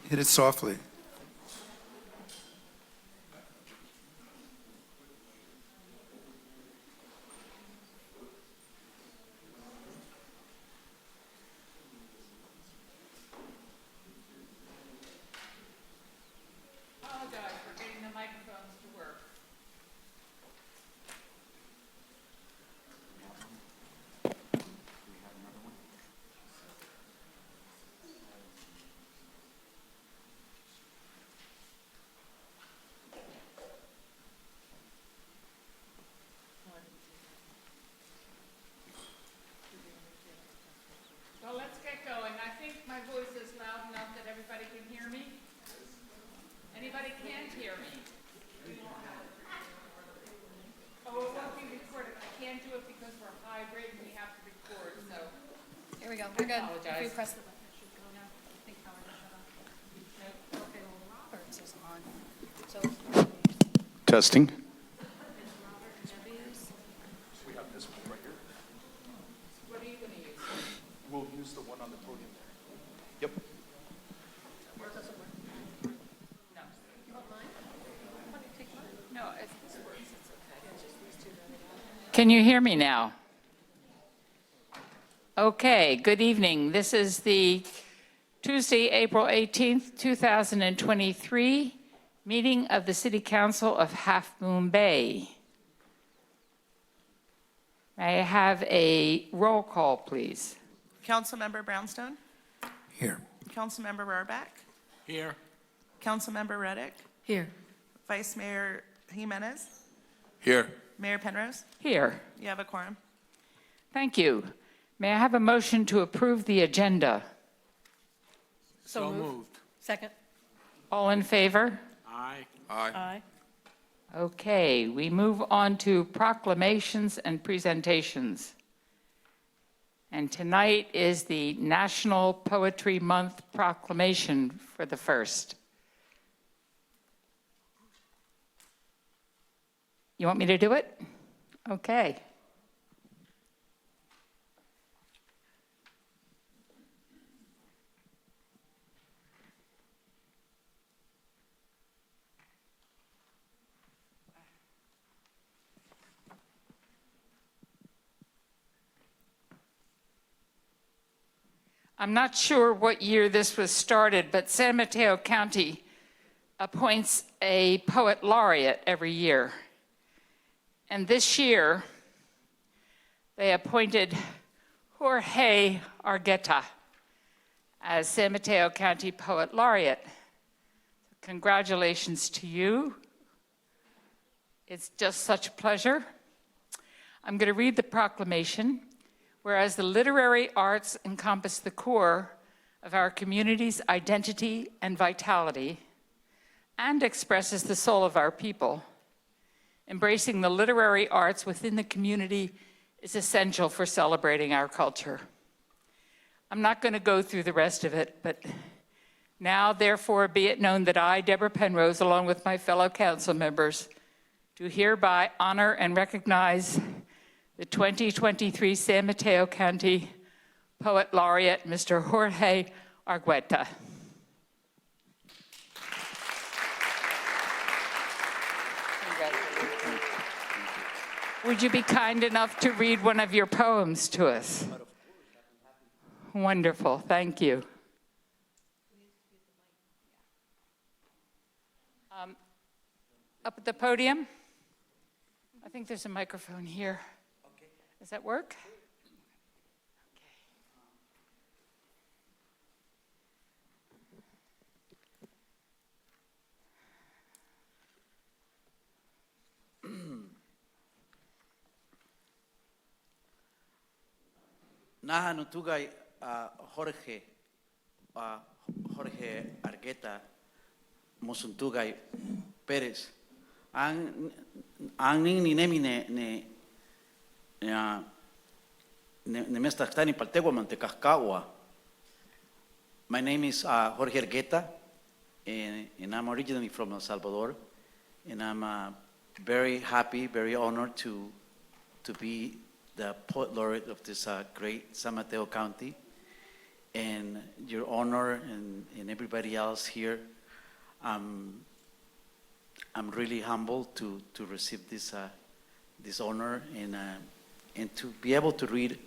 Hit it softly. Apologize for getting the microphones to work. So let's get going. I think my voice is loud enough that everybody can hear me. Anybody can't hear me? Oh, it won't be recorded. I can't do it because we're hybrid and we have to record, so. Here we go. We're good. Apologize. If we press the button, it should go now. I think Howard is shut off. Okay, well, Robert's is on. So Testing. is Robert Debbie's? We have this one right here. What are you gonna use? We'll use the one on the podium there. Yep. Yours doesn't work. No. You want mine? Why don't you take mine? No, if this works, it's okay. It's just these two that we have. Can you hear me now? Okay, good evening. This is the Tuesday, April 18th, 2023 meeting of the City Council of Half Moon Bay. May I have a roll call, please? Councilmember Brownstone, Here. Councilmember Rohrbach, Here. Councilmember Reddick, Here. Vice Mayor Jimenez, Here. Mayor Penrose. Here. You have a quorum. Thank you. May I have a motion to approve the agenda? So moved. Second. All in favor? Aye. Aye. Okay, we move on to proclamations and presentations. And tonight is the National Poetry Month proclamation for the first. You want me to do it? Okay. I'm not sure what year this was started, but San Mateo County appoints a poet laureate every year. And this year, they appointed Jorge Argueta as San Mateo County Poet Laureate. Congratulations to you. It's just such a pleasure. I'm going to read the proclamation. Whereas the literary arts encompass the core of our community's identity and vitality and expresses the soul of our people, embracing the literary arts within the community is essential for celebrating our culture. I'm not going to go through the rest of it, but now, therefore, be it known that I, Deborah Penrose, along with my fellow council members, do hereby honor and recognize the 2023 San Mateo County Poet Laureate, Mr. Jorge Argueta. Congratulations. Would you be kind enough to read one of your poems to us? Wonderful, thank you. Up at the podium? I think there's a microphone here. Does that work? Naha nutugay Jorge Argueta Mosuntugay Pérez. Ang ning ni nemi ne mestakhtani palteguaman te Cascagua. My name is Jorge Argueta, and I'm originally from El Salvador, and I'm very happy, very honored to be the poet laureate of this great San Mateo County. and your honor and everybody else here. I'm really humbled to receive this honor and to be able to read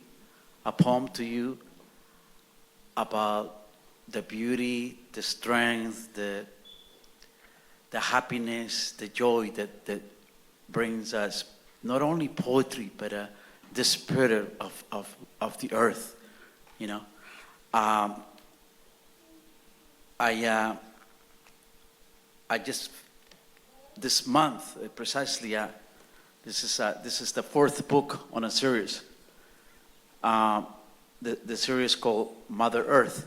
a poem to you about the beauty, the strength, the happiness, the joy that brings us not only poetry but the spirit of the earth. You know, I just this month precisely. This is the fourth book on a series. The series called Mother Earth.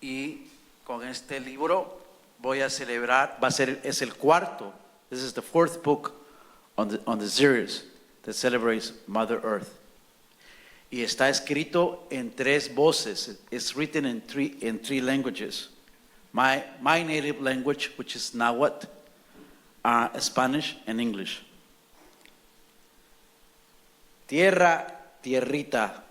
Y con este libro voy a celebrar. Es el cuarto. This is the fourth book on the series that celebrates Mother Earth. Y está escrito en tres voces. It's written in three languages. My native language, which is Nahuatl, Spanish, and English. Tierra, tierrita.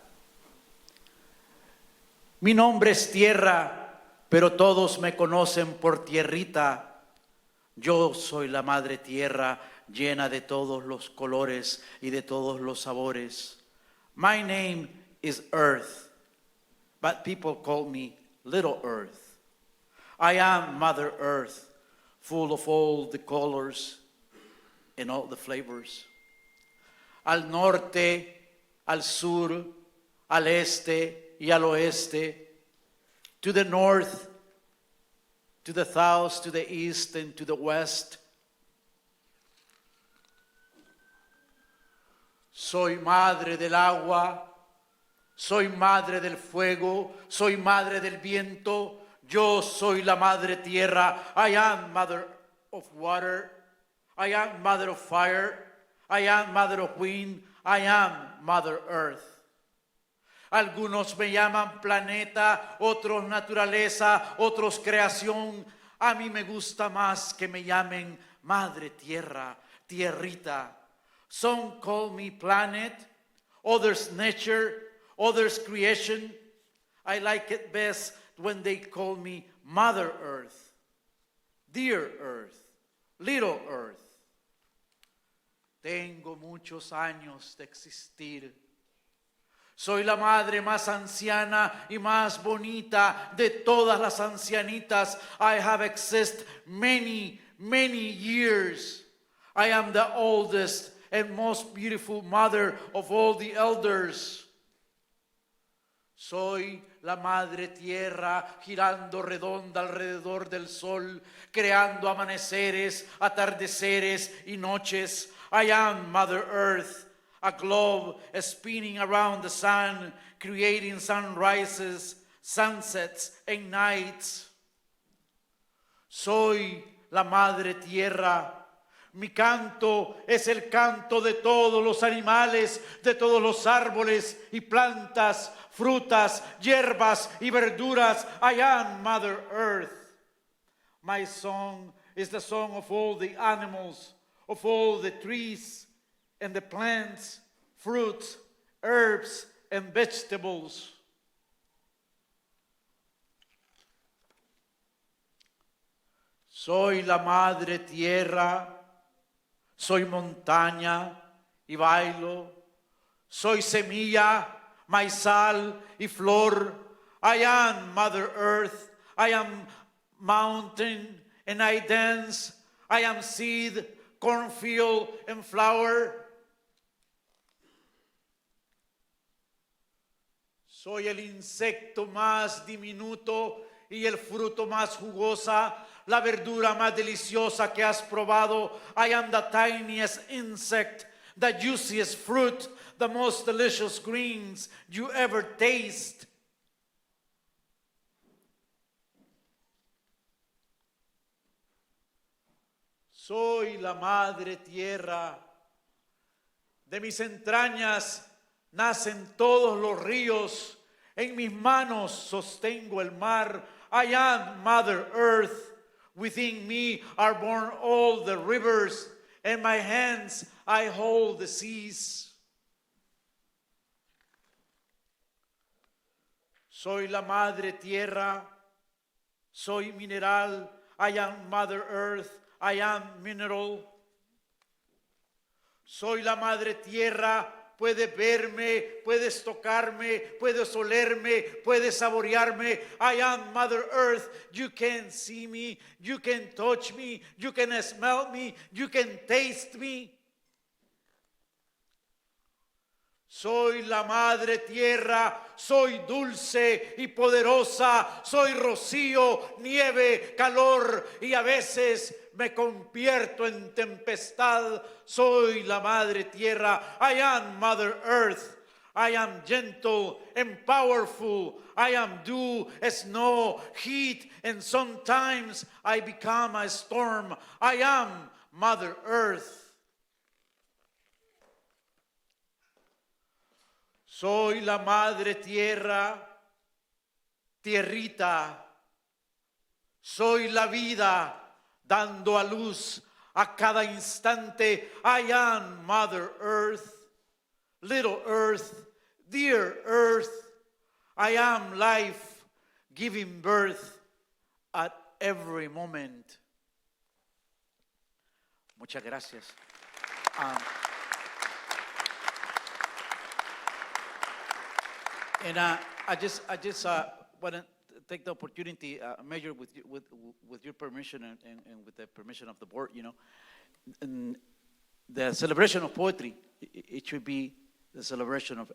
Mi nombre es Tierra, pero todos me conocen por Tierrita. Yo soy la Madre Tierra, llena de todos los colores y de todos los sabores. My name is Earth, but people call me Little Earth. I am Mother Earth, full of all the colors and all the flavors. Al norte, al sur, al este y al oeste, to the north, to the south, to the east, and to the west. Soy madre del agua, soy madre del fuego, soy madre del viento, yo soy la madre tierra. I am mother of water, I am mother of fire, I am mother of wind, I am mother earth. Algunos me llaman planeta, otros naturaleza, otros creación. A mí me gusta más que me llamen madre tierra, tierrita. Some call me planet, others nature, others creation. I like it best when they call me Mother Earth, Dear Earth, Little Earth. Tengo muchos años de existir. Soy la madre más anciana y más bonita de todas las ancianitas. I have existed many, many years. I am the oldest and most beautiful mother of all the elders. Soy la madre tierra girando redonda alrededor del sol, creando amaneceres, atardeceres y noches. I am Mother Earth, a globe spinning around the sun, creating sunrises, sunsets, and nights. Soy la madre tierra. Mi canto es el canto de todos los animales, de todos los árboles y plantas, frutas, hierbas y verduras. I am Mother Earth. My song is the song of all the animals, of all the trees and the plants, fruits, herbs, and vegetables. Soy la madre tierra. Soy montaña y bailo, soy semilla, maizal y flor. I am Mother Earth, I am mountain and I dance. I am seed, cornfield and flower. Soy el insecto más diminuto y el fruto más jugosa, la verdura más deliciosa que has probado. I am the tiniest insect, the juiciest fruit, the most delicious greens you ever taste. Soy la madre tierra. De mis entrañas nacen todos los ríos. En mis manos sostengo el mar. I am Mother Earth. Within me are born all the rivers. In my hands I hold the seas. Soy la madre tierra. Soy mineral. I am Mother Earth. I am mineral. Soy la madre tierra. Puedes verme, puedes tocarme, puedes olerme, puedes saborearme. I am Mother Earth. You can see me, you can touch me, you can smell me, you can taste me. Soy la madre tierra, soy dulce y poderosa, soy rocío, nieve, calor y a veces me convierto en tempestad. Soy la madre tierra. I am Mother Earth. I am gentle and powerful. I am dew, snow, heat, and sometimes I become a storm. I am Mother Earth. Soy la madre tierra, tierrita. Soy la vida dando a luz a cada instante. I am Mother Earth, little earth, dear earth. I am life giving birth at every moment. Muchas gracias. And I just want to take the opportunity, Mayor, with your permission and with the permission of the board, you know, and the celebration of poetry, it should be the celebration of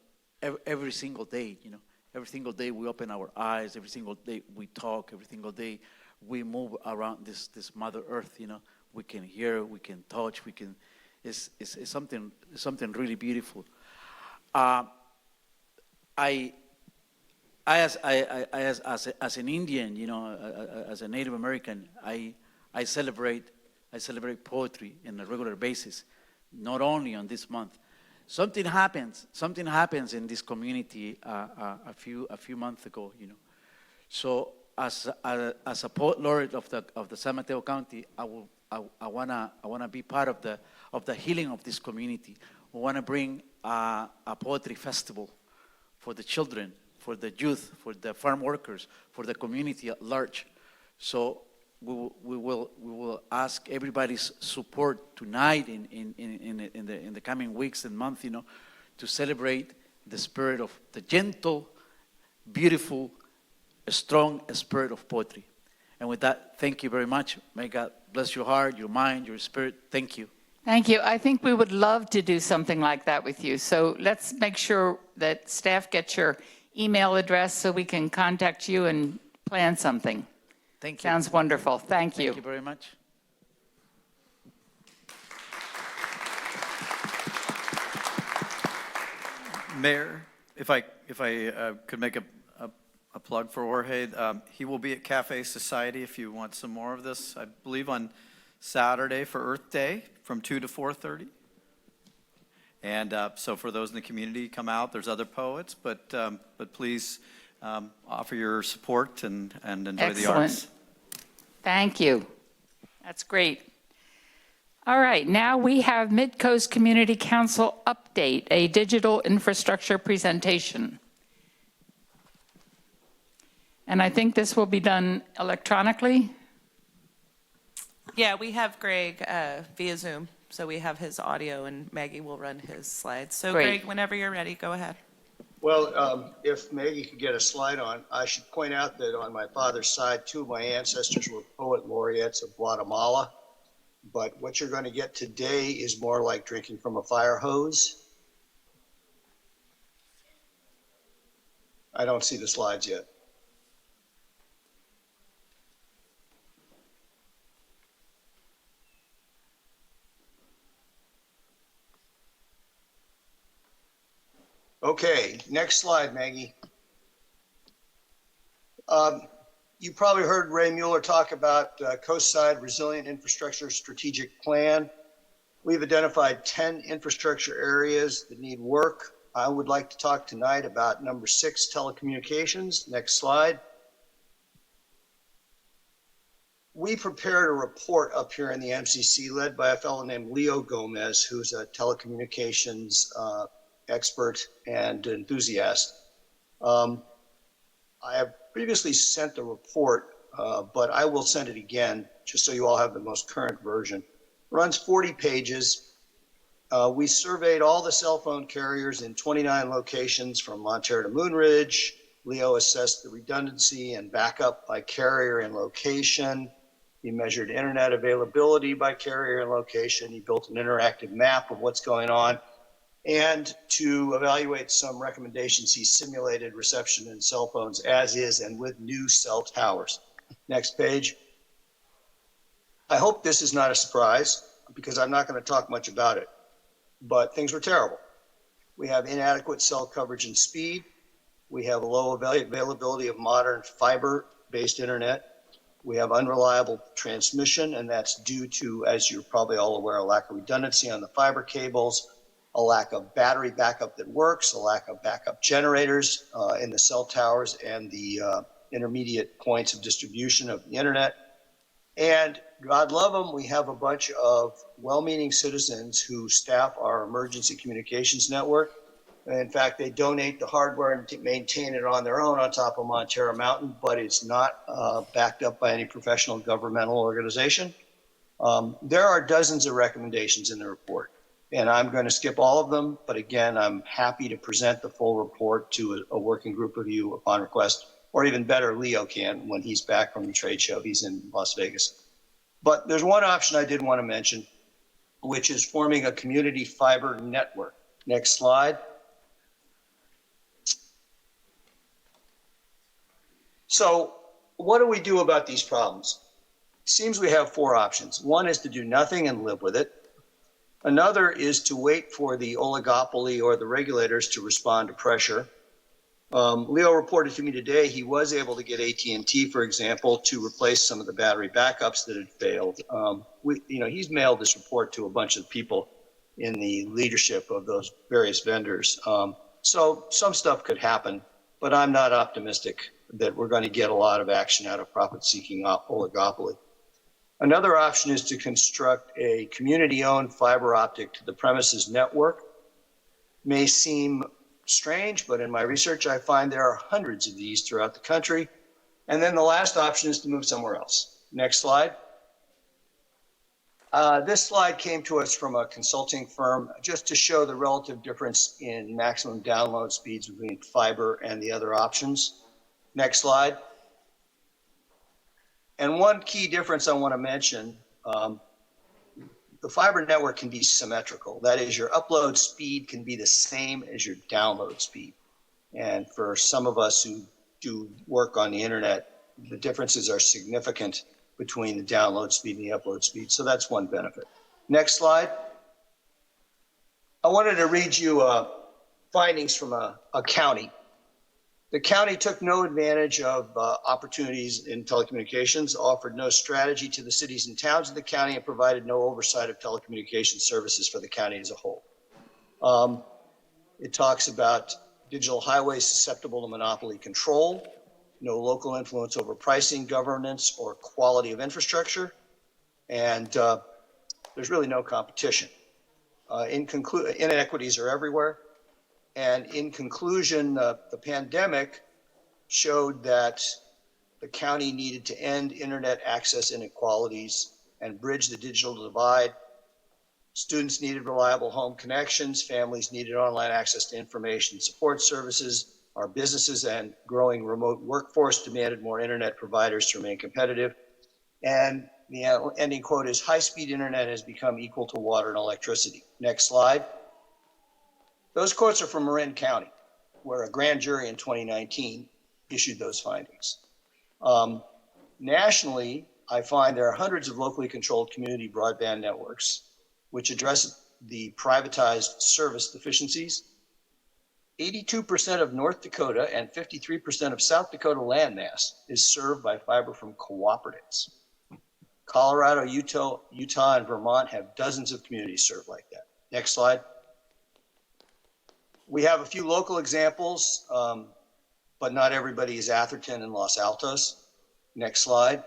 every single day, you know. Every single day we open our eyes, every single day we talk, every single day we move around this Mother Earth, you know. We can hear, we can touch, we can, it's something really beautiful. As an Indian, you know, as a Native American, I celebrate poetry on a regular basis, not only on this month. Something happens in this community a few months ago, you know. So as a poet laureate of the San Mateo County, I wanna be part of the healing of this community. We wanna bring a poetry festival for the children, for the youth, for the farm workers, for the community at large. So we will ask everybody's support tonight in the coming weeks and months, you know, to celebrate the spirit of the gentle, beautiful, strong spirit of poetry. And with that, thank you very much. May God bless your heart, your mind, your spirit. Thank you. Thank you. I think we would love to do something like that with you. So let's make sure that staff gets your email address so we can contact you and plan something. Thank you. Sounds wonderful. Thank you. Thank you very much. Mayor, if I could make a plug for Jorge, he will be at Cafe Society if you want some more of this, I believe on Saturday for Earth Day from 2 to 4:30. And so for those in the community, come out. There's other poets, but please offer your support and enjoy the arts. Excellent. Thank you. That's great. All right, now we have Mid-Coast Community Council update, a digital infrastructure presentation. And I think this will be done electronically. Yeah, we have Greg via Zoom, so we have his audio and Maggie will run his slides. So Great. Greg, whenever you're ready, go ahead. Well, if Maggie could get a slide on, I should point out that on my father's side, two of my ancestors were poet laureates of Guatemala. But what you're going to get today is more like drinking from a fire hose. I don't see the slides yet. Okay, next slide, Maggie. You probably heard Ray Mueller talk about Coastside Resilient Infrastructure Strategic Plan. We've identified 10 infrastructure areas that need work. I would like to talk tonight about number 6, telecommunications. Next slide. We prepared a report up here in the MCC led by a fellow named Leo Gomez, who's a telecommunications expert and enthusiast. I have previously sent the report, but I will send it again just so you all have the most current version. Runs 40 pages. We surveyed all the cell phone carriers in 29 locations from Montero to Moonridge. Leo assessed the redundancy and backup by carrier and location. He measured internet availability by carrier and location. He built an interactive map of what's going on. And to evaluate some recommendations, he simulated reception in cell phones as is and with new cell towers. Next page. I hope this is not a surprise because I'm not going to talk much about it, but things were terrible. We have inadequate cell coverage and speed. We have a low availability of modern fiber-based internet. We have unreliable transmission, and that's due to, as you're probably all aware, a lack of redundancy on the fiber cables, a lack of battery backup that works, a lack of backup generators in the cell towers and the intermediate points of distribution of the internet. And God love them, we have a bunch of well-meaning citizens who staff our emergency communications network. In fact, they donate the hardware and maintain it on their own on top of Montero Mountain, but it's not backed up by any professional governmental organization. There are dozens of recommendations in the report, and I'm going to skip all of them. But again, I'm happy to present the full report to a working group of you upon request, or even better, Leo can when he's back from the trade show. He's in Las Vegas. But there's one option I did want to mention, which is forming a community fiber network. Next slide. So what do we do about these problems? It seems we have four options. One is to do nothing and live with it. Another is to wait for the oligopoly or the regulators to respond to pressure. Leo reported to me today he was able to get AT&T, for example, to replace some of the battery backups that had failed. He's mailed this report to a bunch of people in the leadership of those various vendors. So some stuff could happen, but I'm not optimistic that we're going to get a lot of action out of profit-seeking oligopoly. Another option is to construct a community-owned fiber optic to the premises network. May seem strange, but in my research, I find there are hundreds of these throughout the country. And then the last option is to move somewhere else. Next slide. This slide came to us from a consulting firm just to show the relative difference in maximum download speeds between fiber and the other options. Next slide. And one key difference I want to mention, the fiber network can be symmetrical. That is, your upload speed can be the same as your download speed. And for some of us who do work on the internet, the differences are significant between the download speed and the upload speed. So that's one benefit. Next slide. I wanted to read you findings from a county. The county took no advantage of opportunities in telecommunications, offered no strategy to the cities and towns of the county, and provided no oversight of telecommunications services for the county as a whole. It talks about digital highways susceptible to monopoly control, no local influence over pricing, governance, or quality of infrastructure, and there's really no competition. Inequities are everywhere. And in conclusion, the pandemic showed that the county needed to end internet access inequalities and bridge the digital divide. Students needed reliable home connections. Families needed online access to information support services. Our businesses and growing remote workforce demanded more internet providers to remain competitive. And the ending quote is, high-speed internet has become equal to water and electricity. Next slide. Those quotes are from Marin County, where a grand jury in 2019 issued those findings. Nationally, I find there are hundreds of locally controlled community broadband networks which address the privatized service deficiencies. 82% of North Dakota and 53% of South Dakota landmass is served by fiber from cooperatives. Colorado, Utah, and Vermont have dozens of communities served like that. Next slide. We have a few local examples, but not everybody is Atherton and Los Altos. Next slide.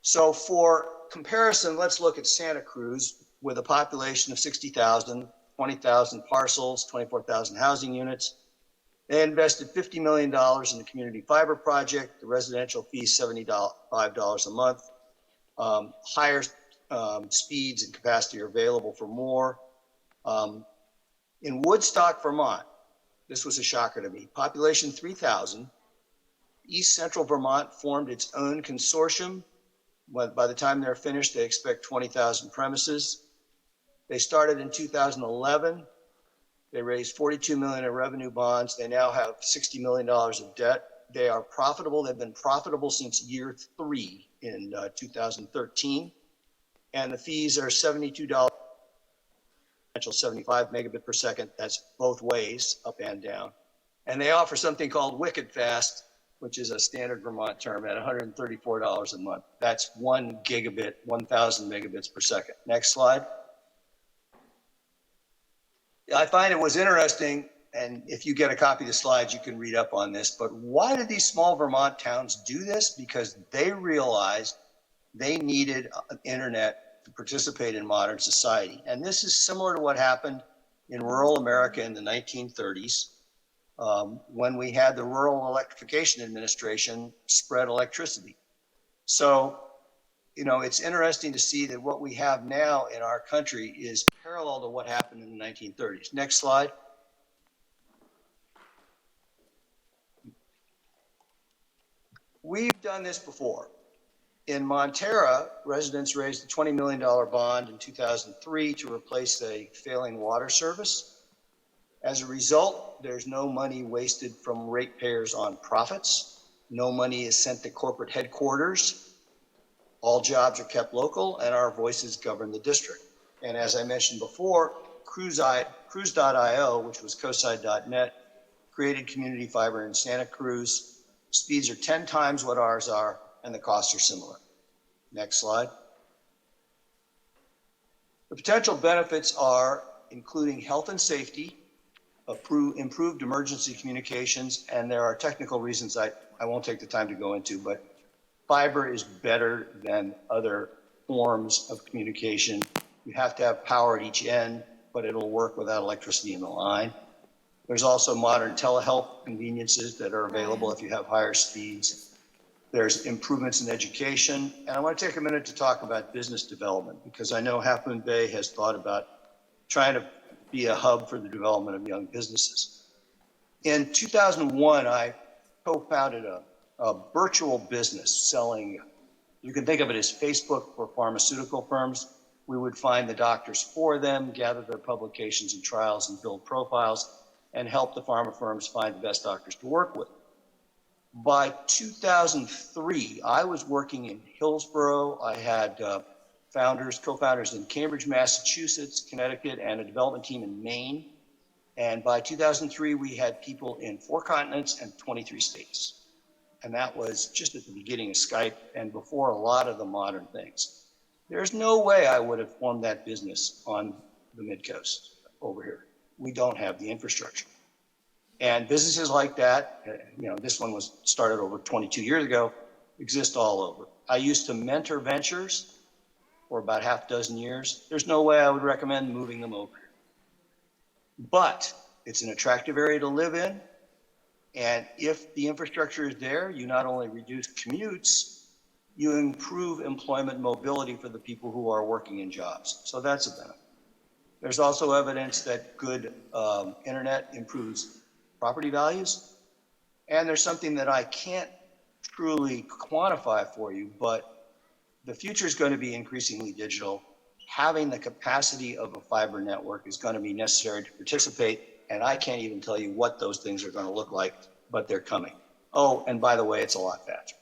So for comparison, let's look at Santa Cruz with a population of 60,000, 20,000 parcels, 24,000 housing units. They invested $50 million in the community fiber project. The residential fee is $75 a month. Higher speeds and capacity are available for more. In Woodstock, Vermont, this was a shocker to me. Population 3,000. East Central Vermont formed its own consortium. By the time they're finished, they expect 20,000 premises. They started in 2011. They raised $42 million in revenue bonds. They now have $60 million of debt. They are profitable. They've been profitable since year 3 in 2013. And the fees are $72, 75 megabit per second. That's both ways, up and down. And they offer something called Wicked Fast, which is a standard Vermont term, at $134 a month. That's 1 gigabit, 1,000 megabits per second. Next slide. I find it was interesting, and if you get a copy of the slides, you can read up on this, but why did these small Vermont towns do this? Because they realized they needed internet to participate in modern society. And this is similar to what happened in rural America in the 1930s, when we had the Rural Electrification Administration spread electricity. So, you know, it's interesting to see that what we have now in our country is parallel to what happened in the 1930s. Next slide. We've done this before. In Montera, residents raised a $20 million bond in 2003 to replace a failing water service. As a result, there's no money wasted from ratepayers on profits. No money is sent to corporate headquarters. All jobs are kept local, and our voices govern the district. And as I mentioned before, Cruise.io, which was Coside.net, created community fiber in Santa Cruz. Speeds are 10 times what ours are, and the costs are similar. Next slide. The potential benefits are including health and safety, improved emergency communications, and there are technical reasons I won't take the time to go into, but fiber is better than other forms of communication. You have to have power at each end, but it'll work without electricity in the line. There's also modern telehealth conveniences that are available if you have higher speeds. There's improvements in education. And I want to take a minute to talk about business development, because I know Half Moon Bay has thought about trying to be a hub for the development of young businesses. In 2001, I co-founded a virtual business selling, you can think of it as Facebook for pharmaceutical firms. We would find the doctors for them, gather their publications and trials, and build profiles, and help the pharma firms find the best doctors to work with. By 2003, I was working in Hillsborough. I had co-founders in Cambridge, Massachusetts, Connecticut, and a development team in Maine. And by 2003, we had people in 4 continents and 23 states. And that was just at the beginning of Skype and before a lot of the modern things. There's no way I would have formed that business on the Mid-Coast over here. We don't have the infrastructure. And businesses like that, you know, this one was started over 22 years ago, exist all over. I used to mentor ventures for about half a dozen years. There's no way I would recommend moving them over. But it's an attractive area to live in. And if the infrastructure is there, you not only reduce commutes, you improve employment mobility for the people who are working in jobs. So that's a benefit. There's also evidence that good internet improves property values. And there's something that I can't truly quantify for you, but the future is going to be increasingly digital. Having the capacity of a fiber network is going to be necessary to participate. And I can't even tell you what those things are going to look like, but they're coming. Oh, and by the way, it's a lot faster.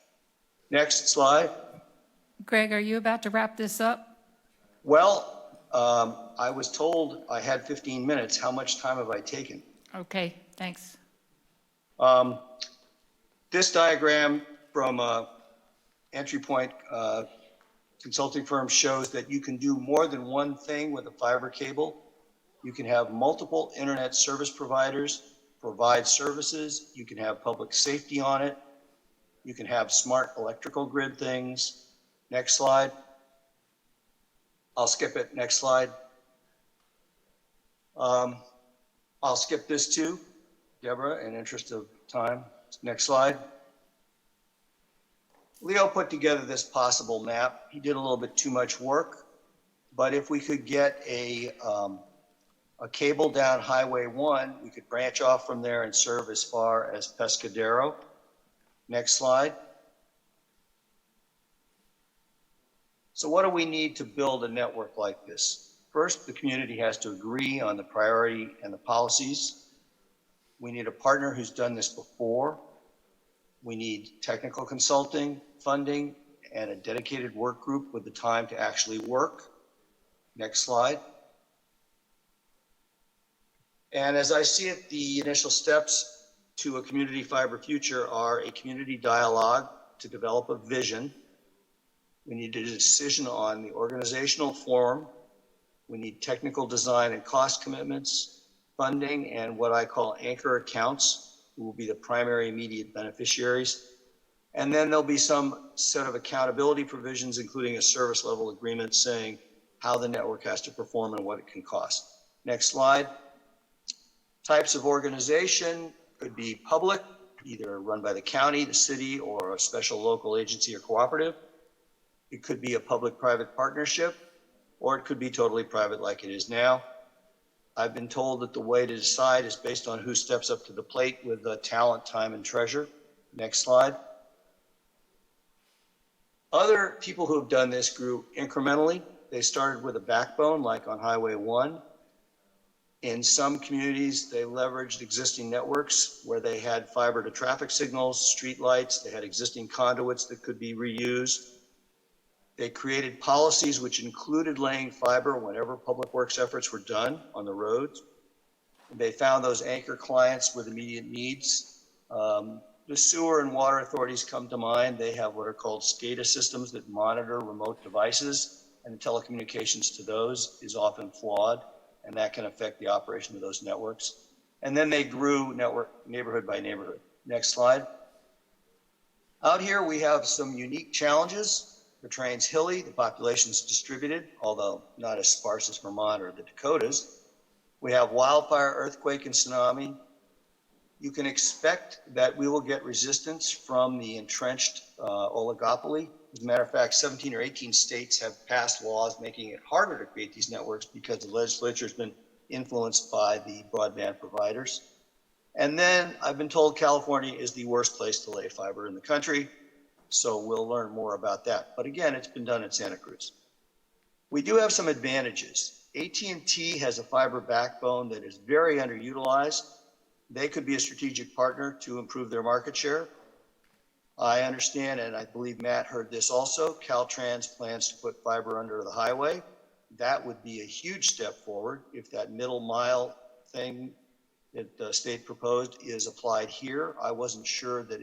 Next slide. Greg, are you about to wrap this up? Well, I was told I had 15 minutes. How much time have I taken? Okay, thanks. This diagram from Entry Point consulting firm shows that you can do more than one thing with a fiber cable. You can have multiple internet service providers provide services. You can have public safety on it. You can have smart electrical grid things. Next slide. I'll skip it. Next slide. I'll skip this too. Deborah, in interest of time. Next slide. Leo put together this possible map. He did a little bit too much work, but if we could get a cable down Highway 1, we could branch off from there and serve as far as Pescadero. Next slide. So what do we need to build a network like this? First, the community has to agree on the priority and the policies. We need a partner who's done this before. We need technical consulting, funding, and a dedicated work group with the time to actually work. Next slide. And as I see it, the initial steps to a community fiber future are a community dialogue to develop a vision. We need a decision on the organizational form. We need technical design and cost commitments, funding, and what I call anchor accounts, who will be the primary immediate beneficiaries. And then there'll be some set of accountability provisions, including a service level agreement saying how the network has to perform and what it can cost. Next slide. Types of organization could be public, either run by the county, the city, or a special local agency or cooperative. It could be a public-private partnership, or it could be totally private like it is now. I've been told that the way to decide is based on who steps up to the plate with talent, time, and treasure. Next slide. Other people who have done this grew incrementally. They started with a backbone, like on Highway 1. In some communities, they leveraged existing networks where they had fiber to traffic signals, street lights, they had existing conduits that could be reused. They created policies which included laying fiber whenever public works efforts were done on the roads. They found those anchor clients with immediate needs. The sewer and water authorities come to mind. They have what are called SCADA systems that monitor remote devices, and the telecommunications to those is often flawed, and that can affect the operation of those networks. And then they grew network neighborhood by neighborhood. Next slide. Out here we have some unique challenges. The terrain's hilly, the population's distributed, although not as sparse as Vermont or the Dakotas. We have wildfire, earthquake, and tsunami. You can expect that we will get resistance from the entrenched oligopoly. As a matter of fact, 17 or 18 states have passed laws making it harder to create these networks because the legislature has been influenced by the broadband providers. And then I've been told California is the worst place to lay fiber in the country. So we'll learn more about that. But again, it's been done in Santa Cruz. We do have some advantages. AT&T has a fiber backbone that is very underutilized. They could be a strategic partner to improve their market share. I understand, and I believe Matt heard this also, Caltrans plans to put fiber under the highway. That would be a huge step forward if that middle mile thing that the state proposed is applied here. I wasn't sure that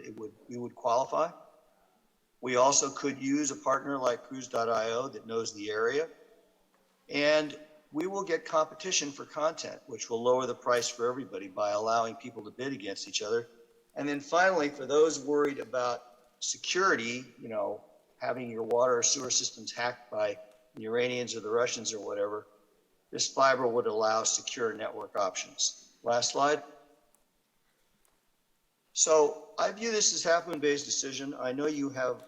we would qualify. We also could use a partner like Cruise.io that knows the area. And we will get competition for content, which will lower the price for everybody by allowing people to bid against each other. And then finally, for those worried about security, having your water or sewer systems hacked by the Iranians or the Russians or whatever, this fiber would allow secure network options. Last slide. So I view this as Half Moon Bay's decision. I know you have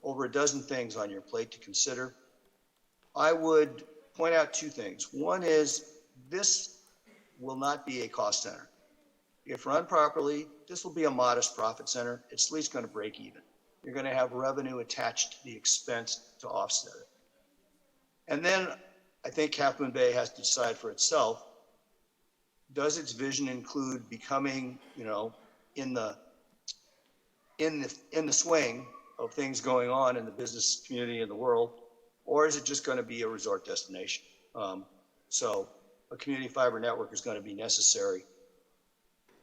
over a dozen things on your plate to consider. I would point out two things. One is this will not be a cost center. If run properly, this will be a modest profit center. It's at least going to break even. You're going to have revenue attached to the expense to offset it. And then I think Half Moon Bay has to decide for itself, does its vision include becoming, in the swing of things going on in the business community and the world, or is it just going to be a resort destination? So a community fiber network is going to be necessary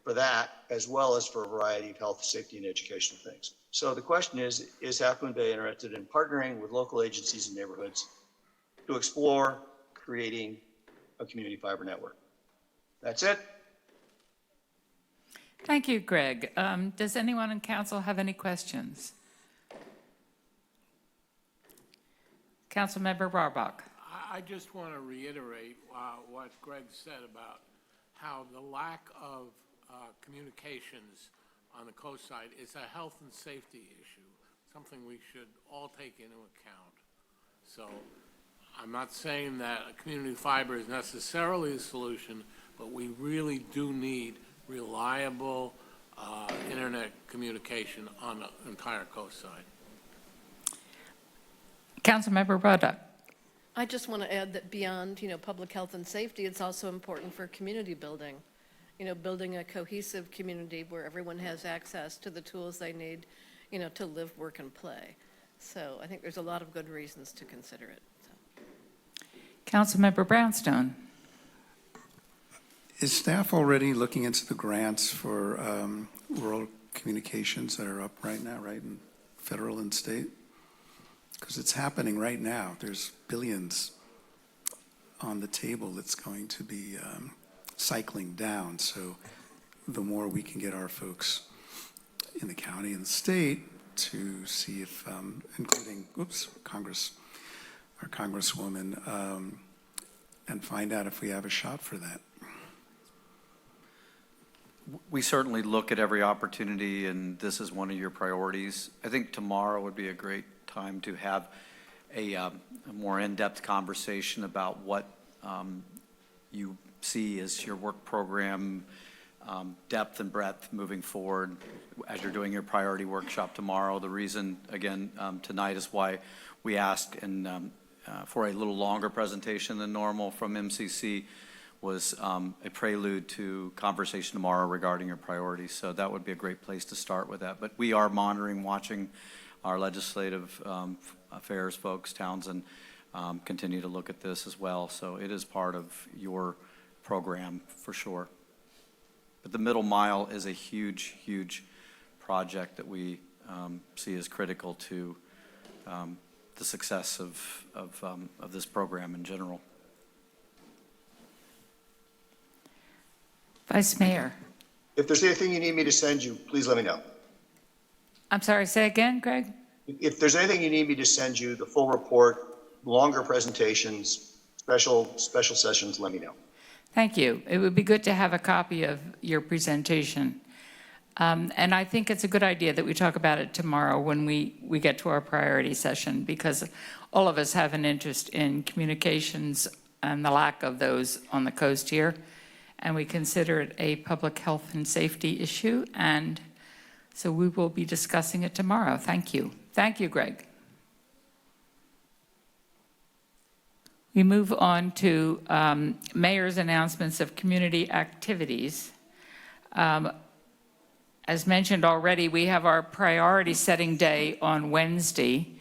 for that, as well as for a variety of health, safety, and educational things. So the question is Half Moon Bay interested in partnering with local agencies and neighborhoods to explore creating a community fiber network? That's it. Thank you, Greg. Does anyone in council have any questions? Councilmember Rohrbach. I just want to reiterate what Greg said about how the lack of communications on the coast side is a health and safety issue, something we should all take into account. So I'm not saying that a community fiber is necessarily the solution, but we really do need reliable internet communication on the entire coast side. Councilmember Ruddock. I just want to add that beyond, public health and safety, it's also important for community building. Building a cohesive community where everyone has access to the tools they need, to live, work, and play. So I think there's a lot of good reasons to consider it. So. Councilmember Brownstone. Is staff already looking into the grants for rural communications that are up right now, right, in federal and state? Because it's happening right now. There's billions on the table that's going to be cycling down. So the more we can get our folks in the county and the state to see if, including, our Congresswoman, and find out if we have a shot for that. We certainly look at every opportunity, and this is one of your priorities. I think tomorrow would be a great time to have a more in-depth conversation about what you see as your work program depth and breadth moving forward as you're doing your priority workshop tomorrow. The reason, again, tonight is why we asked for a little longer presentation than normal from MCC was a prelude to conversation tomorrow regarding your priorities. So that would be a great place to start with that. But we are monitoring, watching our legislative affairs folks, Townsend, continue to look at this as well. So it is part of your program for sure. But the middle mile is a huge, huge project that we see as critical to the success of this program in general. Vice Mayor. If there's anything you need me to send you, please let me know. I'm sorry, say again, Greg? If there's anything you need me to send you, the full report, longer presentations, special sessions, let me know. Thank you. It would be good to have a copy of your presentation. And I think it's a good idea that we talk about it tomorrow when we get to our priority session, because all of us have an interest in communications and the lack of those on the coast here. And we consider it a public health and safety issue. And so we will be discussing it tomorrow. Thank you. Thank you, Greg. We move on to Mayor's announcements of community activities. As mentioned already, we have our priority setting day on Wednesday.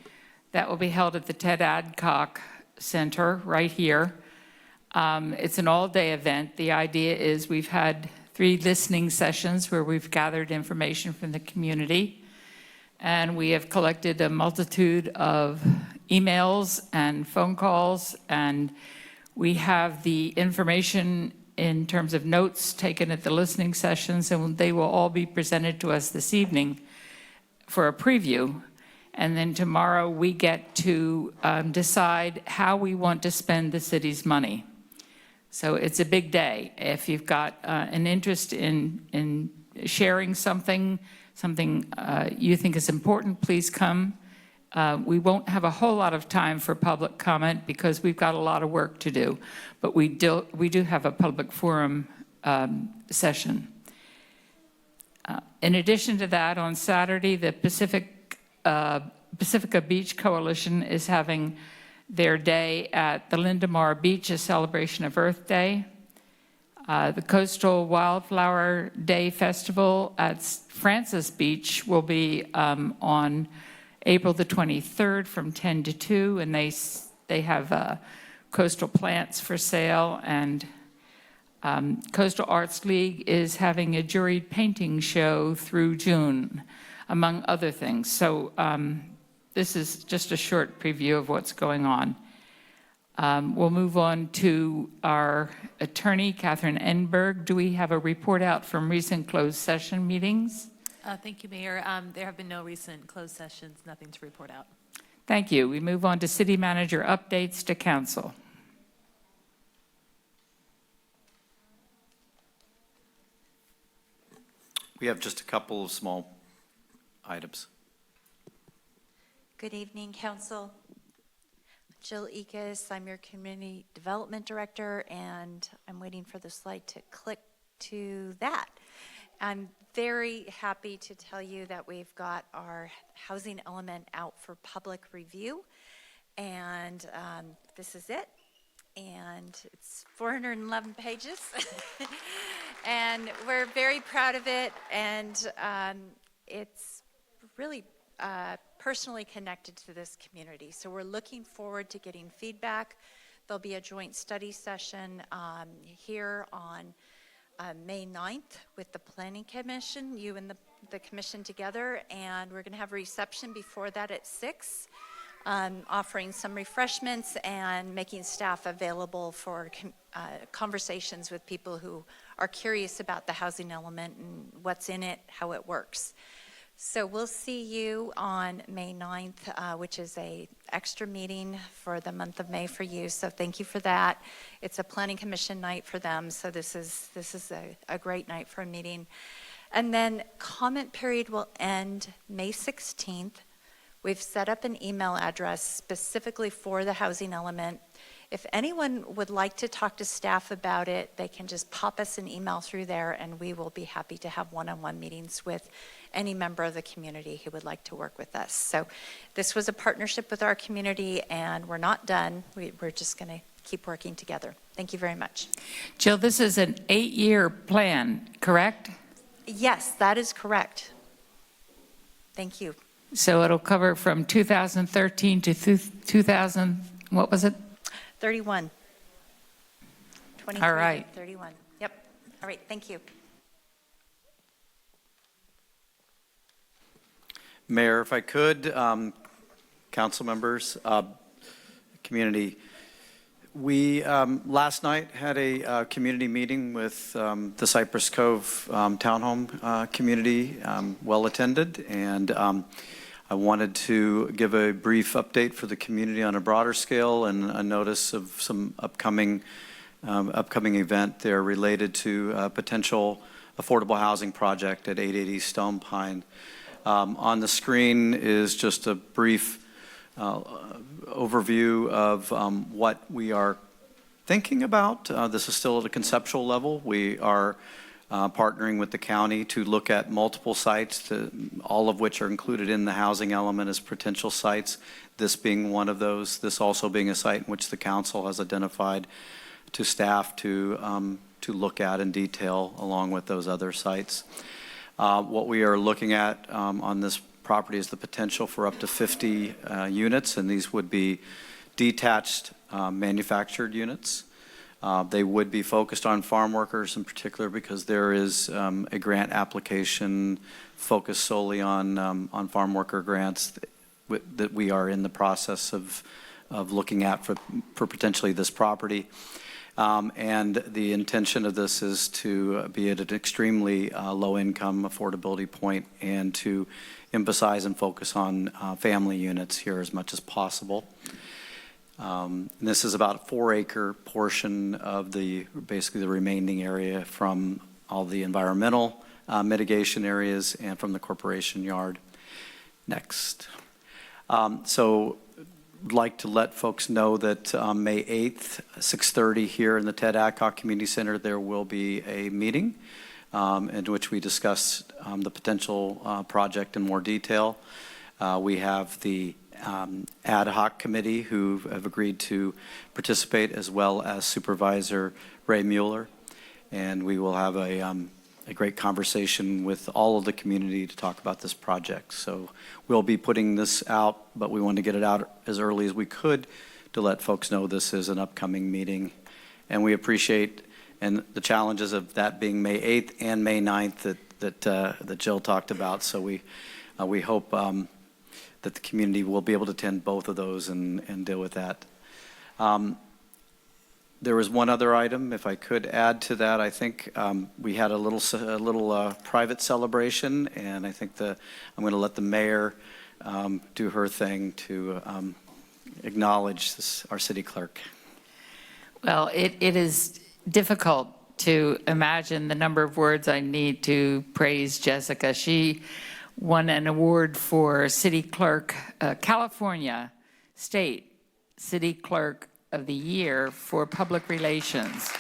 That will be held at the Ted Adcock Center right here. It's an all-day event. The idea is we've had 3 listening sessions where we've gathered information from the community, and we have collected a multitude of emails and phone calls, and we have the information in terms of notes taken at the listening sessions, and they will all be presented to us this evening for a preview. And then tomorrow we get to decide how we want to spend the city's money. So it's a big day. If you've got an interest in sharing something you think is important, please come. We won't have a whole lot of time for public comment because we've got a lot of work to do, but we do have a public forum session. In addition to that, on Saturday, the Pacifica Beach Coalition is having their day at the Lindemar Beach, a celebration of Earth Day. The Coastal Wildflower Day Festival at Francis Beach will be on April the 23rd from 10 to 2, and they have coastal plants for sale, and Coastal Arts League is having a juried painting show through June, among other things. So this is just a short preview of what's going on. We'll move on to our attorney, Catherine Enberg. Do we have a report out from recent closed session meetings? Thank you, Mayor. There have been no recent closed sessions, nothing to report out. Thank you. We move on to city manager updates to council. We have just a couple of small items. Good evening, Council. Jill Ekus, I'm your Community Development Director, and I'm waiting for the slide to click to that. I'm very happy to tell you that we've got our housing element out for public review, and this is it. And it's 411 pages, and we're very proud of it, and it's really personally connected to this community. So we're looking forward to getting feedback. There'll be a joint study session here on May 9th with the Planning Commission, you and the Commission together, and we're gonna have a reception before that at 6, offering some refreshments and making staff available for conversations with people who are curious about the housing element and what's in it, how it works. So we'll see you on May 9th, which is a extra meeting for the month of May for you. So thank you for that. It's a Planning Commission night for them, so this is a great night for a meeting. And then comment period will end May 16th. We've set up an email address specifically for the housing element. If anyone would like to talk to staff about it, they can just pop us an email through there, and we will be happy to have one-on-one meetings with any member of the community who would like to work with us. So this was a partnership with our community, and we're not done. We're just going to keep working together. Thank you very much. Jill, this is an 8-year plan, correct? Yes, that is correct. Thank you. So it'll cover from 2013 to 2000, what was it? 31. 23 All right. 31. Yep. All right. Thank you. Mayor, if I could, council members, community, we last night had a community meeting with the Cypress Cove townhome community, well attended, and I wanted to give a brief update for the community on a broader scale and a notice of some upcoming event there related to a potential affordable housing project at 880 Stone Pine. On the screen is just a brief overview of what we are thinking about. This is still at a conceptual level. We are partnering with the county to look at multiple sites, all of which are included in the housing element as potential sites, this being one of those, this also being a site in which the council has identified to staff to look at in detail along with those other sites. What we are looking at on this property is the potential for up to 50 units, and these would be detached manufactured units. They would be focused on farm workers in particular because there is a grant application focused solely on farm worker grants that we are in the process of looking at for potentially this property. And the intention of this is to be at an extremely low income affordability point and to emphasize and focus on family units here as much as possible. This is about a 4-acre portion of basically the remaining area from all the environmental mitigation areas and from the corporation yard. Next. So I'd like to let folks know that on May 8th, 6:30 here in the Ted Adcock Community Center, there will be a meeting in which we discuss the potential project in more detail. We have the ad hoc committee who have agreed to participate, as well as Supervisor Ray Mueller, and we will have a great conversation with all of the community to talk about this project. So we'll be putting this out, but we want to get it out as early as we could to let folks know this is an upcoming meeting. And we appreciate and the challenges of that being May 8th and May 9th that Jill talked about. So we hope that the community will be able to attend both of those and deal with that. There was one other item, if I could add to that. I think we had a little private celebration, and I think I'm going to let the mayor do her thing to acknowledge our city clerk. Well, it is difficult to imagine the number of words I need to praise Jessica. She won an award for City Clerk, California State City Clerk of the Year for Public Relations.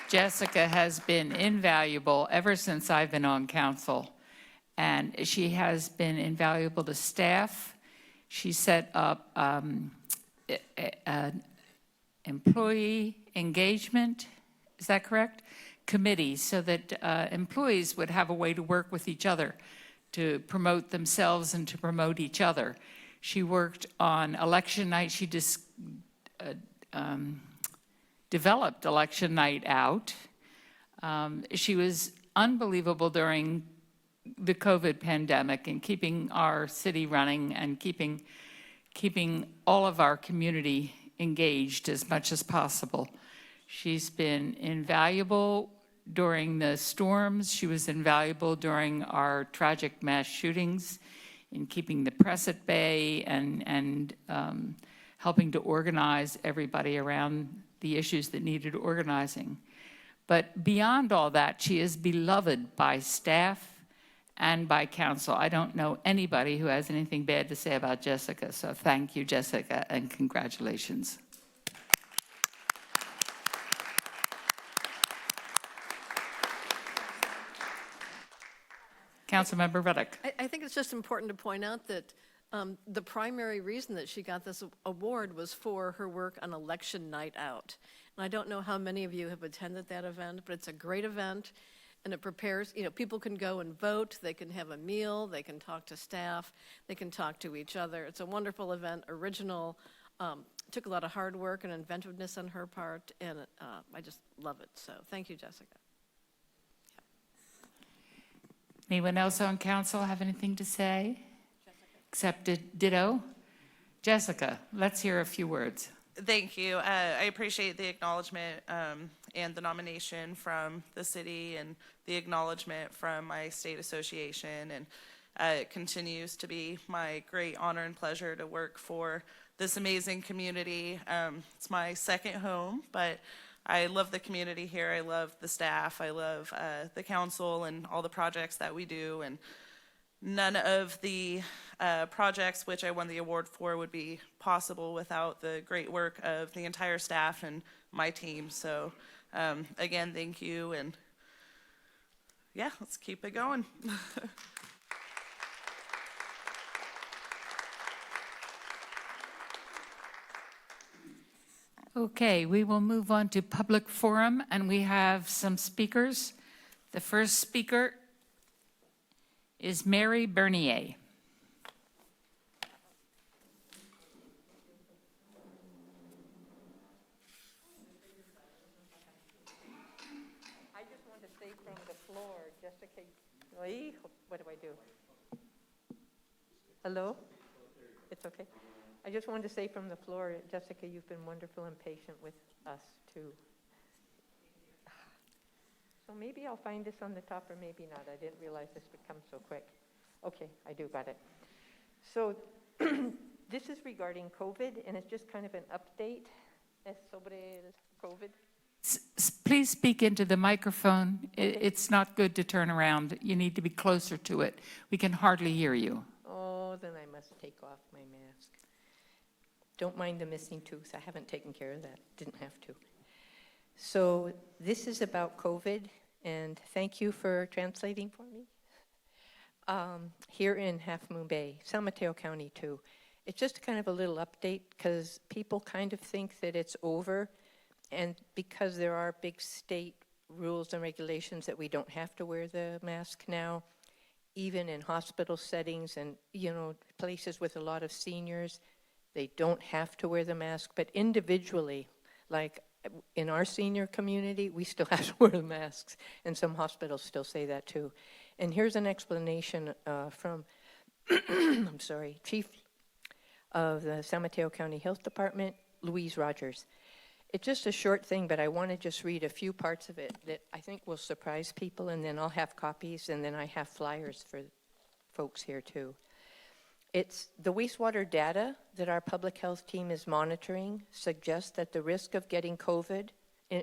Jessica has been invaluable ever since I've been on council, and she has been invaluable to staff. She set up employee engagement, is that correct? Committees, so that employees would have a way to work with each other, to promote themselves and to promote each other. She worked on election night. She developed election night out. She was unbelievable during the COVID pandemic and keeping our city running and keeping all of our community engaged as much as possible. She's been invaluable during the storms. She was invaluable during our tragic mass shootings in keeping the press at bay and helping to organize everybody around the issues that needed organizing. But beyond all that, she is beloved by staff and by council. I don't know anybody who has anything bad to say about Jessica, so thank you, Jessica, and congratulations. Councilmember Ruddock. I think it's just important to point out that the primary reason that she got this award was for her work on election night out. And I don't know how many of you have attended that event, but it's a great event, and it prepares, people can go and vote, they can have a meal, they can talk to staff, they can talk to each other. It's a wonderful event, original, took a lot of hard work and inventiveness on her part, and I just love it. So thank you, Jessica. Anyone else on council have anything to say? Except ditto? Jessica, let's hear a few words. Thank you. I appreciate the acknowledgement and the nomination from the city and the acknowledgement from my state association. And it continues to be my great honor and pleasure to work for this amazing community. It's my second home, but I love the community here. I love the staff. I love the council and all the projects that we do. And none of the projects which I won the award for would be possible without the great work of the entire staff and my team. So again, thank you. And yeah, let's keep it going. Okay, we will move on to public forum, and we have some speakers. The first speaker is Mary Bernier. I just want to say from the floor, Jessica, what do I do? Hello? It's okay. I just wanted to say from the floor, Jessica, you've been wonderful and patient with us too. So maybe I'll find this on the top or maybe not. I didn't realize this would come so quick. Okay, I do got it. So this is regarding COVID, and it's just kind of an update. Es sobre COVID. Please speak into the microphone. It's not good to turn around. You need to be closer to it. We can hardly hear you. Oh, then I must take off my mask. Don't mind the missing tooth. I haven't taken care of that. Didn't have to. So this is about COVID, and thank you for translating for me. Here in Half Moon Bay, San Mateo County too. It's just kind of a little update because people kind of think that it's over, and because there are big state rules and regulations that we don't have to wear the mask now, even in hospital settings and, places with a lot of seniors, they don't have to wear the mask, but individually, like in our senior community, we still have to wear the masks, and some hospitals still say that too. And here's an explanation from, I'm sorry, Chief of the San Mateo County Health Department, Louise Rogers. It's just a short thing, but I want to just read a few parts of it that I think will surprise people, and then I'll have copies, and then I have flyers for folks here too. It's the wastewater data that our public health team is monitoring suggests that the risk of getting COVID,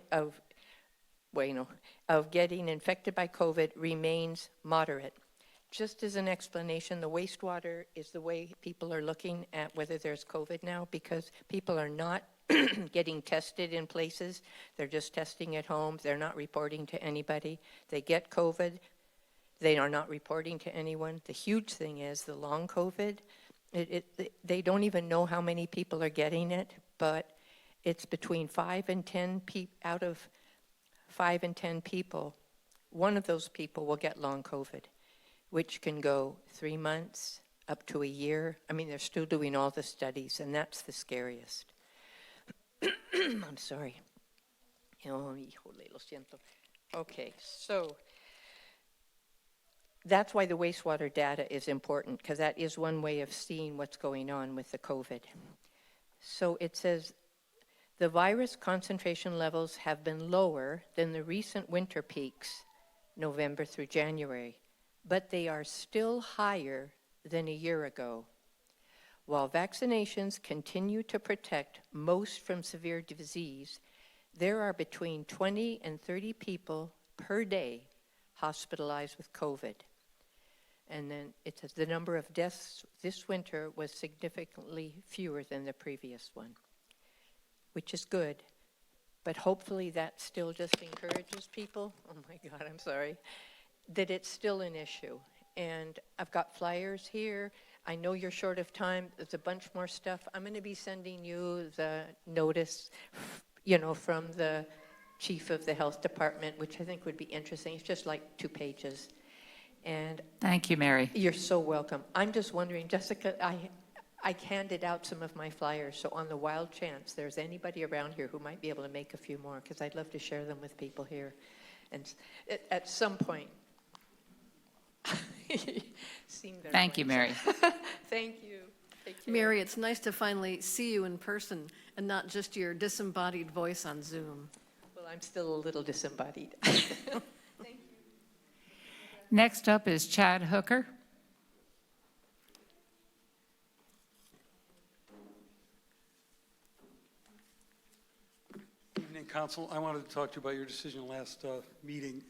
of getting infected by COVID remains moderate. Just as an explanation, the wastewater is the way people are looking at whether there's COVID now, because people are not getting tested in places. They're just testing at home. They're not reporting to anybody. They get COVID. They are not reporting to anyone. The huge thing is the long COVID. They don't even know how many people are getting it, but it's between 5 and 10 out of 5 and 10 people, one of those people will get long COVID, which can go 3 months up to a year. I mean, they're still doing all the studies, and that's the scariest. I'm sorry. Oh, híjole, lo siento. Okay, so that's why the wastewater data is important, because that is one way of seeing what's going on with the COVID. So it says, the virus concentration levels have been lower than the recent winter peaks, November through January, but they are still higher than a year ago. While vaccinations continue to protect most from severe disease, there are between 20 and 30 people per day hospitalized with COVID. And then it says the number of deaths this winter was significantly fewer than the previous one, which is good. But hopefully that still just encourages people, oh my God, I'm sorry, that it's still an issue. And I've got flyers here. I know you're short of time. There's a bunch more stuff. I'm going to be sending you the notice, from the chief of the health department, which I think would be interesting. It's just like 2 pages. And Thank you, Mary. you're so welcome. I'm just wondering, Jessica, I handed out some of my flyers, so on the wild chance there's anybody around here who might be able to make a few more, because I'd love to share them with people here. And at some point, Thank you, Mary. Thank you. Take care. Mary, it's nice to finally see you in person and not just your disembodied voice on Zoom. Well, I'm still a little disembodied. Next up is Chad Hooker. Evening, Council. I wanted to talk to you about your decision last meeting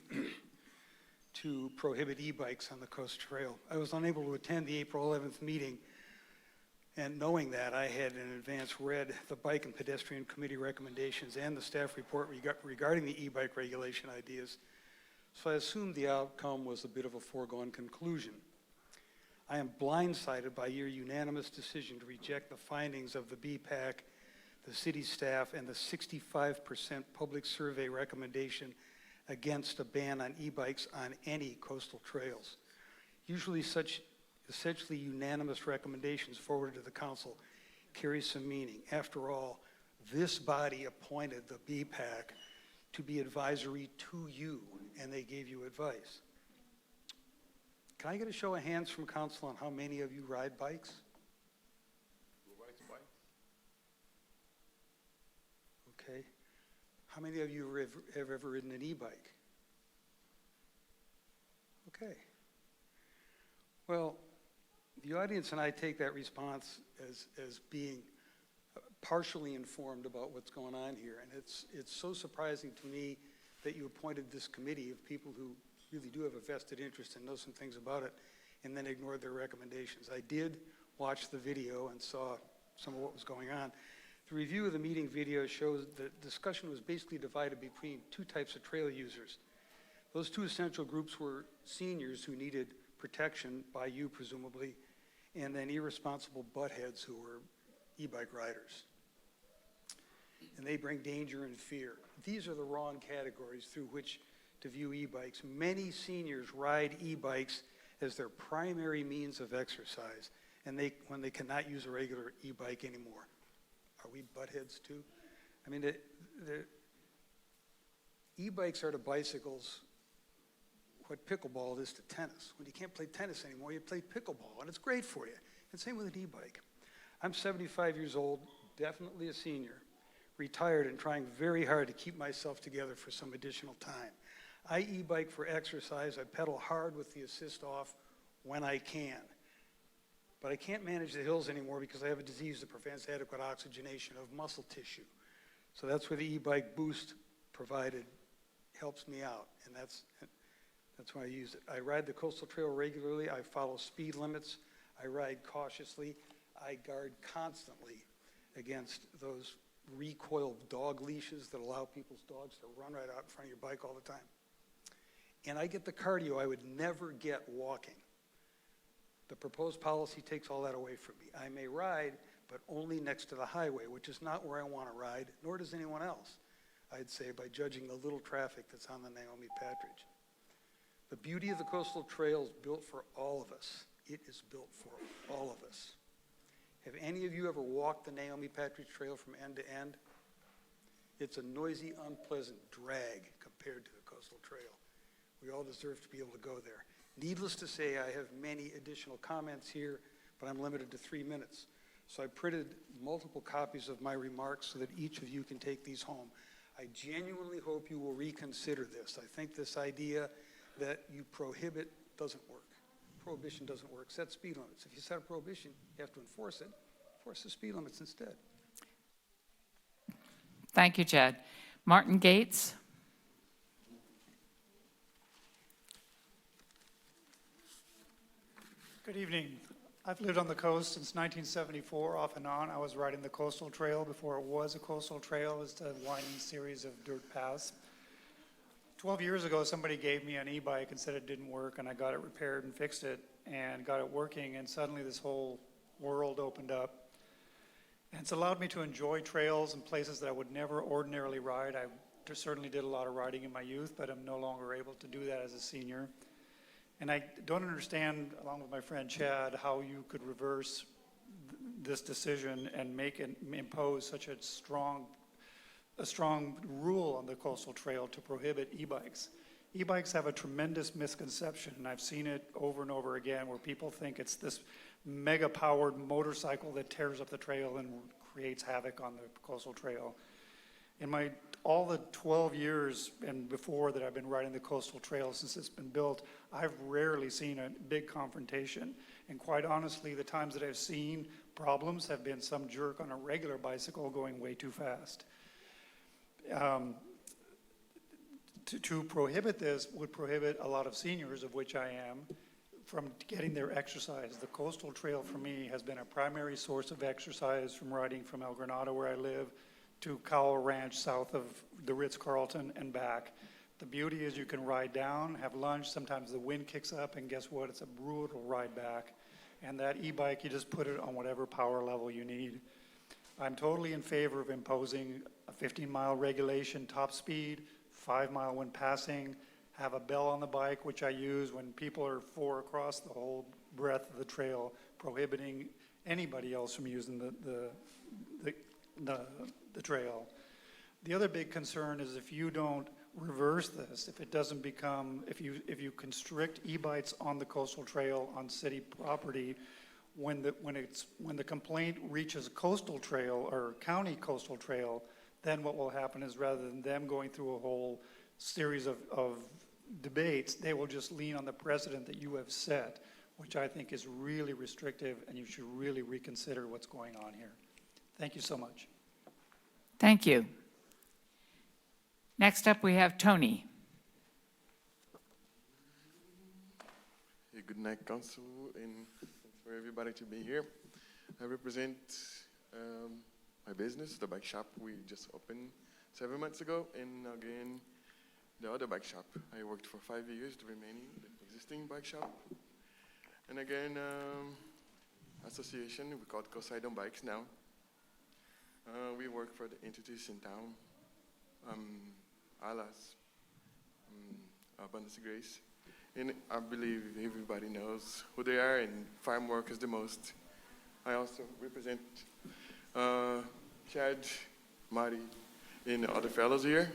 to prohibit e-bikes on the Coast Trail. I was unable to attend the April 11th meeting, and knowing that, I had in advance read the Bike and Pedestrian Committee recommendations and the staff report regarding the e-bike regulation ideas, so I assumed the outcome was a bit of a foregone conclusion. I am blindsided by your unanimous decision to reject the findings of the BPAC, the city staff, and the 65% public survey recommendation against a ban on e-bikes on any coastal trails. Usually such essentially unanimous recommendations forwarded to the council carry some meaning. After all, this body appointed the BPAC to be advisory to you, and they gave you advice. Can I get a show of hands from council on how many of you ride bikes? Who rides bikes? Okay. How many of you have ever ridden an e-bike? Okay. Well, the audience and I take that response as being partially informed about what's going on here. And it's so surprising to me that you appointed this committee of people who really do have a vested interest and know some things about it, and then ignored their recommendations. I did watch the video and saw some of what was going on. The review of the meeting video shows that discussion was basically divided between 2 types of trail users. Those 2 essential groups were seniors who needed protection by you, presumably, and then irresponsible buttheads who were e-bike riders. And they bring danger and fear. These are the wrong categories through which to view e-bikes. Many seniors ride e-bikes as their primary means of exercise, and when they cannot use a regular e-bike anymore. Are we buttheads too? I mean, the e-bikes are to bicycles what pickleball is to tennis. When you can't play tennis anymore, you play pickleball, and it's great for you. And same with an e-bike. I'm 75 years old, definitely a senior, retired and trying very hard to keep myself together for some additional time. I e-bike for exercise. I pedal hard with the assist off when I can. But I can't manage the hills anymore because I have a disease that prevents adequate oxygenation of muscle tissue. So that's where the e-bike boost provided helps me out, and that's why I use it. I ride the coastal trail regularly. I follow speed limits. I ride cautiously. I guard constantly against those recoil dog leashes that allow people's dogs to run right out in front of your bike all the time. And I get the cardio I would never get walking. The proposed policy takes all that away from me. I may ride, but only next to the highway, which is not where I want to ride, nor does anyone else, I'd say, by judging the little traffic that's on the Naomi Patridge. The beauty of the coastal trail is built for all of us. It is built for all of us. Have any of you ever walked the Naomi Patridge Trail from end to end? It's a noisy, unpleasant drag compared to the coastal trail. We all deserve to be able to go there. Needless to say, I have many additional comments here, but I'm limited to 3 minutes. So I printed multiple copies of my remarks so that each of you can take these home. I genuinely hope you will reconsider this. I think this idea that you prohibit doesn't work. Prohibition doesn't work. Set speed limits. If you set a prohibition, you have to enforce it. Enforce the speed limits instead. Thank you, Chad. Martin Gates. Good evening. I've lived on the coast since 1974, off and on. I was riding the coastal trail before it was a coastal trail. It was a winding series of dirt paths. 12 years ago, somebody gave me an e-bike and said it didn't work, and I got it repaired and fixed it and got it working, and suddenly this whole world opened up. And it's allowed me to enjoy trails and places that I would never ordinarily ride. I certainly did a lot of riding in my youth, but I'm no longer able to do that as a senior. And I don't understand, along with my friend Chad, how you could reverse this decision and impose such a strong rule on the coastal trail to prohibit e-bikes. E-bikes have a tremendous misconception, and I've seen it over and over again, where people think it's this mega-powered motorcycle that tears up the trail and creates havoc on the coastal trail. In all the 12 years and before that I've been riding the coastal trail since it's been built, I've rarely seen a big confrontation. And quite honestly, the times that I've seen problems have been some jerk on a regular bicycle going way too fast. To prohibit this would prohibit a lot of seniors, of which I am, from getting their exercise. The coastal trail for me has been a primary source of exercise from riding from El Granado, where I live, to Cowell Ranch south of the Ritz-Carlton and back. The beauty is you can ride down, have lunch, sometimes the wind kicks up, and guess what? It's a brutal ride back. And that e-bike, you just put it on whatever power level you need. I'm totally in favor of imposing a 15-mile regulation top speed, 5-mile when passing, have a bell on the bike, which I use when people are 4 across the whole breadth of the trail, prohibiting anybody else from using the trail. The other big concern is if you don't reverse this, if it doesn't become, if you constrict e-bikes on the coastal trail on city property, when the complaint reaches a coastal trail or county coastal trail, then what will happen is rather than them going through a whole series of debates, they will just lean on the precedent that you have set, which I think is really restrictive, and you should really reconsider what's going on here. Thank you so much. Thank you. Next up, we have Tony. Hey, good night, Council, and for everybody to be here. I represent my business, the bike shop we just opened 7 months ago, and again, the other bike shop. I worked for 5 years, the remaining, the existing bike shop. And again, association, we call it Poseidon Bikes now. We work for the entities in town, Alas, Abundance Grace. And I believe everybody knows who they are, and farm workers the most. I also represent Chad, Marty, and other fellows here,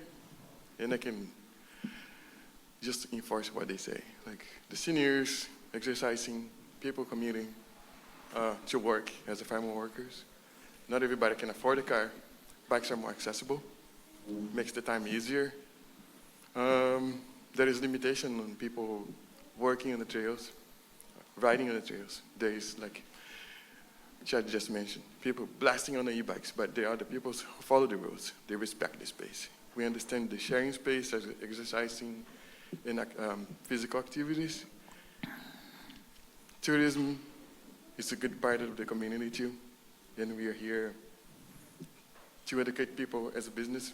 and I can just enforce what they say. Like the seniors exercising, people commuting to work as a farm workers. Not everybody can afford a car. Bikes are more accessible, makes the time easier. There is limitation on people working on the trails, riding on the trails. There is like Chad just mentioned, people blasting on the e-bikes, but they are the people who follow the rules. They respect the space. We understand the sharing space as exercising and physical activities. Tourism is a good part of the community too, and we are here to educate people as a business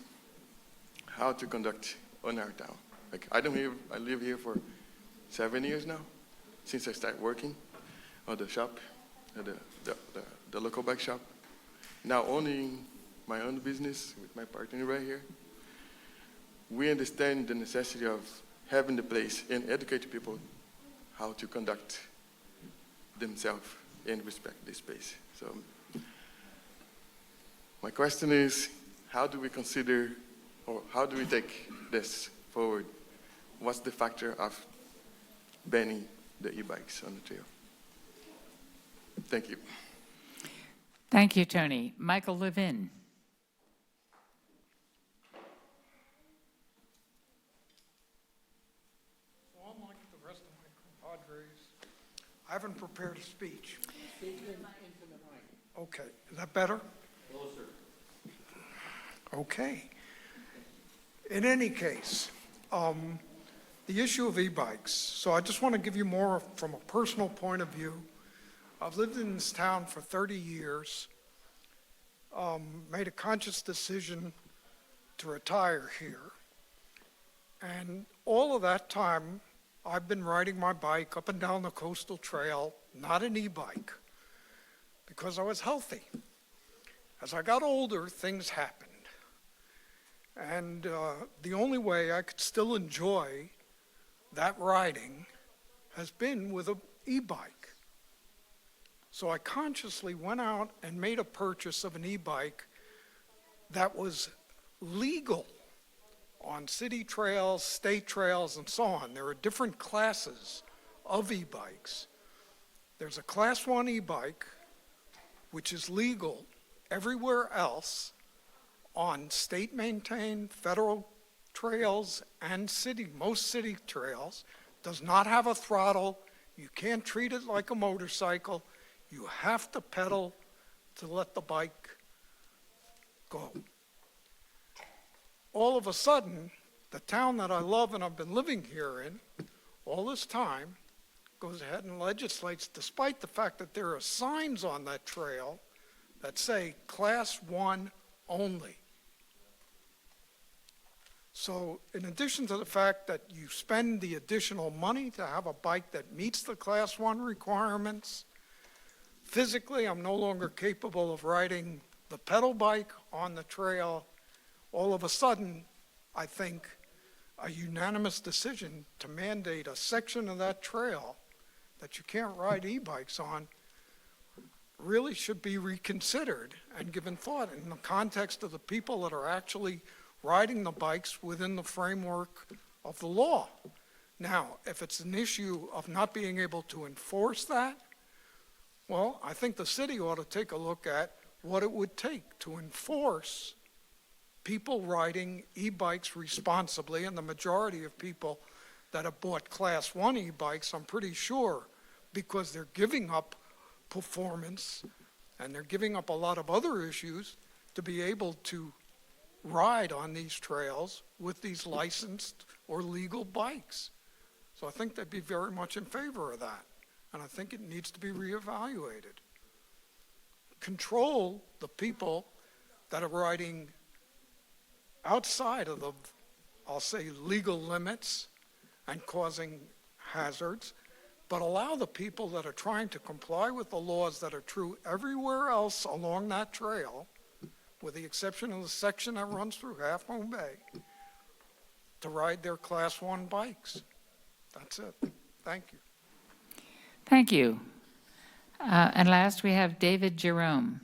how to conduct on our town. Like I live here for 7 years now, since I started working at the shop, at the local bike shop. Now owning my own business with my partner right here. We understand the necessity of having the place and educate people how to conduct themselves and respect the space. So my question is, how do we consider, or how do we take this forward? What's the factor of banning the e-bikes on the trail? Thank you. Thank you, Tony. Michael Levin. So unlike the rest of my compadres, I haven't prepared a speech. Okay, is that better? Closer. Okay. In any case, the issue of e-bikes. So I just want to give you more from a personal point of view. I've lived in this town for 30 years, made a conscious decision to retire here. And all of that time, I've been riding my bike up and down the coastal trail, not an e-bike, because I was healthy. As I got older, things happened. And the only way I could still enjoy that riding has been with an e-bike. So I consciously went out and made a purchase of an e-bike that was legal on city trails, state trails, and so on. There are different classes of e-bikes. There's a Class 1 e-bike, which is legal everywhere else on state-maintained federal trails and most city trails, does not have a throttle. You can't treat it like a motorcycle. You have to pedal to let the bike go. All of a sudden, the town that I love and I've been living here in all this time goes ahead and legislates, despite the fact that there are signs on that trail that say Class 1 only. So in addition to the fact that you spend the additional money to have a bike that meets the Class 1 requirements, physically I'm no longer capable of riding the pedal bike on the trail. All of a sudden, I think a unanimous decision to mandate a section of that trail that you can't ride e-bikes on really should be reconsidered and given thought in the context of the people that are actually riding the bikes within the framework of the law. Now, if it's an issue of not being able to enforce that, well, I think the city ought to take a look at what it would take to enforce people riding e-bikes responsibly, and the majority of people that have bought Class 1 e-bikes, I'm pretty sure, because they're giving up performance and they're giving up a lot of other issues to be able to ride on these trails with these licensed or legal bikes. So I think they'd be very much in favor of that, and I think it needs to be reevaluated. Control the people that are riding outside of the, I'll say, legal limits and causing hazards, but allow the people that are trying to comply with the laws that are true everywhere else along that trail, with the exception of the section that runs through Half Moon Bay, to ride their Class 1 bikes. That's it. Thank you. Thank you. And last, we have David Jerome.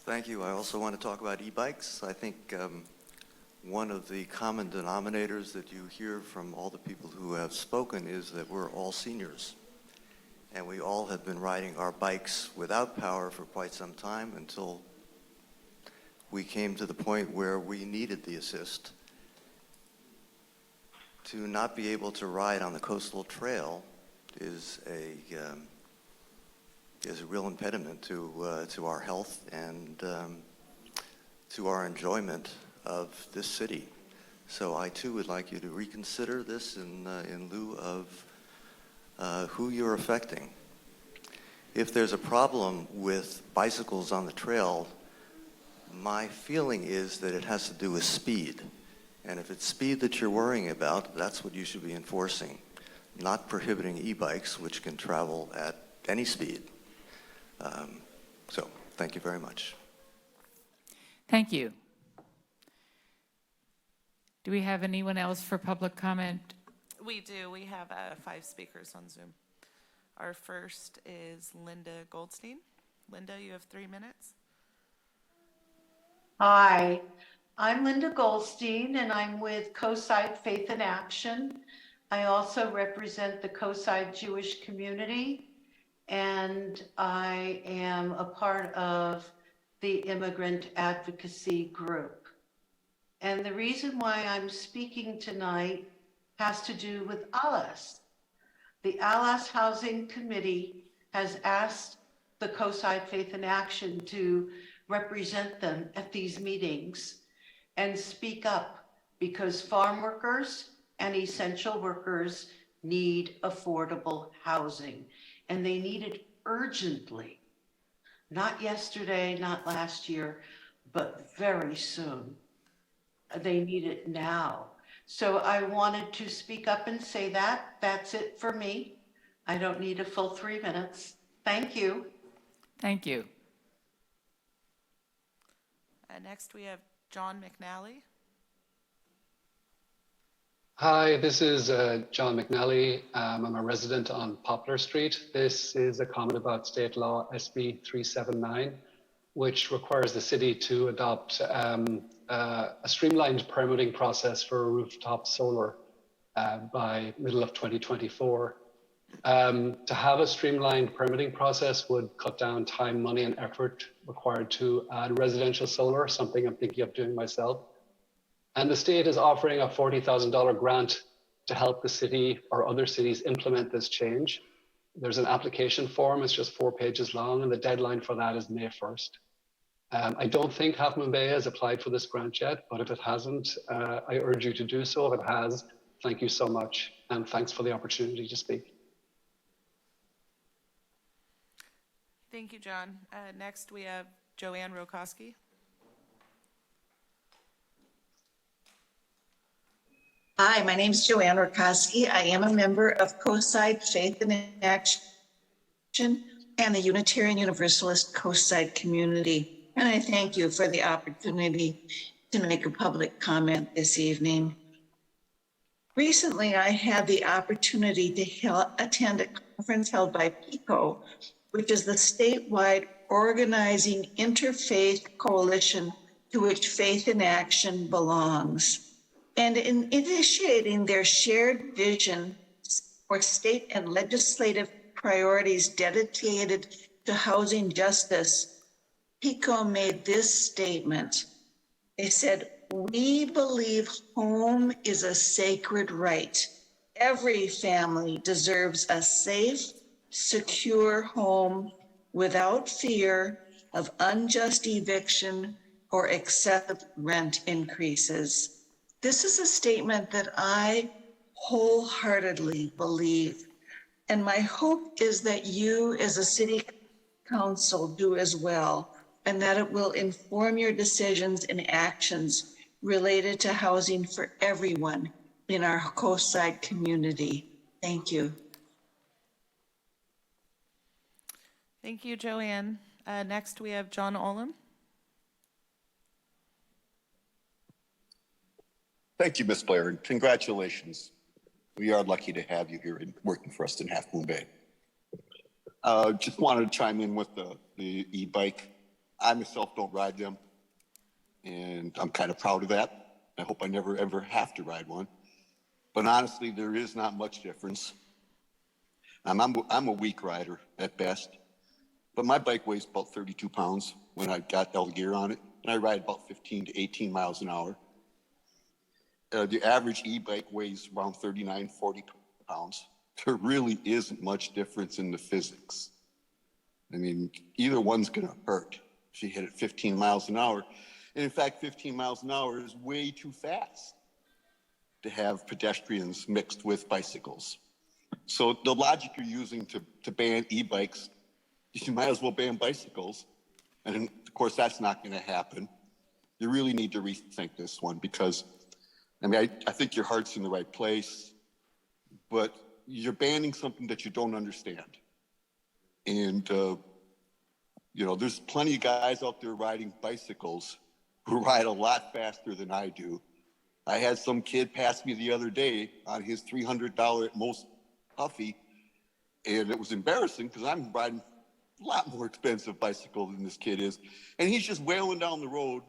Thank you. I also want to talk about e-bikes. I think one of the common denominators that you hear from all the people who have spoken is that we're all seniors. And we all have been riding our bikes without power for quite some time until we came to the point where we needed the assist to not be able to ride on the coastal trail is a real impediment to our health and to our enjoyment of this city. So I too would like you to reconsider this in lieu of who you're affecting. If there's a problem with bicycles on the trail, my feeling is that it has to do with speed. And if it's speed that you're worrying about, that's what you should be enforcing, not prohibiting e-bikes, which can travel at any speed. So, thank you very much. Thank you. Do we have anyone else for public comment? We do. We have 5 speakers on Zoom. Our first is Linda Goldstein. Linda, you have 3 minutes. Hi, I'm Linda Goldstein, and I'm with Coastside Faith in Action. I also represent the Coastside Jewish community, and I am a part of the immigrant advocacy group. And the reason why I'm speaking tonight has to do with ALAS. The ALAS Housing Committee has asked the Coastside Faith in Action to represent them at these meetings and speak up, because farm workers and essential workers need affordable housing, and they need it urgently. Not yesterday, not last year, but very soon. They need it now. So I wanted to speak up and say that. That's it for me. I don't need a full 3 minutes. Thank you. Thank you. Next, we have John McNally. Hi, this is John McNally. I'm a resident on Poplar Street. This is a comment about State Law SB 379, which requires the city to adopt a streamlined permitting process for rooftop solar by middle of 2024. To have a streamlined permitting process would cut down time, money, and effort required to add residential solar, something I'm thinking of doing myself. And the state is offering a $40,000 grant to help the city or other cities implement this change. There's an application form, it's just 4 pages long, and the deadline for that is May 1st. I don't think Half Moon Bay has applied for this grant yet, but if it hasn't, I urge you to do so. If it has, thank you so much, and thanks for the opportunity to speak. Thank you, John. Next, we have Joanne Rokoski. Hi, my name is Joanne Rokoski. I am a member of Coastside Faith in Action and the Unitarian Universalist Coastside community. And I thank you for the opportunity to make a public comment this evening. Recently, I had the opportunity to attend a conference held by PICO, which is the statewide organizing interfaith coalition to which Faith in Action belongs. And in initiating their shared vision for state and legislative priorities dedicated to housing justice, PICO made this statement. They said, "We believe home is a sacred right. Every family deserves a safe, secure home without fear of unjust eviction or excessive rent increases." This is a statement that I wholeheartedly believe, and my hope is that you as a city council do as well, and that it will inform your decisions and actions related to housing for everyone in our coastside community. Thank you. Thank you, Joanne. Next, we have John Olam. Thank you, Ms. Blair, and congratulations. We are lucky to have you here and working for us in Half Moon Bay. Just wanted to chime in with the e-bike. I myself don't ride them, and I'm kind of proud of that. I hope I never, ever have to ride one. But honestly, there is not much difference. I'm a weak rider at best, but my bike weighs about 32 pounds when I got all the gear on it, and I ride about 15 to 18 miles an hour. The average e-bike weighs around 39, 40 pounds. There really isn't much difference in the physics. I mean, either one's gonna hurt if you hit it 15 miles an hour. And in fact, 15 miles an hour is way too fast to have pedestrians mixed with bicycles. So the logic you're using to ban e-bikes, you might as well ban bicycles. And of course, that's not gonna happen. You really need to rethink this one because, I mean, I think your heart's in the right place, but you're banning something that you don't understand. And, you know, there's plenty of guys out there riding bicycles who ride a lot faster than I do. I had some kid pass me the other day on his $300 at most Huffy, and it was embarrassing because I'm riding a lot more expensive bicycle than this kid is. And he's just wailing down the road.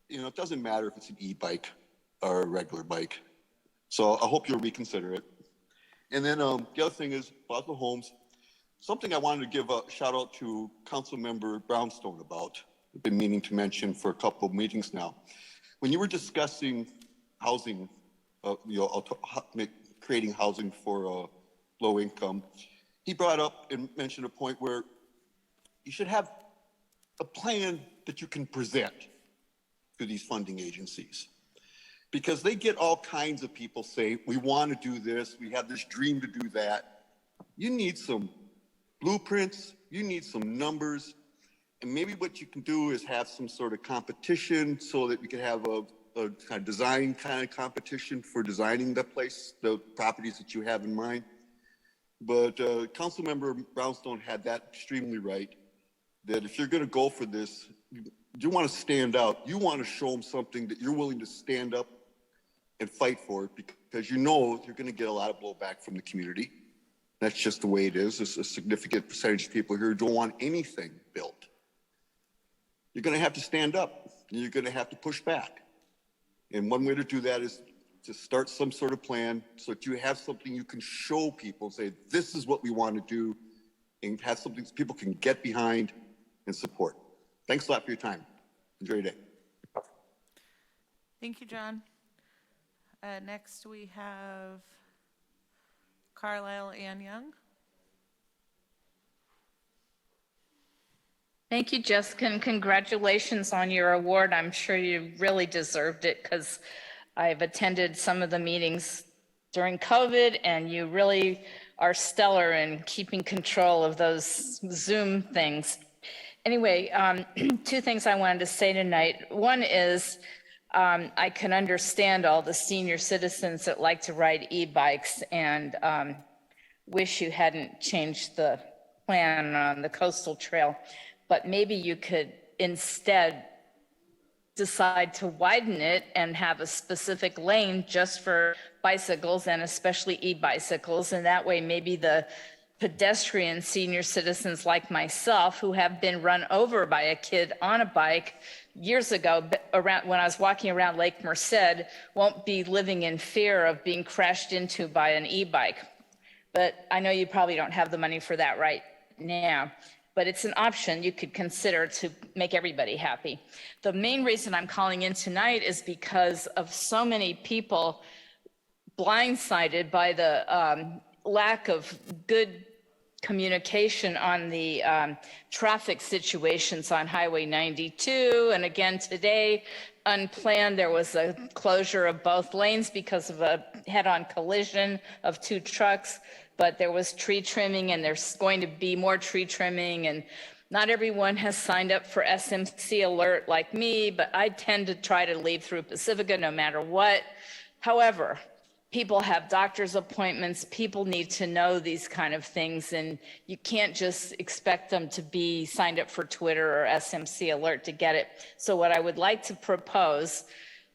You know, it doesn't matter if it's an e-bike or a regular bike. So I hope you'll reconsider it. And then the other thing is about the homes. Something I wanted to give a shout out to Councilmember Brownstone about. I've been meaning to mention for a couple of meetings now. When you were discussing housing, creating housing for low income, he brought up and mentioned a point where you should have a plan that you can present to these funding agencies. Because they get all kinds of people say, we want to do this, we have this dream to do that. You need some blueprints, you need some numbers, and maybe what you can do is have some sort of competition so that we can have a kind of design kind of competition for designing the place, the properties that you have in mind. But Councilmember Brownstone had that extremely right, that if you're going to go for this, you want to stand out. You want to show them something that you're willing to stand up and fight for, because you know you're going to get a lot of blowback from the community. That's just the way it is. There's a significant percentage of people here who don't want anything built. You're going to have to stand up, and you're going to have to push back. And one way to do that is to start some sort of plan so that you have something you can show people, say, this is what we want to do, and have something people can get behind and support. Thanks a lot for your time. Enjoy your day. Thank you, John. Next, we have Carlisle Ann Young. Thank you, Jessica, and congratulations on your award. I'm sure you really deserved it because I've attended some of the meetings during COVID, and you really are stellar in keeping control of those Zoom things. Anyway, two things I wanted to say tonight. One is I can understand all the senior citizens that like to ride e-bikes and wish you hadn't changed the plan on the coastal trail, but maybe you could instead decide to widen it and have a specific lane just for bicycles and especially e-bicycles, and that way maybe the pedestrian senior citizens like myself who have been run over by a kid on a bike years ago around when I was walking around Lake Merced won't be living in fear of being crashed into by an e-bike. But I know you probably don't have the money for that right now, but it's an option you could consider to make everybody happy. The main reason I'm calling in tonight is because of so many people blindsided by the lack of good communication on the traffic situations on Highway 92. And again, today, unplanned, there was a closure of both lanes because of a head-on collision of two trucks, but there was tree trimming and there's going to be more tree trimming, and not everyone has signed up for SMC alert like me, but I tend to try to leave through Pacifica no matter what. However, people have doctor's appointments, people need to know these kind of things, and you can't just expect them to be signed up for Twitter or SMC alert to get it. So what I would like to propose,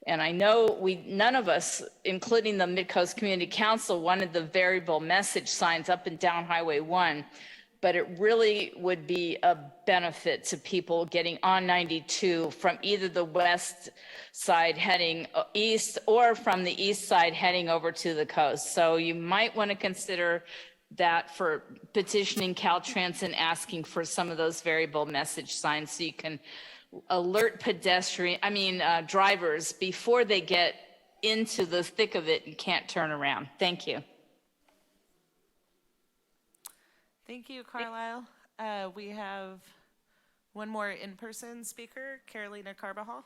and I know none of us, including the Mid-Coast Community Council, wanted the variable message signs up and down Highway 1, but it really would be a benefit to people getting on 92 from either the west side heading east or from the east side heading over to the coast. So you might want to consider that for petitioning Caltrans and asking for some of those variable message signs so you can alert drivers before they get into the thick of it, you can't turn around. Thank you. Thank you, Carlisle. We have one more in-person speaker, Carolina Carbajal.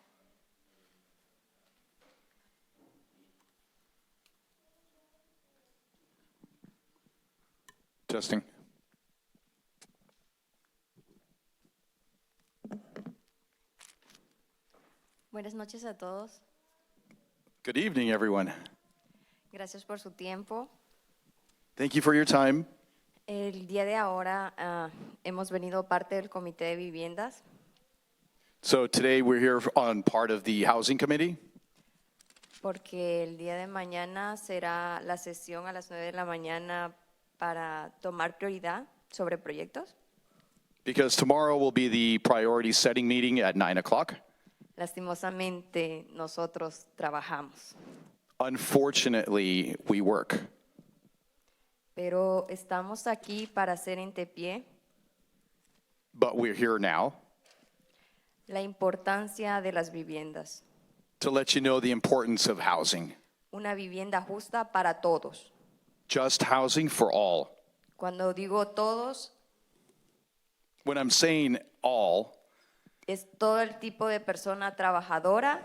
Testing. Buenas noches a todos. Good evening, everyone. Gracias por su tiempo. Thank you for your time. El día de ahora hemos venido parte del Comité de Viviendas So today we're here on part of the Housing Committee porque el día de mañana será la sesión a las 9 de la mañana para tomar prioridad sobre proyectos. because tomorrow will be the priority setting meeting at 9 o'clock. Lastimosamente, nosotros trabajamos, Unfortunately, we work, pero estamos aquí para hacer hincapié but we're here now la importancia de las viviendas. to let you know the importance of housing. Una vivienda justa para todos. Just housing for all. Cuando digo todos, When I'm saying all, es todo el tipo de persona trabajadora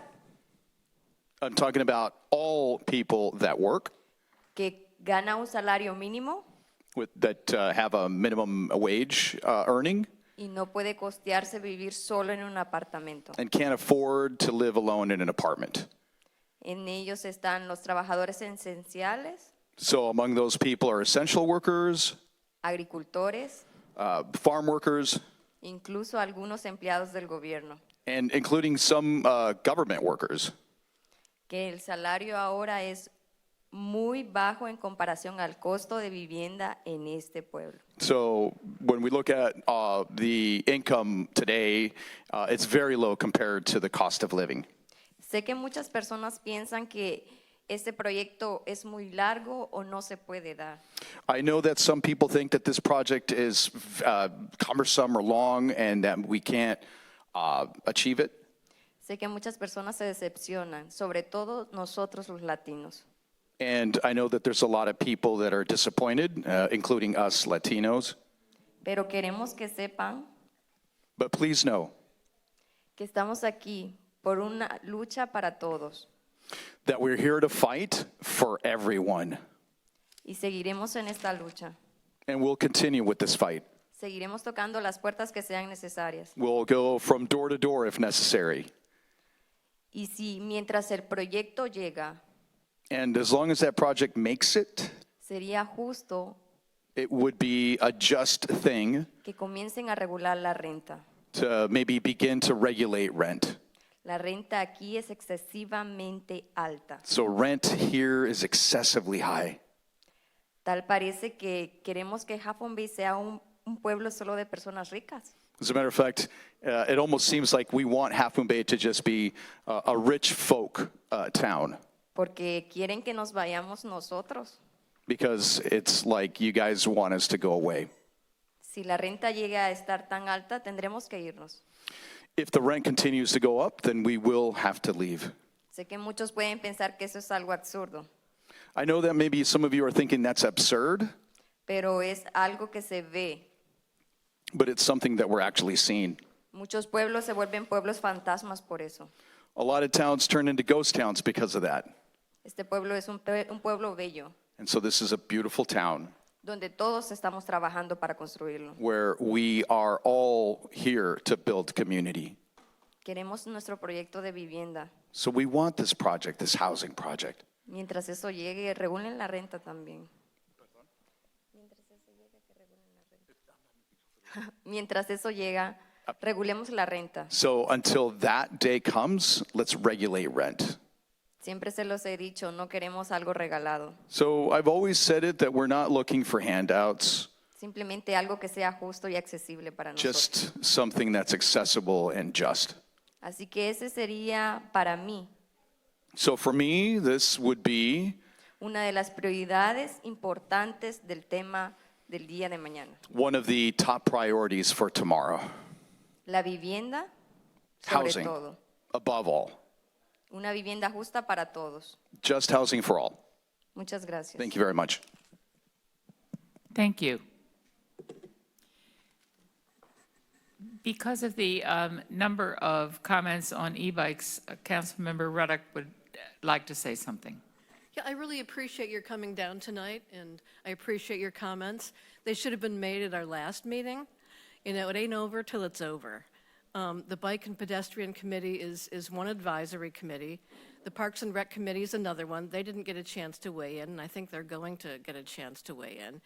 I'm talking about all people that work, que gana un salario mínimo that have a minimum wage earning, y no puede costearse vivir solo en un apartamento. and can't afford to live alone in an apartment. En ellos están los trabajadores esenciales, So among those people are essential workers, agricultores, farm workers, incluso algunos empleados del gobierno, and including some government workers. que el salario ahora es muy bajo en comparación al costo de vivienda en este pueblo. So when we look at the income today, it's very low compared to the cost of living. Sé que muchas personas piensan que este proyecto es muy largo o no se puede dar. I know that some people think that this project is cumbersome or long and that we can't achieve it. Sé que muchas personas se decepcionan, sobre todo nosotros los latinos. And I know that there's a lot of people that are disappointed, including us Latinos. Pero queremos que sepan But please know que estamos aquí por una lucha para todos that we're here to fight for everyone. y seguiremos en esta lucha. And we'll continue with this fight. Seguiremos tocando las puertas que sean necesarias. We'll go from door to door if necessary. Y si mientras el proyecto llega, And as long as that project makes it, sería justo it would be a just thing que comiencen a regular la renta. to maybe begin to regulate rent. La renta aquí es excesivamente alta. So rent here is excessively high. Tal parece que queremos que Half Bay sea un pueblo solo de personas ricas. As a matter of fact, it almost seems like we want Half Moon Bay to just be a rich folk town, Porque quieren que nos vayamos nosotros. because it's like you guys want us to go away. Si la renta llega a estar tan alta, tendremos que irnos. If the rent continues to go up, then we will have to leave. Sé que muchos pueden pensar que eso es algo absurdo, I know that maybe some of you are thinking that's absurd, pero es algo que se ve. but it's something that we're actually seeing. Muchos pueblos se vuelven pueblos fantasmas por eso. A lot of towns turn into ghost towns because of that. Este pueblo es un pueblo bello, And so this is a beautiful town donde todos estamos trabajando para construirlo. where we are all here to build community. Queremos nuestro proyecto de vivienda. So we want this project, this housing project. Mientras eso llegue, regulen la renta también. Mientras eso llega, regulemos la renta. So until that day comes, let's regulate rent. Siempre se los he dicho, no queremos algo regalado. So I've always said it that we're not looking for handouts, Simplemente algo que sea justo y accesible para nosotros. just something that's accessible and just. Así que ese sería para mí So for me, this would be una de las prioridades importantes del tema del día de mañana. one of the top priorities for tomorrow. La vivienda, sobre Housing, todo. above all. Una vivienda justa para todos. Just housing for all. Muchas gracias. Thank you very much. Thank you. Because of the number of comments on e-bikes, Councilmember Ruddock would like to say something. Yeah, I really appreciate your coming down tonight, and I appreciate your comments. They should have been made at our last meeting. You know, it ain't over till it's over. The Bike and Pedestrian Committee is one advisory committee. The Parks and Rec Committee is another one. They didn't get a chance to weigh in, and I think they're going to get a chance to weigh in.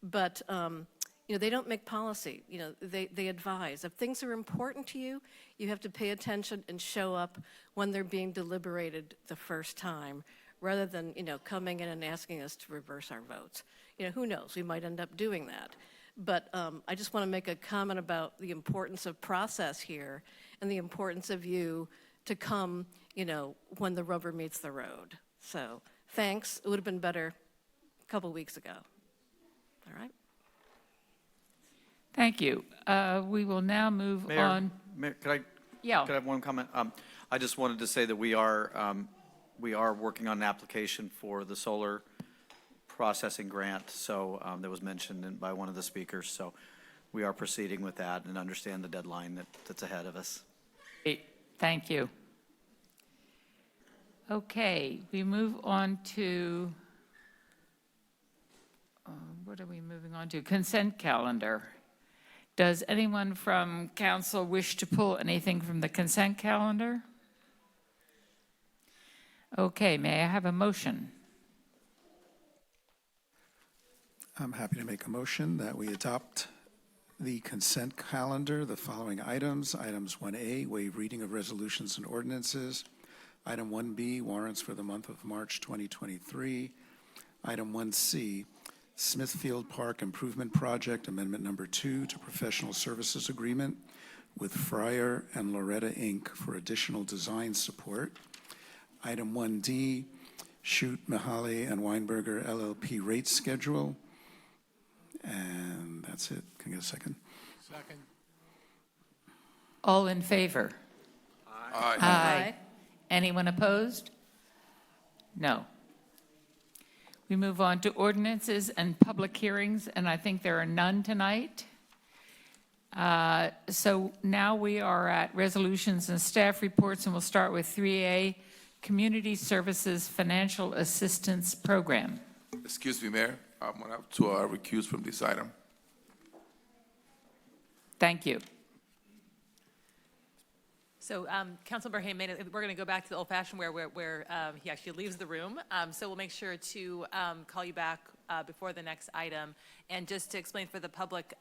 But, you know, they don't make policy. You know, they advise. If things are important to you, you have to pay attention and show up when they're being deliberated the first time, rather than, you know, coming in and asking us to reverse our votes. You know, who knows? We might end up doing that. But I just want to make a comment about the importance of process here and the importance of you to come, you know, when the rubber meets the road. So thanks. It would have been better a couple weeks ago. All right. Thank you. We will now move on. Mayor, could I Yeah. have one comment? I just wanted to say that we are working on an application for the solar processing grant, so that was mentioned by one of the speakers. So we are proceeding with that and understand the deadline that's ahead of us. Great. Thank you. Okay, we move on to, what are we moving on to? Consent calendar. Does anyone from council wish to pull anything from the consent calendar? Okay, may I have a motion? I'm happy to make a motion that we adopt the consent calendar, the following items. Items 1A, waive reading of resolutions and ordinances. Item 1B, warrants for the month of March 2023. Item 1C, Smithfield Park Improvement Project, Amendment Number 2 to Professional Services Agreement with Fryer and Loretta, Inc. for additional design support. Item 1D, Shoot, Mihaly, and Weinberger LLP rate schedule. And that's it. Can I get a second? Second. All in favor? Aye. Aye. Anyone opposed? No. We move on to ordinances and public hearings, and I think there are none tonight. So now we are at resolutions and staff reports, and we'll start with 3A, Community Services Financial Assistance Program. Excuse me, Mayor. I'm going to have to recuse from this item. Thank you. So Councilmember Hayman, we're going to go back to the old-fashioned where he actually leaves the room. So we'll make sure to call you back before the next item. And just to explain for the public,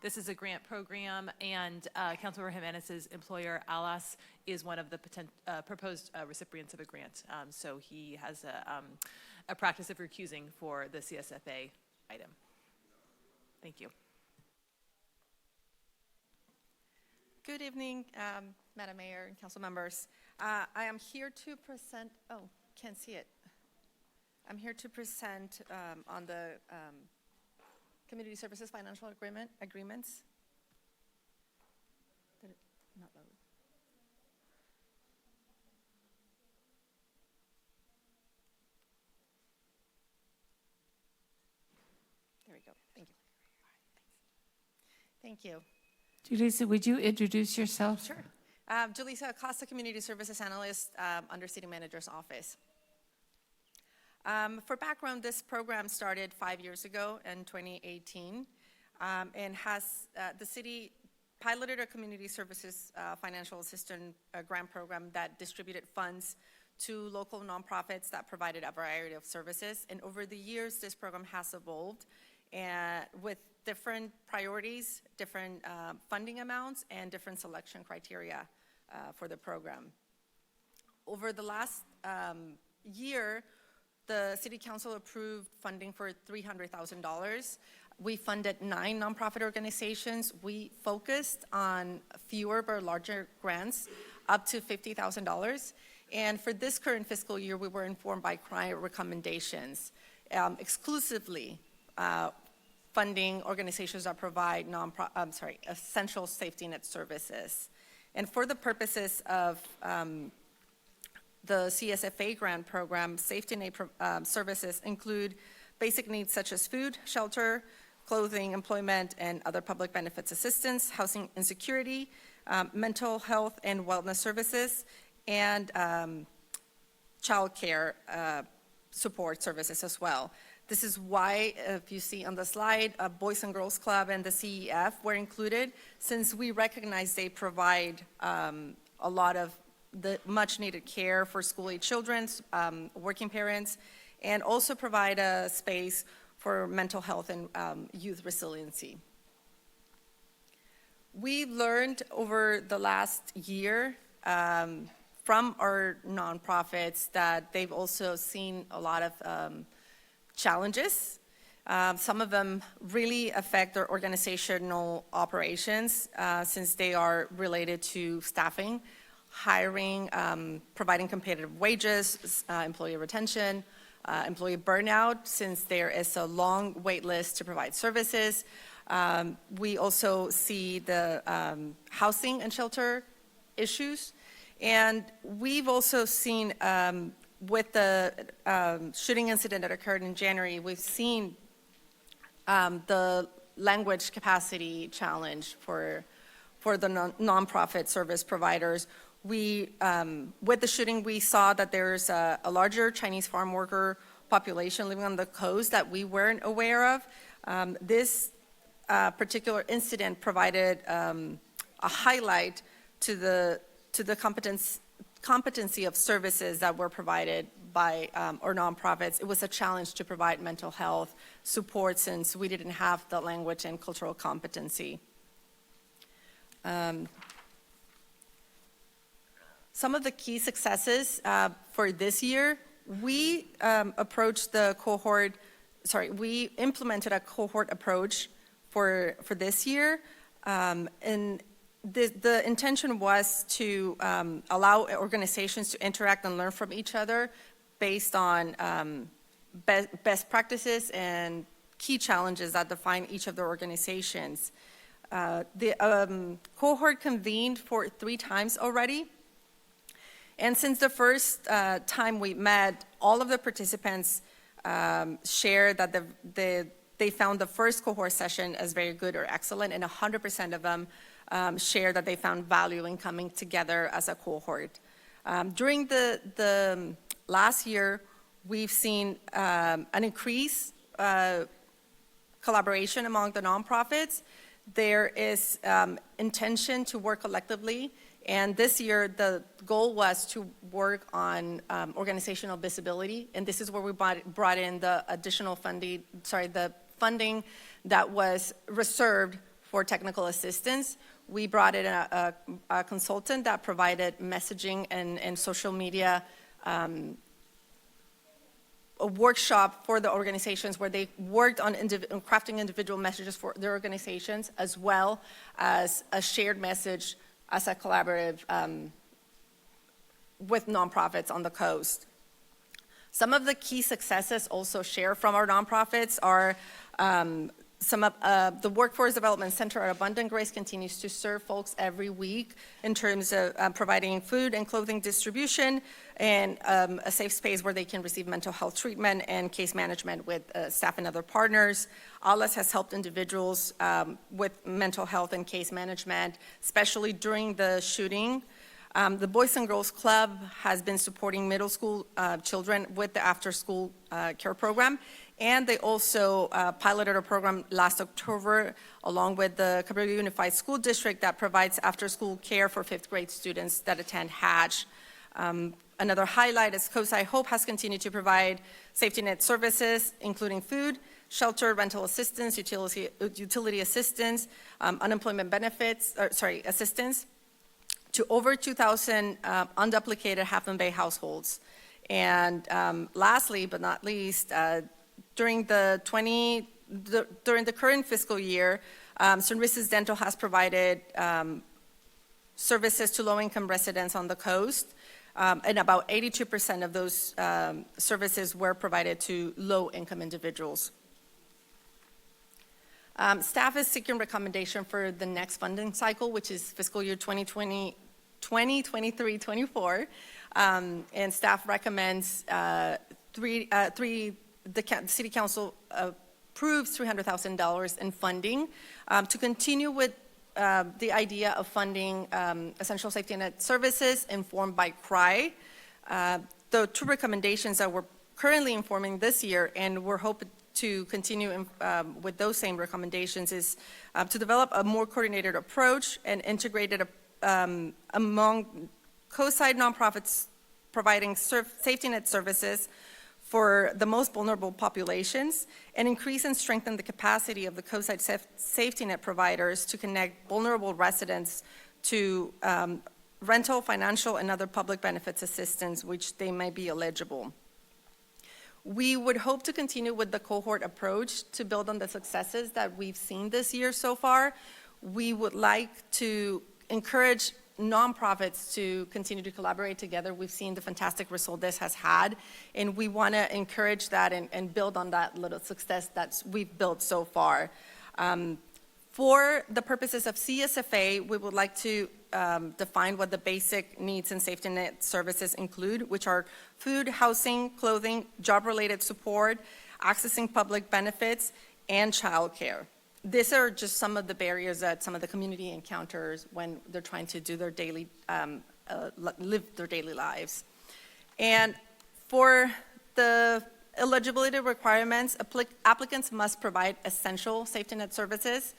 this is a grant program, and Councilmember Jimenez's employer, Alas, is one of the proposed recipients of a grant. So he has a practice of recusing for the CSFA item. Thank you. Good evening, Madam Mayor and council members. I am here to present, can't see it. I'm here to present on the Community Services Financial Agreements. Did it not load? There we go. Thank you. Thank you. Julissa, would you introduce yourself? Sure. Julissa Acosta, Community Services Analyst under City Manager's Office. For background, this program started 5 years ago in 2018 and has the city piloted a community services financial assistance grant program that distributed funds to local nonprofits that provided a variety of services. And over the years, this program has evolved with different priorities, different funding amounts, and different selection criteria for the program. Over the last year, the City Council approved funding for $300,000. We funded 9 nonprofit organizations. We focused on fewer but larger grants, up to $50,000. And for this current fiscal year, we were informed by client recommendations, exclusively funding organizations that provide essential safety net services. And for the purposes of the CSFA grant program, safety net services include basic needs such as food, shelter, clothing, employment, and other public benefits assistance, housing and security, mental health and wellness services, and child care support services as well. This is why, if you see on the slide, Boys and Girls Club and the CEF were included, since we recognize they provide a lot of the much-needed care for school-age children, working parents, and also provide a space for mental health and youth resiliency. We've learned over the last year from our nonprofits that they've also seen a lot of challenges. Some of them really affect their organizational operations since they are related to staffing, hiring, providing competitive wages, employee retention, employee burnout, since there is a long wait list to provide services. We also see the housing and shelter issues. And we've also seen with the shooting incident that occurred in January, we've seen the language capacity challenge for the nonprofit service providers. With the shooting, we saw that there's a larger Chinese farm worker population living on the coast that we weren't aware of. This particular incident provided a highlight to the competency of services that were provided by our nonprofits. It was a challenge to provide mental health support since we didn't have the language and cultural competency. Some of the key successes for this year, we implemented a cohort approach for this year, and the intention was to allow organizations to interact and learn from each other based on best practices and key challenges that define each of their organizations. The cohort convened for 3 times already. And since the first time we met, all of the participants shared that they found the first cohort session as very good or excellent, and 100% of them shared that they found value in coming together as a cohort. During the last year, we've seen an increased collaboration among the nonprofits. There is intention to work collectively. And this year, the goal was to work on organizational visibility, and this is where we brought in the additional funding, the funding that was reserved for technical assistance. We brought in a consultant that provided messaging and social media, a workshop for the organizations where they worked on crafting individual messages for their organizations, as well as a shared message as a collaborative with nonprofits on the coast. Some of the key successes also shared from our nonprofits are some of the Workforce Development Center at Abundant Grace continues to serve folks every week in terms of providing food and clothing distribution and a safe space where they can receive mental health treatment and case management with staff and other partners. ALAS has helped individuals with mental health and case management, especially during the shooting. The Boys and Girls Club has been supporting middle school children with the after-school care program. And they also piloted a program last October along with the Cabrillo Unified School District that provides after-school care for 5th grade students that attend Hatch. Another highlight is COSI Hope has continued to provide safety net services, including food, shelter, rental assistance, utility assistance, unemployment benefits, assistance to over 2,000 unduplicated Half Moon Bay households. And lastly, but not least, during the current fiscal year, Services Dental has provided services to low-income residents on the coast, and about 82% of those services were provided to low-income individuals. Staff is seeking recommendation for the next funding cycle, which is fiscal year 2023-24. And staff recommends the city council approves $300,000 in funding to continue with the idea of funding essential safety net services informed by CRY. The two recommendations that we're currently informing this year, and we're hoping to continue with those same recommendations, is to develop a more coordinated approach and integrated among co-side nonprofits providing safety net services for the most vulnerable populations, and increase and strengthen the capacity of the co-side safety net providers to connect vulnerable residents to rental, financial, and other public benefits assistance which they may be eligible. We would hope to continue with the cohort approach to build on the successes that we've seen this year so far. We would like to encourage nonprofits to continue to collaborate together. We've seen the fantastic result this has had, and we want to encourage that and build on that little success that we've built so far. For the purposes of CSFA, we would like to define what the basic needs and safety net services include, which are food, housing, clothing, job-related support, accessing public benefits, and childcare. These are just some of the barriers that some of the community encounters when they're trying to do their daily, live their daily lives. And for the eligibility requirements, applicants must provide essential safety net services.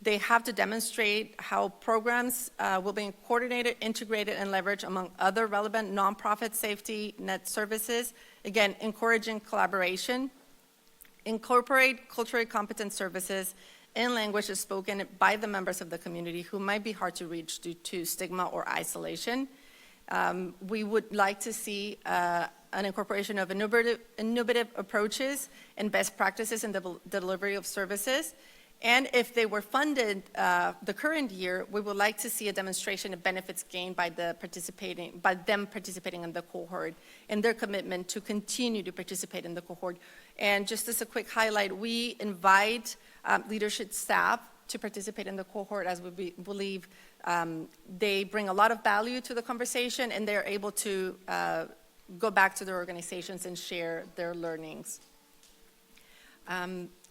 They have to demonstrate how programs will be coordinated, integrated, and leveraged among other relevant nonprofit safety net services. Again, encouraging collaboration. Incorporate culturally competent services in languages spoken by the members of the community who might be hard to reach due to stigma or isolation. We would like to see an incorporation of innovative approaches and best practices in the delivery of services. And if they were funded the current year, we would like to see a demonstration of benefits gained by them participating in the cohort and their commitment to continue to participate in the cohort. And just as a quick highlight, we invite leadership staff to participate in the cohort, as we believe they bring a lot of value to the conversation, and they're able to go back to their organizations and share their learnings.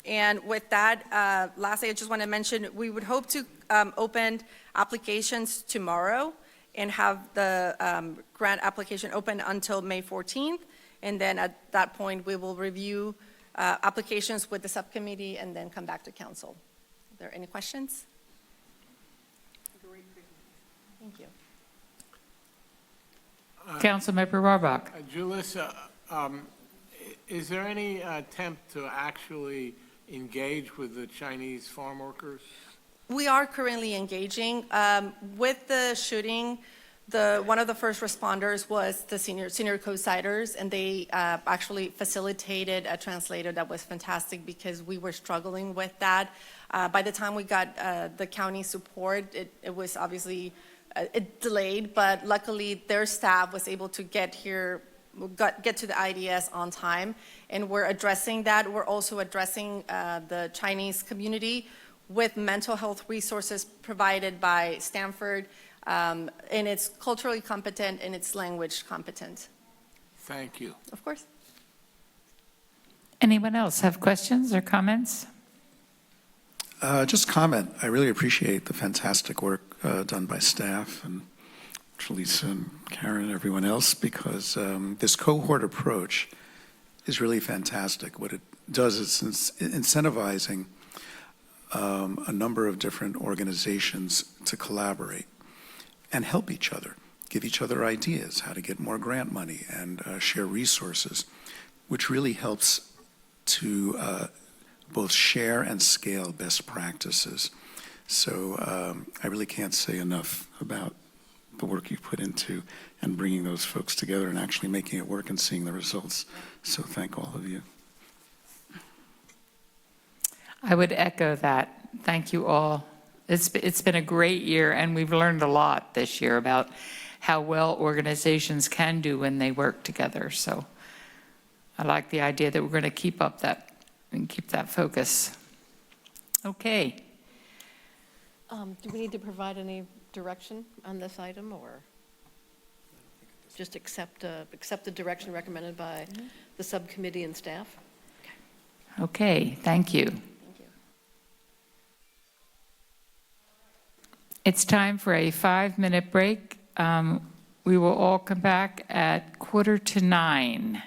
And with that, lastly, I just want to mention, we would hope to open applications tomorrow and have the grant application open until May 14th. And then at that point, we will review applications with the subcommittee and then come back to council. Are there any questions? Thank you. Councilmember Rohrbach. Julissa, is there any attempt to actually engage with the Chinese farm workers? We are currently engaging. With the shooting, one of the first responders was the senior co-siders, and they actually facilitated a translator that was fantastic because we were struggling with that. By the time we got the county support, it was obviously it delayed, but luckily their staff was able to get here, get to the IDS on time, and we're addressing that. We're also addressing the Chinese community with mental health resources provided by Stanford, and it's culturally competent and it's language competent. Thank you. Of course. Anyone else have questions or comments? Just comment. I really appreciate the fantastic work done by staff and Lisa and Karen and everyone else, because this cohort approach is really fantastic. What it does is incentivizing a number of different organizations to collaborate and help each other, give each other ideas how to get more grant money and share resources, which really helps to both share and scale best practices. So I really can't say enough about the work you put into and bringing those folks together and actually making it work and seeing the results. So thank all of you. I would echo that. Thank you all. It's been a great year, and we've learned a lot this year about how well organizations can do when they work together. So I like the idea that we're going to keep up that and keep that focus. Okay. Do we need to provide any direction on this item, or? just accept the direction recommended by the subcommittee and staff? Okay, thank you. It's time for a 5-minute break. We will all come back at 8:45.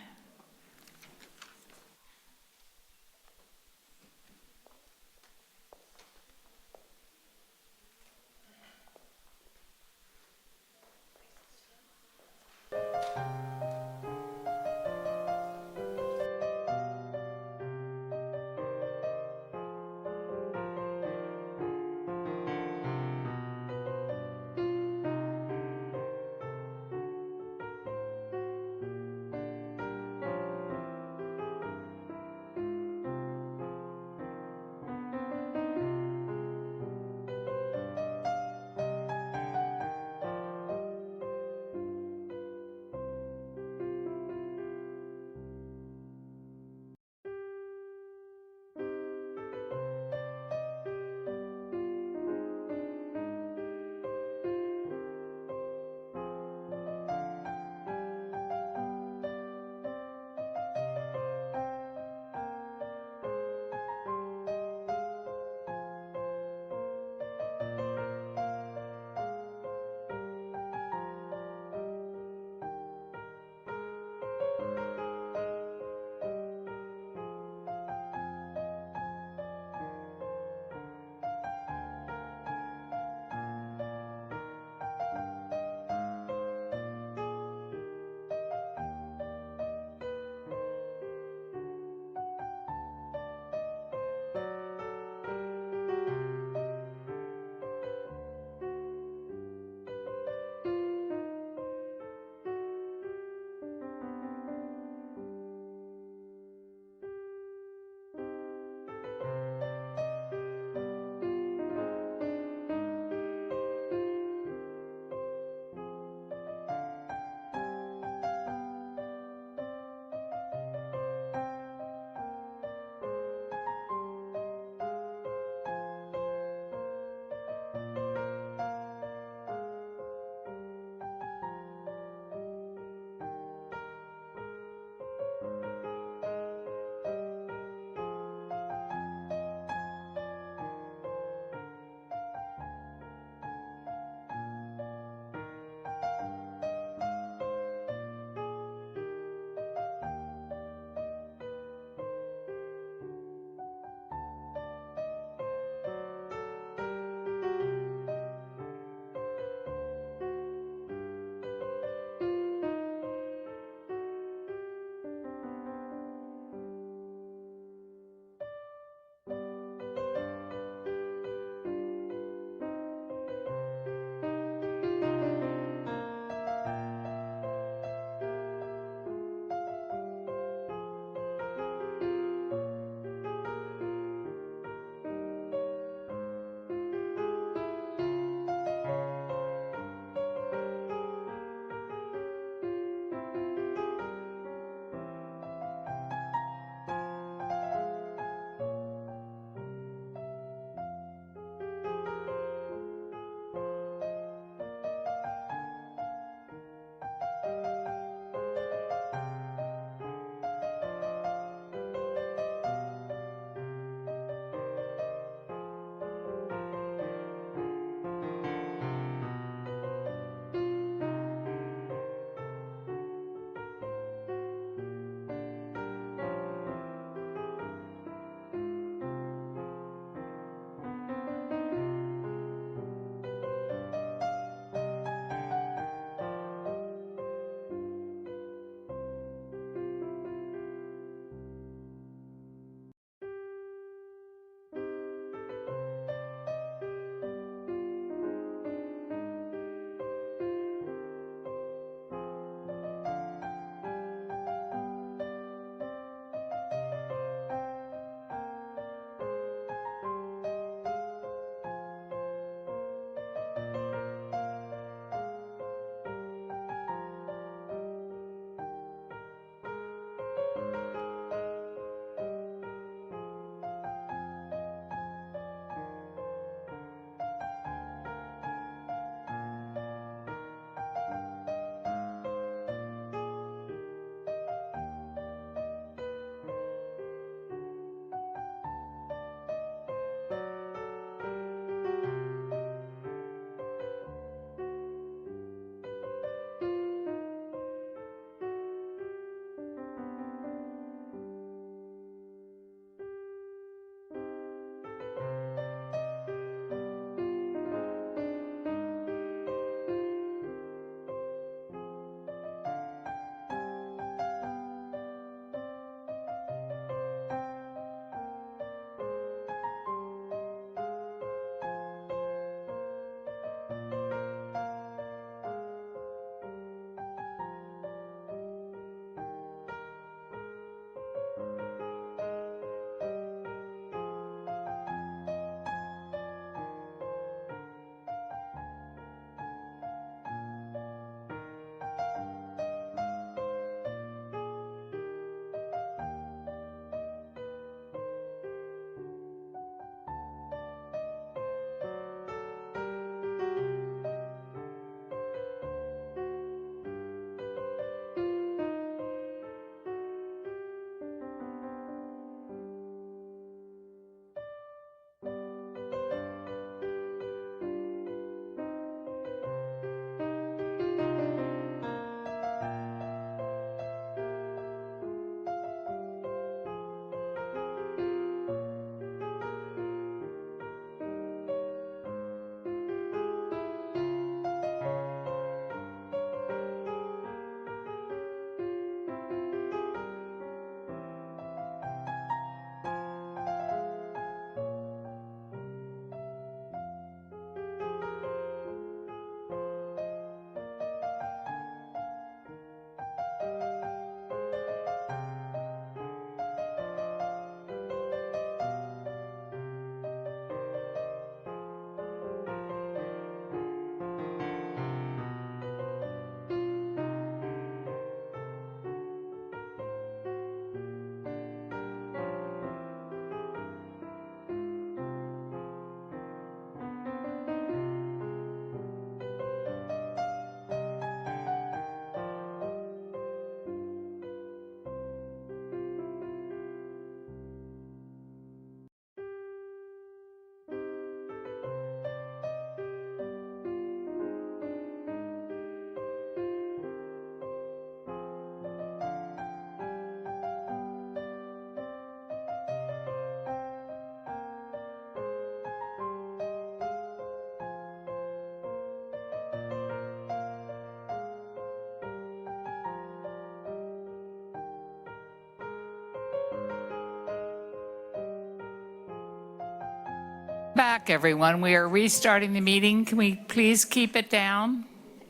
back, everyone. We are restarting the meeting. Can we please keep it down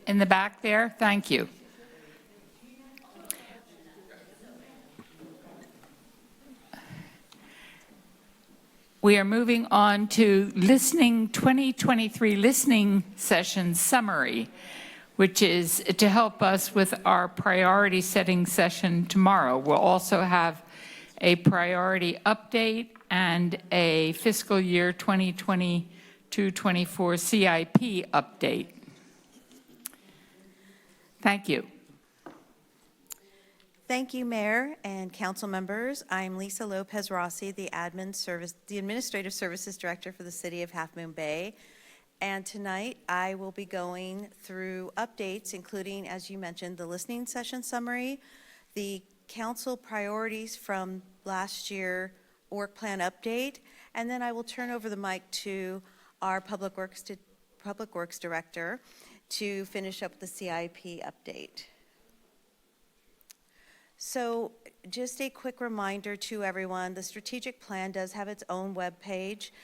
in the back there? Thank you. We are moving on to 2023 listening session summary, which is to help us with our priority setting session tomorrow. We'll also have a priority update and a fiscal year 2022-24 CIP update. Thank you. Thank you, Mayor and council members. I'm Lisa Lopez Rossi, the Administrative Services Director for the City of Half Moon Bay. And tonight I will be going through updates, including, as you mentioned, the listening session summary, the council priorities from last year work plan update, and then I will turn over the mic to our Public Works Director to finish up the CIP update. So just a quick reminder to everyone, the strategic plan does have its own web page,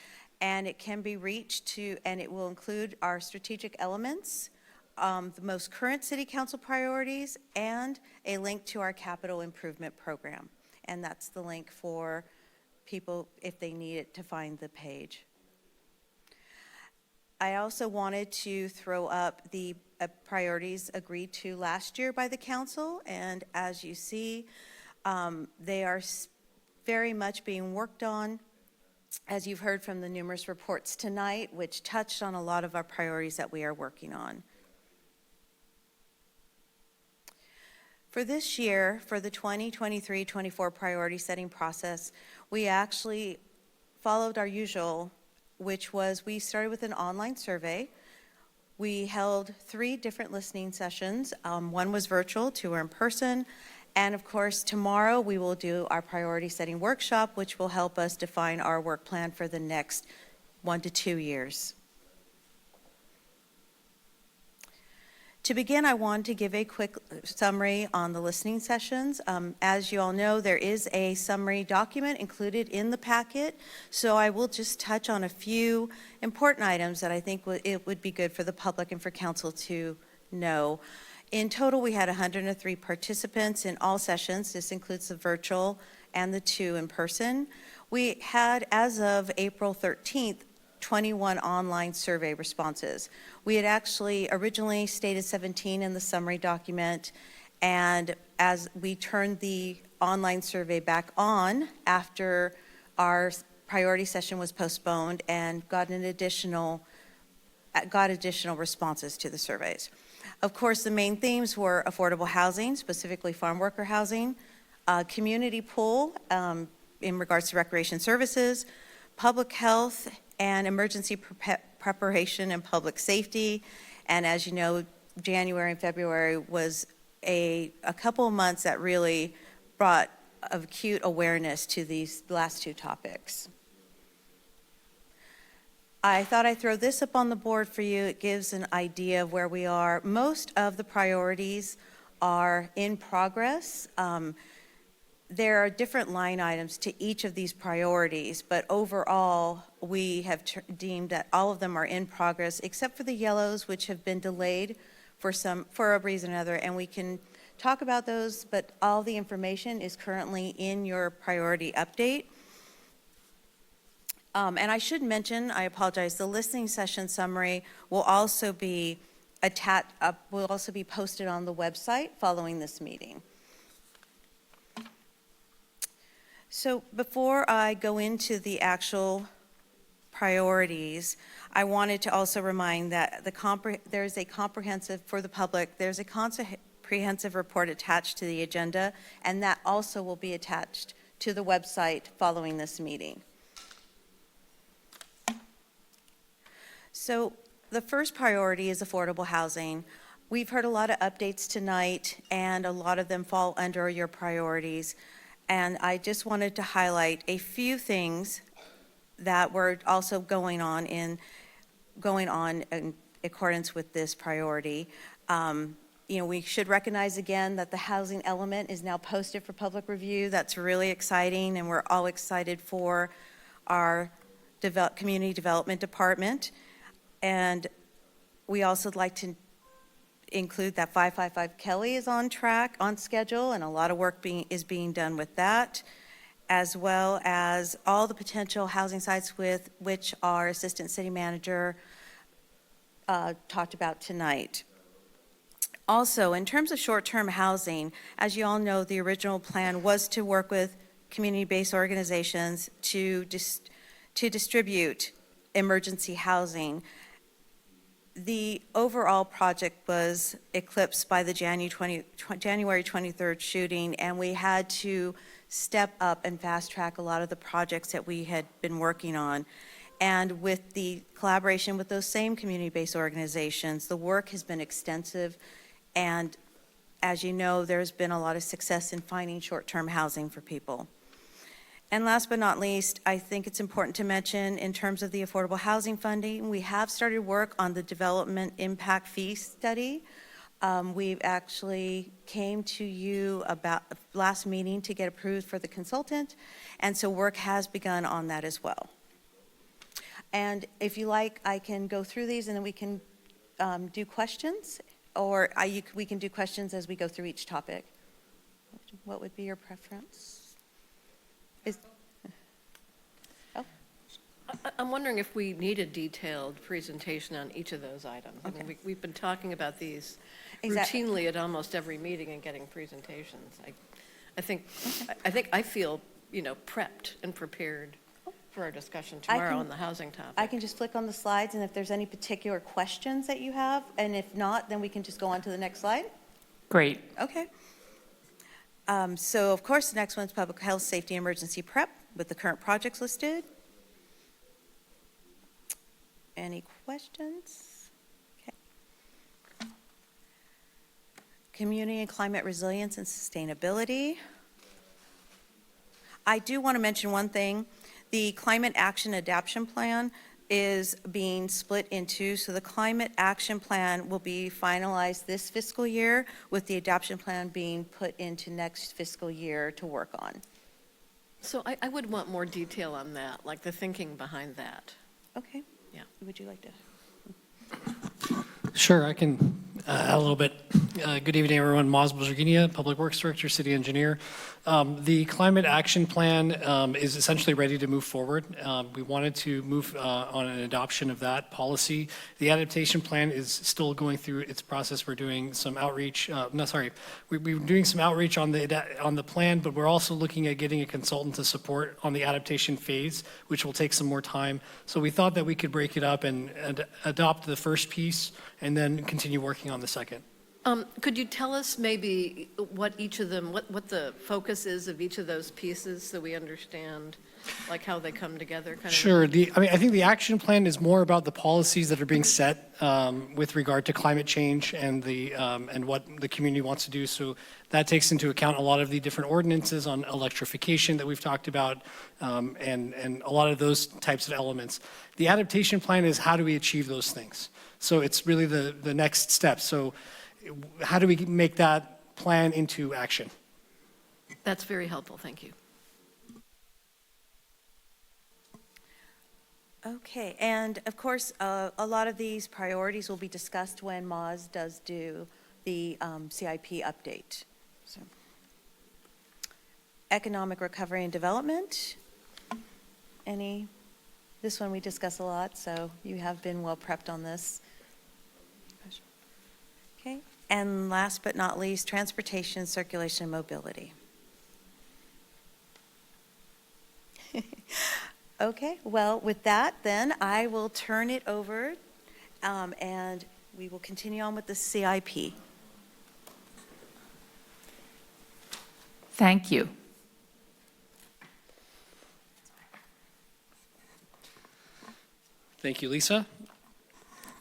and it can be reached and it will include our strategic elements, the most current city council priorities, and a link to our capital improvement program. And that's the link for people if they need it to find the page. I also wanted to throw up the priorities agreed to last year by the council, and as you see, they are very much being worked on, as you've heard from the numerous reports tonight, which touched on a lot of our priorities that we are working on. For this year, for the 2023-24 priority setting process, we actually followed our usual, which was we started with an online survey. We held 3 different listening sessions. One was virtual, 2 were in person. And of course, tomorrow we will do our priority setting workshop, which will help us define our work plan for the next 1 to 2 years. To begin, I want to give a quick summary on the listening sessions. As you all know, there is a summary document included in the packet, so I will just touch on a few important items that I think it would be good for the public and for council to know. In total, we had 103 participants in all sessions. This includes the virtual and the 2 in person. We had, as of April 13th, 21 online survey responses. We had actually originally stated 17 in the summary document, and as we turned the online survey back on after our priority session was postponed and got additional responses to the surveys. Of course, the main themes were affordable housing, specifically farm worker housing, community pool in regards to recreation services, public health, and emergency preparation and public safety. And as you know, January and February was a couple of months that really brought acute awareness to these last 2 topics. I thought I'd throw this up on the board for you. It gives an idea of where we are. Most of the priorities are in progress. There are different line items to each of these priorities, but overall, we have deemed that all of them are in progress, except for the yellows, which have been delayed for a reason or another, and we can talk about those, but all the information is currently in your priority update. And I should mention, I apologize, the listening session summary will also be posted on the website following this meeting. So before I go into the actual priorities, I wanted to also remind that there's a comprehensive, for the public, there's a comprehensive report attached to the agenda, and that also will be attached to the website following this meeting. So the first priority is affordable housing. We've heard a lot of updates tonight, and a lot of them fall under your priorities. And I just wanted to highlight a few things that were also going on in accordance with this priority. We should recognize again that the housing element is now posted for public review. That's really exciting, and we're all excited for our Community Development Department. And we also would like to include that 555 Kelly is on track, on schedule, and a lot of work is being done with that, as well as all the potential housing sites with which our Assistant City Manager talked about tonight. Also, in terms of short-term housing, as you all know, the original plan was to work with community-based organizations to distribute emergency housing. The overall project was eclipsed by the January 23rd shooting, and we had to step up and fast-track a lot of the projects that we had been working on. And with the collaboration with those same community-based organizations, the work has been extensive, and as you know, there's been a lot of success in finding short-term housing for people. And last but not least, I think it's important to mention in terms of the affordable housing funding, we have started work on the development impact fee study. We've actually came to you about last meeting to get approved for the consultant, and so work has begun on that as well. And if you like, I can go through these and then we can do questions, or we can do questions as we go through each topic. What would be your preference? I'm wondering if we need a detailed presentation on each of those items. Okay. I mean, we've been talking about these Exactly. routinely at almost every meeting and getting presentations. I feel, prepped and prepared for our discussion tomorrow on the housing topic. I can just flick on the slides, and if there's any particular questions that you have, and if not, then we can just go on to the next slide. Great. Okay. So of course, the next one's public health, safety, and emergency prep with the current projects listed. Any questions? Okay. Community and climate resilience and sustainability. I do want to mention one thing. The Climate Action Adaptation Plan is being split in two. So the Climate Action Plan will be finalized this fiscal year, with the adoption plan being put into next fiscal year to work on. So I would want more detail on that, like the thinking behind that. Okay. Yeah. Would you like to? Sure, I can add a little bit. Good evening, everyone. Maz Buzerginia, Public Works Director, City Engineer. The Climate Action Plan is essentially ready to move forward. We wanted to move on an adoption of that policy. The adaptation plan is still going through its process. We're doing some outreach. We're doing some outreach on the plan, but we're also looking at getting a consultant to support on the adaptation phase, which will take some more time. So we thought that we could break it up and adopt the first piece and then continue working on the second. Could you tell us maybe what each of them, what the focus is of each of those pieces, so we understand like how they come together? Sure. I think the action plan is more about the policies that are being set with regard to climate change and and what the community wants to do. So that takes into account a lot of the different ordinances on electrification that we've talked about, and a lot of those types of elements. The adaptation plan is how do we achieve those things? So it's really the next step. So how do we make that plan into action? That's very helpful. Thank you. Okay, and of course, a lot of these priorities will be discussed when Maz does do the CIP update. So, economic recovery and development. This one we discuss a lot, so you have been well prepped on this. Okay, and last but not least, transportation, circulation, and mobility. Okay, well, with that, then I will turn it over, and we will continue on with the CIP. Thank you. Thank you, Lisa.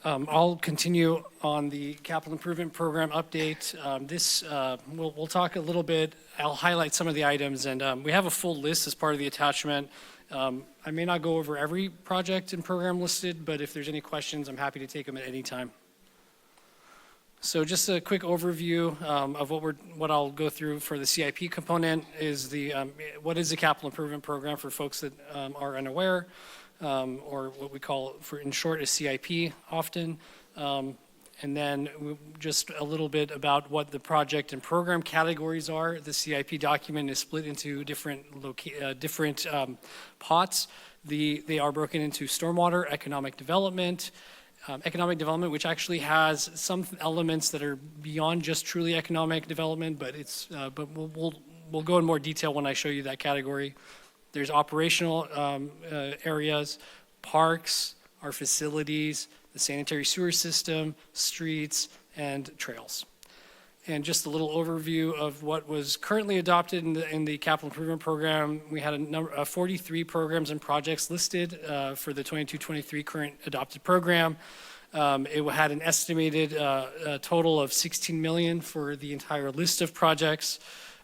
I'll continue on the capital improvement program update. We'll talk a little bit. I'll highlight some of the items, and we have a full list as part of the attachment. I may not go over every project and program listed, but if there's any questions, I'm happy to take them at any time. So just a quick overview of what I'll go through for the CIP component is what is the capital improvement program for folks that are unaware. or what we call, in short, a CIP often. And then just a little bit about what the project and program categories are. The CIP document is split into different pots. They are broken into stormwater, economic development, which actually has some elements that are beyond just truly economic development, but we'll go in more detail when I show you that category. There's operational areas, parks, our facilities, the sanitary sewer system, streets, and trails. And just a little overview of what was currently adopted in the capital improvement program. We had 43 programs and projects listed for the 22-23 current adopted program. It had an estimated total of $16 million for the entire list of projects.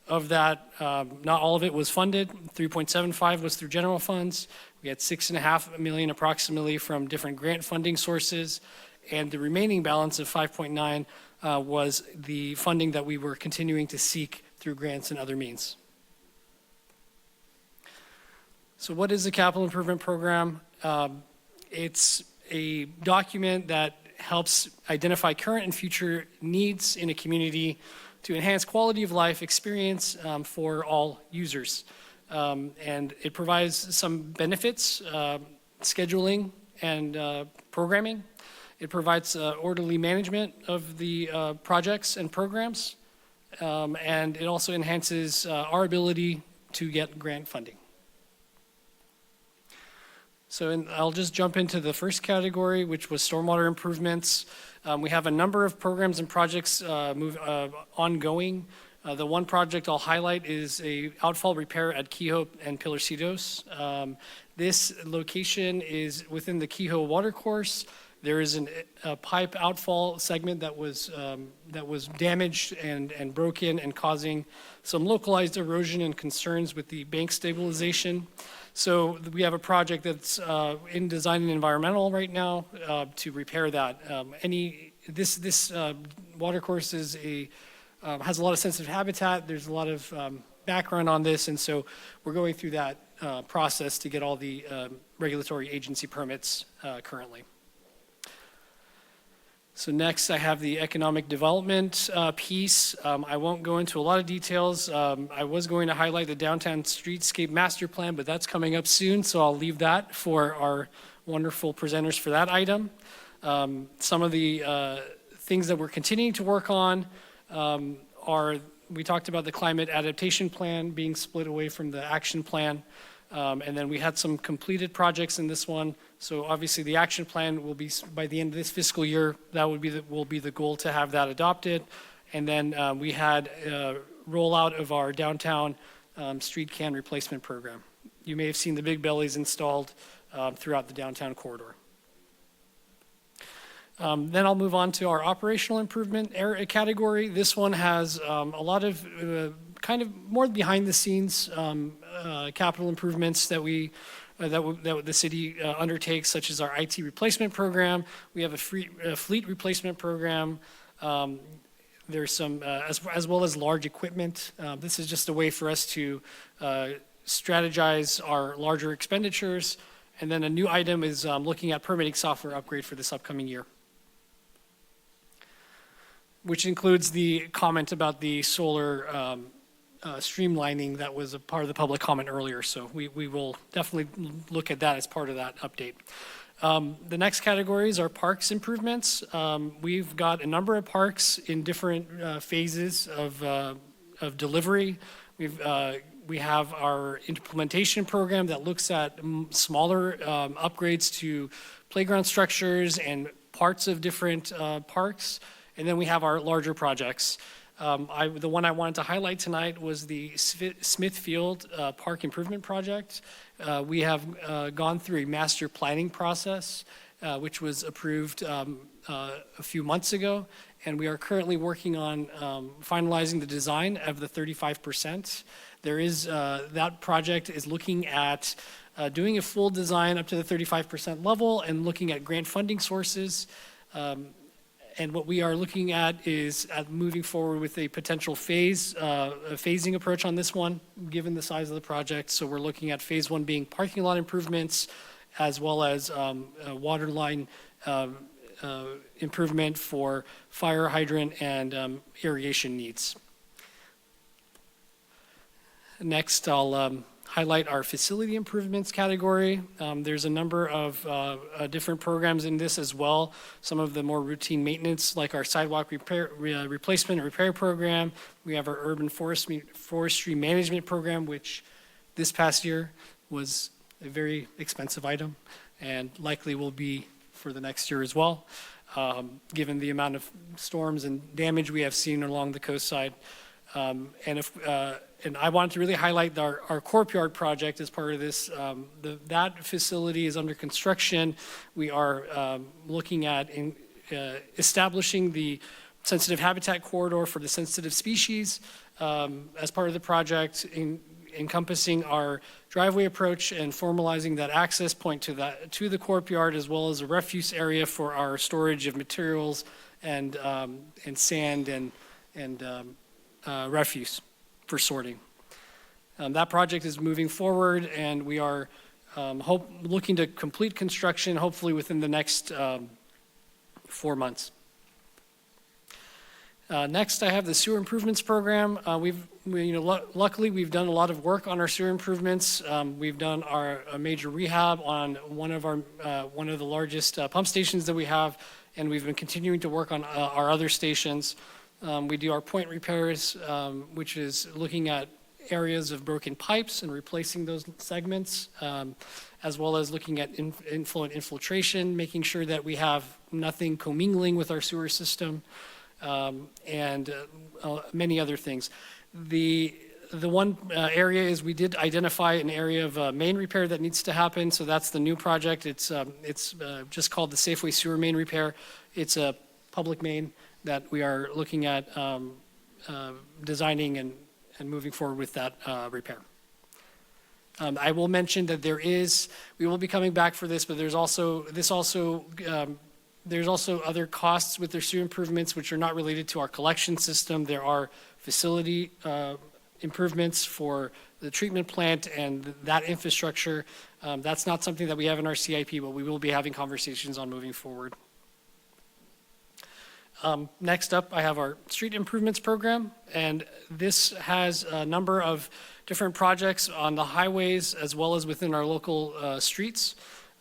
Of that, not all of it was funded. 3.75 was through general funds. We had $6.5 million approximately from different grant funding sources, and the remaining balance of 5.9 was the funding that we were continuing to seek through grants and other means. So what is the capital improvement program? It's a document that helps identify current and future needs in a community to enhance quality of life experience for all users. And it provides some benefits, scheduling and programming. It provides orderly management of the projects and programs. And it also enhances our ability to get grant funding. So I'll just jump into the first category, which was stormwater improvements. We have a number of programs and projects ongoing. The one project I'll highlight is a outfall repair at Kehoe and Pilarcitos. This location is within the Kehoe watercourse. There is a pipe outfall segment that was damaged and broken and causing some localized erosion and concerns with the bank stabilization. So we have a project that's in design and environmental right now to repair that. This watercourse is has a lot of sensitive habitat. There's a lot of background on this, and so we're going through that process to get all the regulatory agency permits currently. So next I have the economic development piece. I won't go into a lot of details. I was going to highlight the downtown streetscape master plan, but that's coming up soon, so I'll leave that for our wonderful presenters for that item. Some of the things that we're continuing to work on are, we talked about the climate adaptation plan being split away from the action plan. And then we had some completed projects in this one. So obviously the action plan will be by the end of this fiscal year. That will be the goal to have that adopted. And then we had a rollout of our downtown street can replacement program. You may have seen the big bellies installed throughout the downtown corridor. Then I'll move on to our operational improvement category. This one has a lot of kind of more behind the scenes capital improvements that the city undertakes, such as our IT replacement program. We have a fleet replacement program. There's some, as well as large equipment. This is just a way for us to strategize our larger expenditures. And then a new item is looking at permitting software upgrade for this upcoming year, which includes the comment about the solar streamlining that was a part of the public comment earlier. So we will definitely look at that as part of that update. The next categories are parks improvements. We've got a number of parks in different phases of delivery. We have our implementation program that looks at smaller upgrades to playground structures and parts of different parks. And then we have our larger projects. The one I wanted to highlight tonight was the Smithfield Park Improvement Project. We have gone through a master planning process, which was approved a few months ago, and we are currently working on finalizing the design of the 35%. There is, that project is looking at doing a full design up to the 35% level and looking at grant funding sources. And what we are looking at is moving forward with a potential phasing approach on this one, given the size of the project. So we're looking at phase one being parking lot improvements, as well as a water line improvement for fire hydrant and irrigation needs. Next, I'll highlight our facility improvements category. There's a number of different programs in this as well. Some of the more routine maintenance, like our sidewalk replacement and repair program. We have our urban forestry management program, which this past year was a very expensive item and likely will be for the next year as well, given the amount of storms and damage we have seen along the coast side. And I wanted to really highlight our courtyard project as part of this. That facility is under construction. We are looking at establishing the sensitive habitat corridor for the sensitive species as part of the project, encompassing our driveway approach and formalizing that access point to the courtyard, as well as a refuse area for our storage of materials and sand and refuse for sorting. That project is moving forward, and we are looking to complete construction hopefully within the next 4 months. Next, I have the sewer improvements program. Luckily, we've done a lot of work on our sewer improvements. We've done a major rehab on one of the largest pump stations that we have, and we've been continuing to work on our other stations. We do our point repairs, which is looking at areas of broken pipes and replacing those segments, as well as looking at inflow and infiltration, making sure that we have nothing commingling with our sewer system, and many other things. The one area is we did identify an area of main repair that needs to happen, so that's the new project. It's just called the Safeway Sewer Main Repair. It's a public main that we are looking at designing and moving forward with that repair. I will mention that we will be coming back for this, but there's also other costs with their sewer improvements which are not related to our collection system. There are facility improvements for the treatment plant and that infrastructure. That's not something that we have in our CIP, but we will be having conversations on moving forward. Next up, I have our street improvements program, and this has a number of different projects on the highways as well as within our local streets.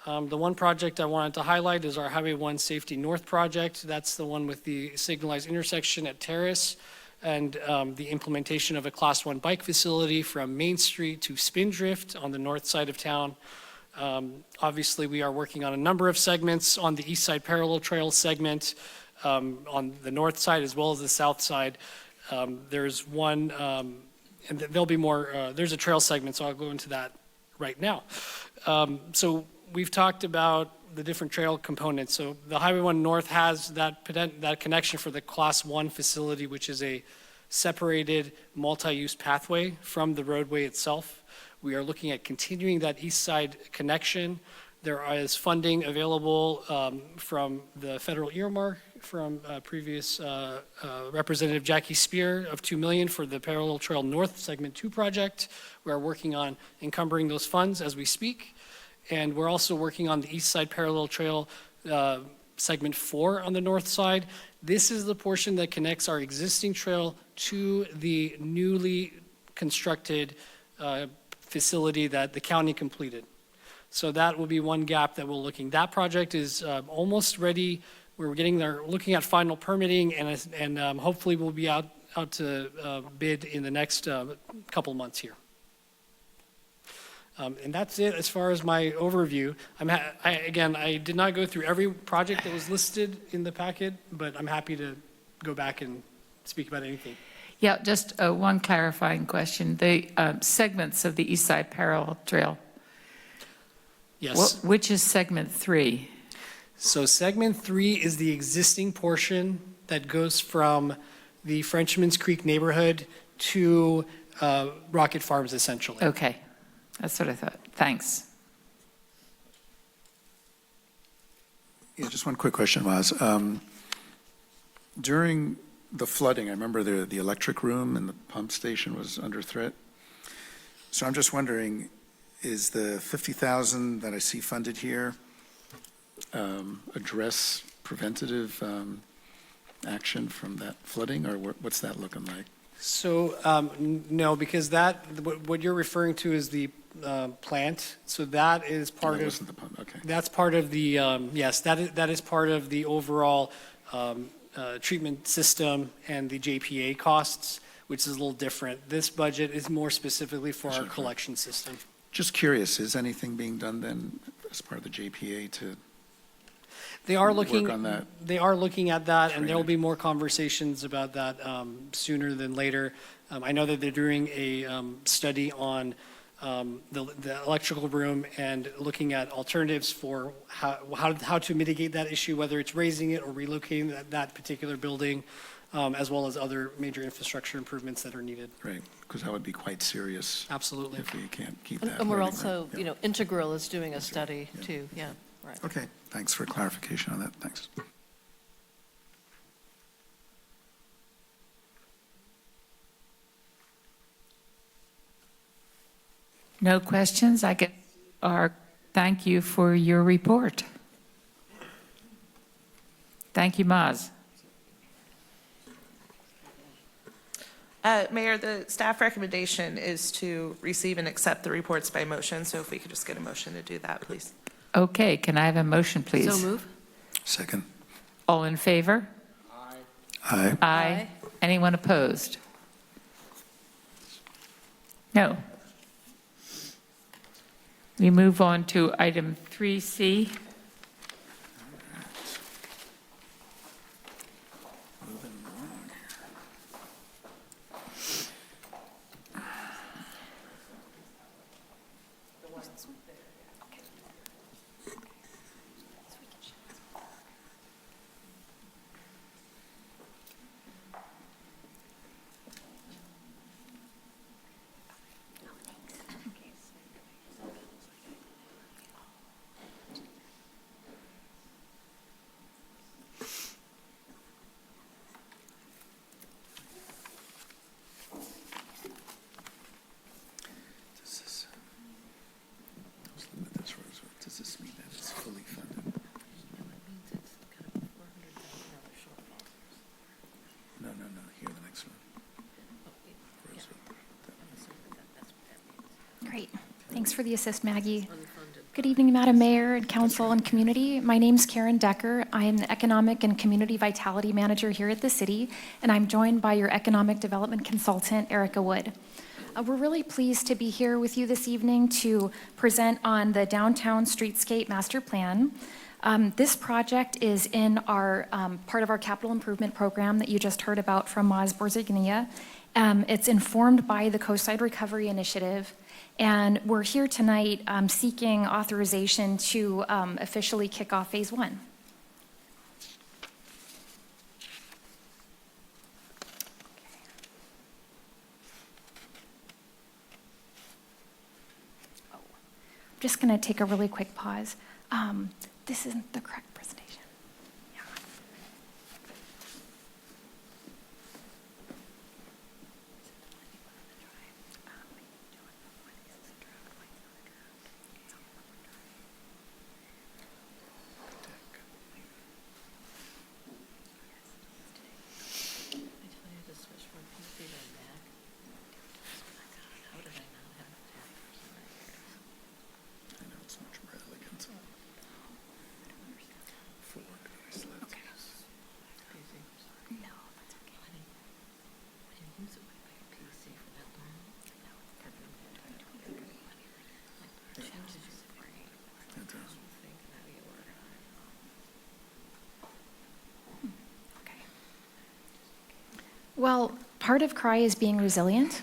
The one project I wanted to highlight is our Highway 1 Safety North project. That's the one with the signalized intersection at Terrace and the implementation of a Class 1 bike facility from Main Street to Spindrift on the north side of town. Obviously, we are working on a number of segments on the East Side Parallel Trail segment, on the north side as well as the south side. There's one, and there'll be more, there's a trail segment, so I'll go into that right now. So we've talked about the different trail components. So the Highway 1 North has that connection for the Class 1 facility, which is a separated multi-use pathway from the roadway itself. We are looking at continuing that east side connection. There is funding available from the federal earmark from previous Representative Jackie Spear of $2 million for the Parallel Trail North Segment 2 project. We are working on encumbering those funds as we speak. And we're also working on the East Side Parallel Trail Segment 4 on the north side. This is the portion that connects our existing trail to the newly constructed facility that the county completed. So that will be one gap that we're looking. That project is almost ready. We're getting there, looking at final permitting, and hopefully we'll be out to bid in the next couple months here. And that's it as far as my overview. Again, I did not go through every project that was listed in the packet, but I'm happy to go back and speak about anything. Yeah, just one clarifying question. The segments of the East Side Parallel Trail. Yes. Which is segment 3? So segment 3 is the existing portion that goes from the Frenchman's Creek neighborhood to Rocket Farms, essentially. Okay, that's what I thought. Thanks. Yeah, just one quick question, Maz. During the flooding, I remember the electric room and the pump station was under threat. So I'm just wondering, is the 50,000 that I see funded here address preventative action from that flooding, or what's that looking like? So, no, because what you're referring to is the plant, so that is part That of. wasn't the pump, okay. That's part of the, yes, that is part of the overall treatment system and the JPA costs, which is a little different. This budget is more specifically for our collection system. Just curious, is anything being done then as part of the JPA to They are work looking, on that? they are looking at that, and there will Training. be more conversations about that sooner than later. I know that they're doing a study on the electrical room and looking at alternatives for how to mitigate that issue, whether it's raising it or relocating that particular building, as well as other major infrastructure improvements that are needed. Right, because that would be quite serious. Absolutely. If we can't keep that. And we're running, also, right? you know, Integral is doing a study too, yeah, right. Okay, thanks for clarification on that, thanks. No questions? I get, or thank you for your report. Thank you, Maz. Mayor, the staff recommendation is to receive and accept the reports by motion, so if we could just get a motion to do that, please. Okay, can I have a motion, please? So move. Second. All in favor? Aye. Aye. Anyone opposed? No. We move on to item 3C. Does this mean that it's fully funded? No, here, the next one. Great. Thanks for the assist, Maggie. Good evening, Madam Mayor and Council and Community. My name's Karen Decker. I am the Economic and Community Vitality Manager here at the city, and I'm joined by your Economic Development Consultant, Erica Wood. We're really pleased to be here with you this evening to present on the Downtown Streetscape Master Plan. This project is in our part of our capital improvement program that you just heard about from Maz Borzagnia. It's informed by the Coastside Recovery Initiative, and we're here tonight seeking authorization to officially kick off Phase 1. Just going to take a really quick pause. This isn't the correct presentation. Yeah. Well, part of CRY is being resilient.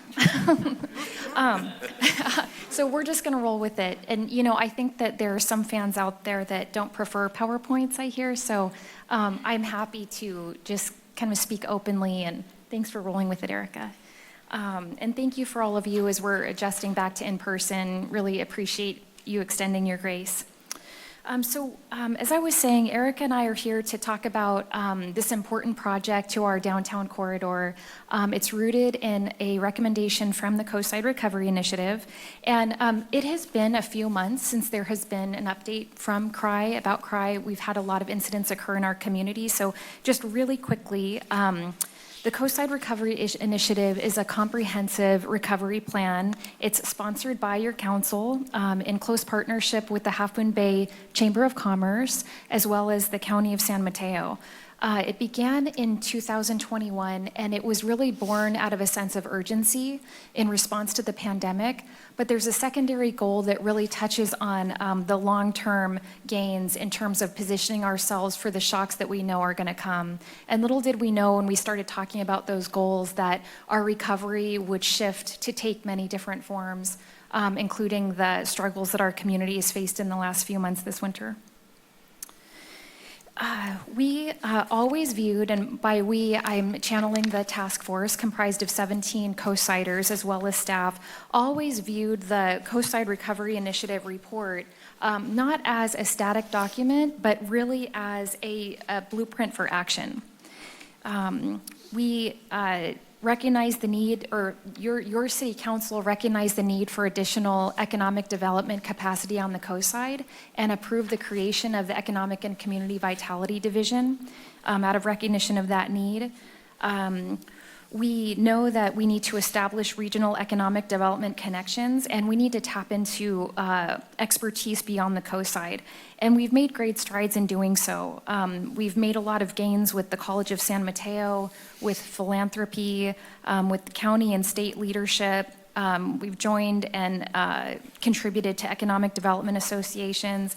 So we're just going to roll with it. And, you know, I think that there are some fans out there that don't prefer PowerPoints, I hear. So I'm happy to just kind of speak openly. And thanks for rolling with it, Erica. And thank you for all of you as we're adjusting back to in-person. Really appreciate you extending your grace. As I was saying, Erica and I are here to talk about this important project to our downtown corridor. It's rooted in a recommendation from the Coastside Recovery Initiative, and it has been a few months since there has been an update from CRI about CRI. We've had a lot of incidents occur in our community, so just really quickly, the Coastside Recovery Initiative is a comprehensive recovery plan. It's sponsored by your council in close partnership with the Half Moon Bay Chamber of Commerce, as well as the County of San Mateo. It began in 2021, and it was really born out of a sense of urgency in response to the pandemic. But there's a secondary goal that really touches on the long-term gains in terms of positioning ourselves for the shocks that we know are going to come. And little did we know when we started talking about those goals that our recovery would shift to take many different forms, including the struggles that our community has faced in the last few months this winter. We always viewed, and by we, I'm channeling the task force comprised of 17 Coastsiders as well as staff, always viewed the Coastside Recovery Initiative report not as a static document, but really as a blueprint for action. We recognize the need, or your city council recognized the need for additional economic development capacity on the coastside and approved the creation of the Economic and Community Vitality Division out of recognition of that need. We know that we need to establish regional economic development connections, and we need to tap into expertise beyond the coastside. And we've made great strides in doing so. We've made a lot of gains with the College of San Mateo, with philanthropy, with the county and state leadership. We've joined and contributed to economic development associations.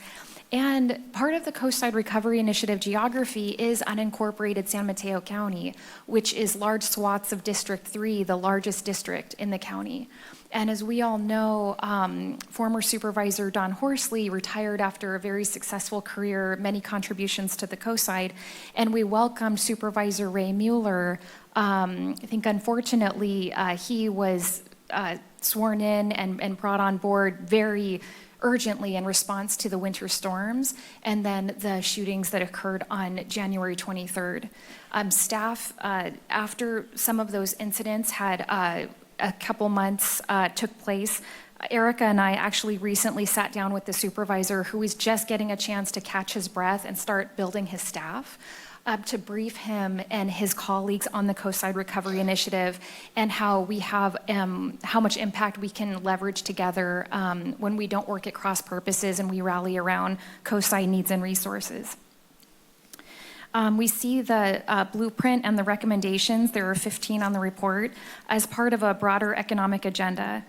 And part of the Coastside Recovery Initiative geography is unincorporated San Mateo County, which is large swaths of District 3, the largest district in the county. And as we all know, former Supervisor Don Horsley retired after a very successful career, many contributions to the coastside, and we welcomed Supervisor Ray Mueller. I think unfortunately, he was sworn in and brought on board very urgently in response to the winter storms and then the shootings that occurred on January 23rd. Staff, after some of those incidents had a couple months took place, Erica and I actually recently sat down with the supervisor who was just getting a chance to catch his breath and start building his staff. To brief him and his colleagues on the Coastside Recovery Initiative and how we have, how much impact we can leverage together when we don't work at cross purposes and we rally around coastside needs and resources. We see the blueprint and the recommendations, there are 15 on the report, as part of a broader economic agenda.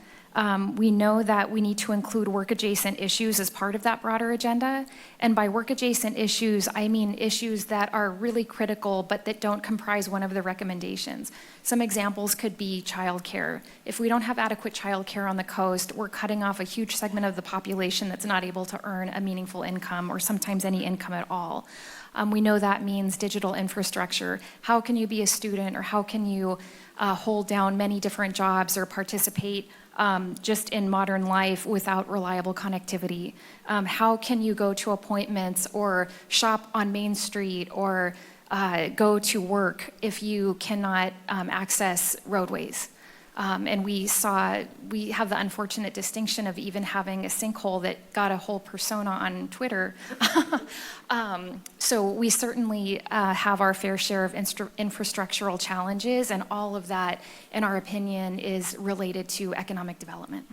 We know that we need to include work-adjacent issues as part of that broader agenda. And by work-adjacent issues, I mean issues that are really critical but that don't comprise one of the recommendations. Some examples could be childcare. If we don't have adequate childcare on the coast, we're cutting off a huge segment of the population that's not able to earn a meaningful income or sometimes any income at all. We know that means digital infrastructure. How can you be a student, or how can you hold down many different jobs or participate just in modern life without reliable connectivity? How can you go to appointments or shop on Main Street or go to work if you cannot access roadways? And we have the unfortunate distinction of even having a sinkhole that got a whole persona on Twitter. So we certainly have our fair share of infrastructural challenges, and all of that, in our opinion, is related to economic development.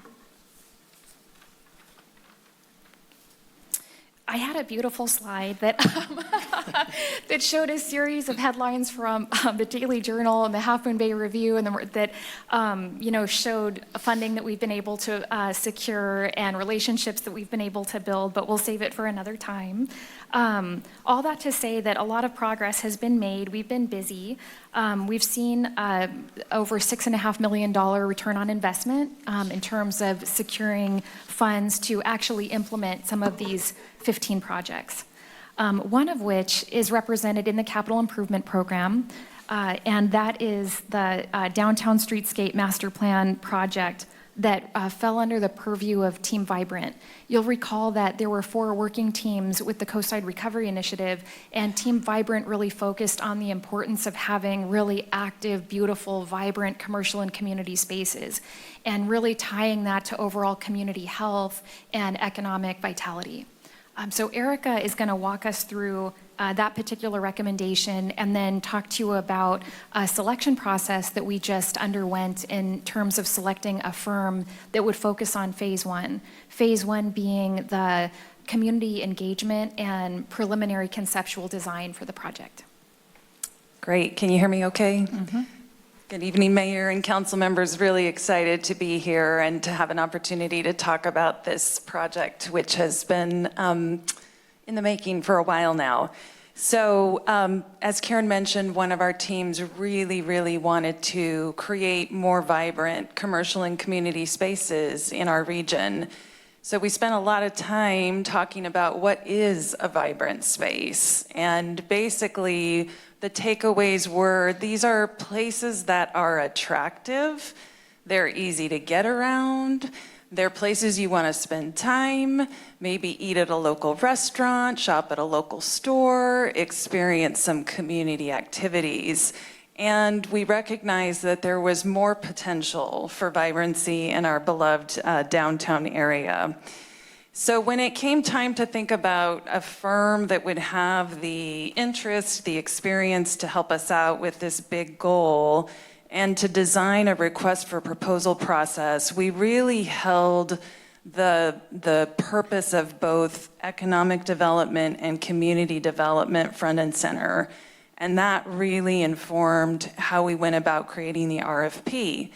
I had a beautiful slide that that showed a series of headlines from the Daily Journal and the Half Moon Bay Review, and that showed funding that we've been able to secure and relationships that we've been able to build. But we'll save it for another time. All that to say that a lot of progress has been made. We've been busy. We've seen over $6.5 million return on investment in terms of securing funds to actually implement some of these 15 projects. One of which is represented in the Capital Improvement Program, and that is the Downtown Streetscape Master Plan project that fell under the purview of Team Vibrant. You'll recall that there were 4 working teams with the Coastside Recovery Initiative, and Team Vibrant really focused on the importance of having really active, beautiful, vibrant commercial and community spaces, and really tying that to overall community health and economic vitality. So Erica is going to walk us through that particular recommendation and then talk to you about a selection process that we just underwent in terms of selecting a firm that would focus on phase 1. Phase 1 being the community engagement and preliminary conceptual design for the project. Great. Can you hear me okay? Good evening, Mayor and council members. Really excited to be here and to have an opportunity to talk about this project, which has been in the making for a while now. So as Karen mentioned, one of our teams really wanted to create more vibrant commercial and community spaces in our region. So we spent a lot of time talking about what is a vibrant space. And basically, the takeaways were these are places that are attractive, they're easy to get around, they're places you want to spend time, maybe eat at a local restaurant, shop at a local store, experience some community activities. And we recognized that there was more potential for vibrancy in our beloved downtown area. So when it came time to think about a firm that would have the interest, the experience to help us out with this big goal, and to design a request for proposal process, we really held the purpose of both economic development and community development front and center. And that really informed how we went about creating the RFP,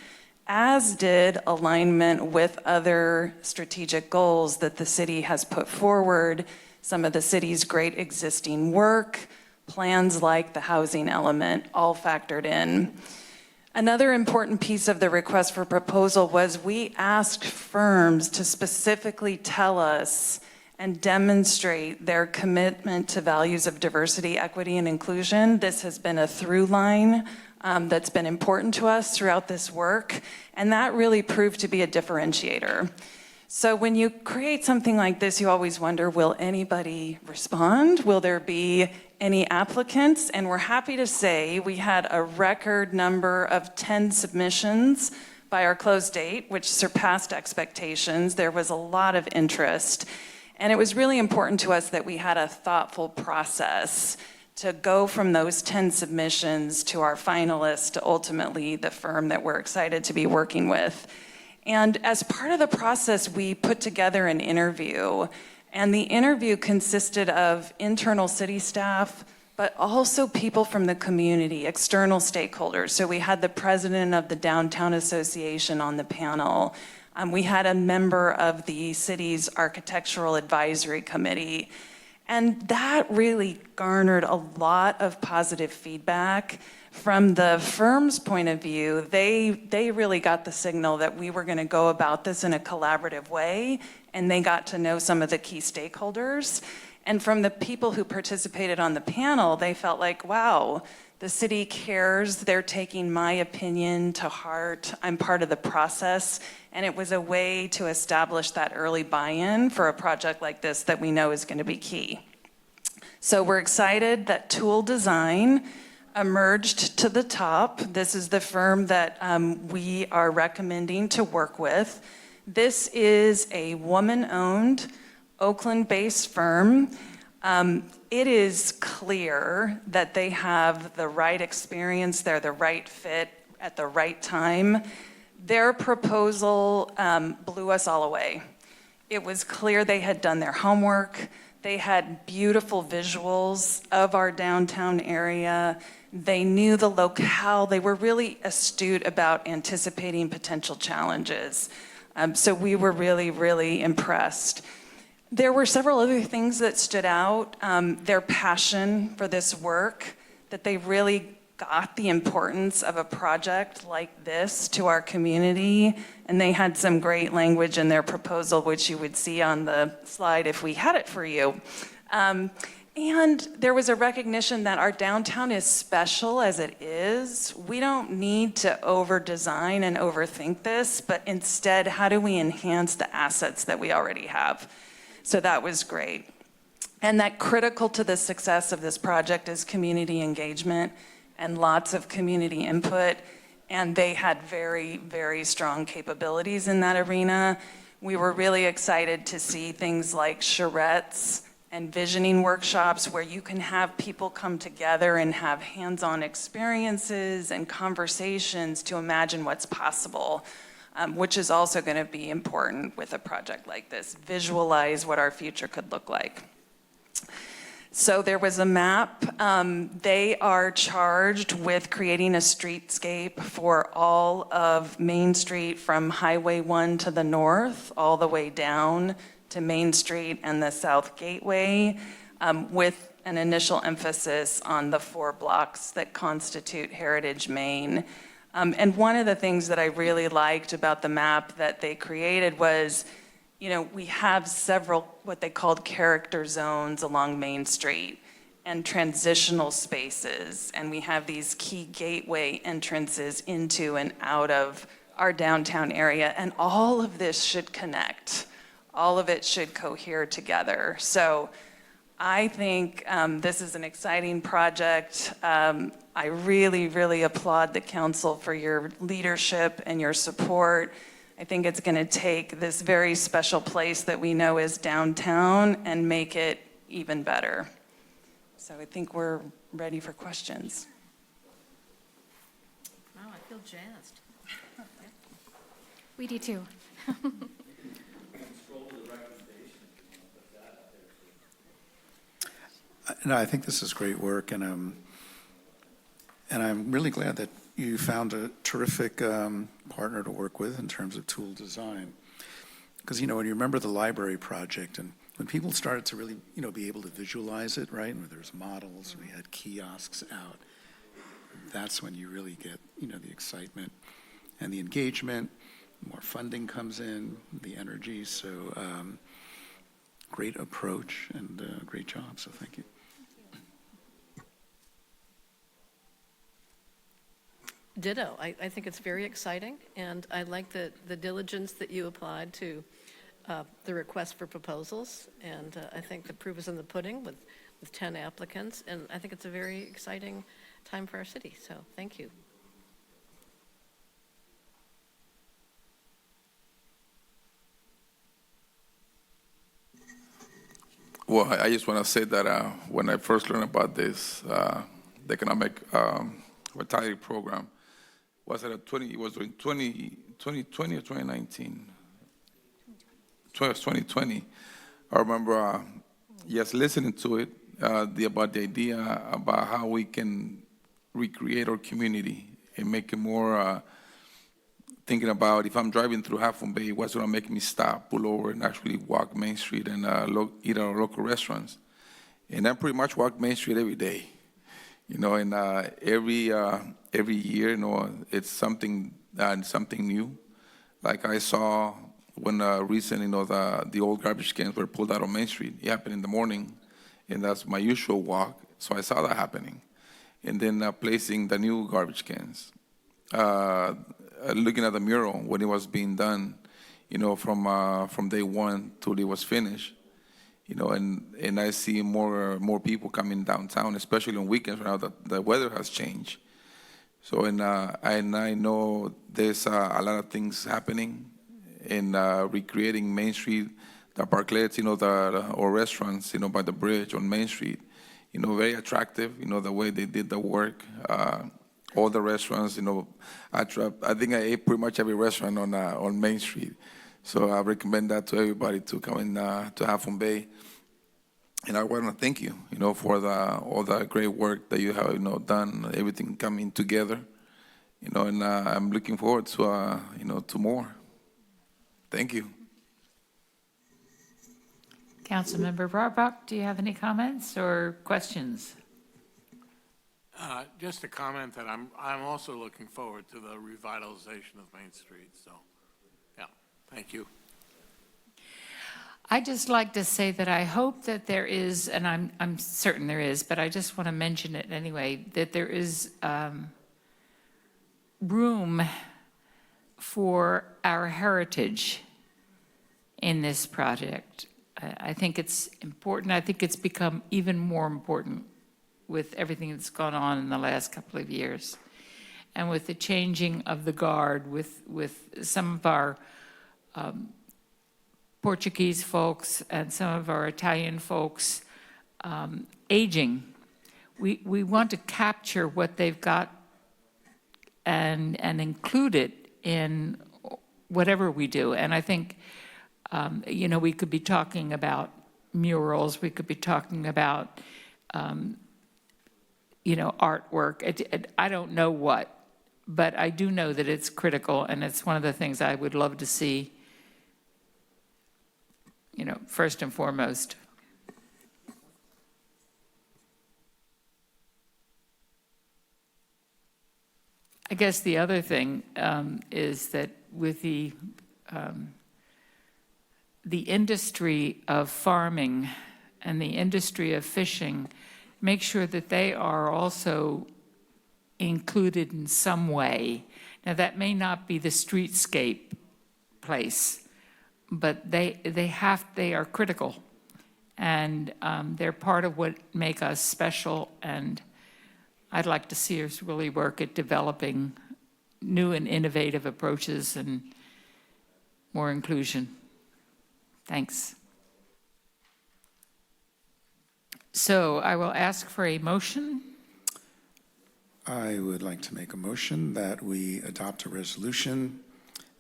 as did alignment with other strategic goals that the city has put forward, some of the city's great existing work, plans like the housing element, all factored in. Another important piece of the request for proposal was we asked firms to specifically tell us and demonstrate their commitment to values of diversity, equity, and inclusion. This has been a through line that's been important to us throughout this work, and that really proved to be a differentiator. So when you create something like this, you always wonder, will anybody respond? Will there be any applicants? And we're happy to say we had a record number of 10 submissions by our close date, which surpassed expectations. There was a lot of interest. And it was really important to us that we had a thoughtful process to go from those 10 submissions to our finalists to ultimately the firm that we're excited to be working with. And as part of the process, we put together an interview. And the interview consisted of internal city staff, but also people from the community, external stakeholders. So we had the president of the Downtown Association on the panel. We had a member of the city's Architectural Advisory Committee. And that really garnered a lot of positive feedback. From the firm's point of view, they really got the signal that we were going to go about this in a collaborative way, and they got to know some of the key stakeholders. And from the people who participated on the panel, they felt like, wow, the city cares, they're taking my opinion to heart, I'm part of the process, and it was a way to establish that early buy-in for a project like this that we know is going to be key. So we're excited that Tool Design emerged to the top. This is the firm that we are recommending to work with. This is a woman-owned, Oakland-based firm. It is clear that they have the right experience, they're the right fit at the right time. Their proposal blew us all away. It was clear they had done their homework. They had beautiful visuals of our downtown area. They knew the locale. They were really astute about anticipating potential challenges. So we were really impressed. There were several other things that stood out. Their passion for this work, that they really got the importance of a project like this to our community, and they had some great language in their proposal, which you would see on the slide if we had it for you. And there was a recognition that our downtown is special as it is. We don't need to over-design and overthink this, but instead, how do we enhance the assets that we already have? So that was great. And that critical to the success of this project is community engagement and lots of community input. And they had very, very strong capabilities in that arena. We were really excited to see things like charrettes and visioning workshops where you can have people come together and have hands-on experiences and conversations to imagine what's possible, which is also going to be important with a project like this. Visualize what our future could look like. So there was a map. They are charged with creating a streetscape for all of Main Street from Highway 1 to the north, all the way down to Main Street and the South Gateway, with an initial emphasis on the 4 blocks that constitute Heritage Main. And one of the things that I really liked about the map that they created was, you know, we have several what they called character zones along Main Street and transitional spaces, and we have these key gateway entrances into and out of our downtown area, and all of this should connect. All of it should cohere together. So I think this is an exciting project. I really, really applaud the council for your leadership and your support. I think it's going to take this very special place that we know is downtown and make it even better. So I think we're ready for questions. Wow, I feel jazzed. We do too. No, I think this is great work, and I'm really glad that you found a terrific partner to work with in terms of tool design. Because, you know, when you remember the library project, and when people started to really, you know, be able to visualize it, right, and there's models, we had kiosks out, that's when you really get, you know, the excitement and the engagement, more funding comes in, the energy, so great approach and great job, so thank you. Ditto. I think it's very exciting, and I like the diligence that you applied to the request for proposals, and I think the proof is in the pudding with 10 applicants, and I think it's a very exciting time for our city, so thank you. Well, I just want to say that when I first learned about this, the economic vitality program, was it it was in 2020 or 2019? It was 2020. I remember just listening to it, about the idea about how we can recreate our community and make it more, thinking about if I'm driving through Half Moon Bay, what's going to make me stop, pull over, and actually walk Main Street and eat at our local restaurants. And I pretty much walk Main Street every day. You know, and every year, you know, it's something new. Like I saw when recently, you know, the old garbage cans were pulled out on Main Street. It happened in the morning, and that's my usual walk. So I saw that happening, and then placing the new garbage cans, looking at the mural when it was being done, you know, from day one till it was finished. You know, and I see more people coming downtown, especially on weekends now that the weather has changed. So, and I know there's a lot of things happening in recreating Main Street, the parklets, you know, or restaurants, you know, by the bridge on Main Street. You know, very attractive, you know, the way they did the work. All the restaurants, you know, I think I ate pretty much every restaurant on Main Street. So I recommend that to everybody to come in to Half Moon Bay. And I want to thank you, you know, for all the great work that you have, you know, done, everything coming together, you know, and I'm looking forward to, you know, to more. Thank you. Councilmember Rohrbach, do you have any comments or questions? Just a comment that I'm also looking forward to the revitalization of Main Street. So, yeah, thank you. I'd just like to say that I hope that there is, and I'm certain there is, but I just want to mention it anyway, that there is room for our heritage in this project. I think it's important. I think it's become even more important with everything that's gone on in the last couple of years. And with the changing of the guard, with some of our Portuguese folks and some of our Italian folks aging, we want to capture what they've got and include it in whatever we do. And I think, you know, we could be talking about murals, we could be talking about, you know, artwork. I don't know what, but I do know that it's critical, and it's one of the things I would love to see, you know, first and foremost. I guess the other thing is that with the industry of farming and the industry of fishing, make sure that they are also included in some way. Now, that may not be the streetscape place, but they are critical, and they're part of what make us special. And I'd like to see us really work at developing new and innovative approaches and more inclusion. Thanks. So I will ask for a motion. I would like to make a motion that we adopt a resolution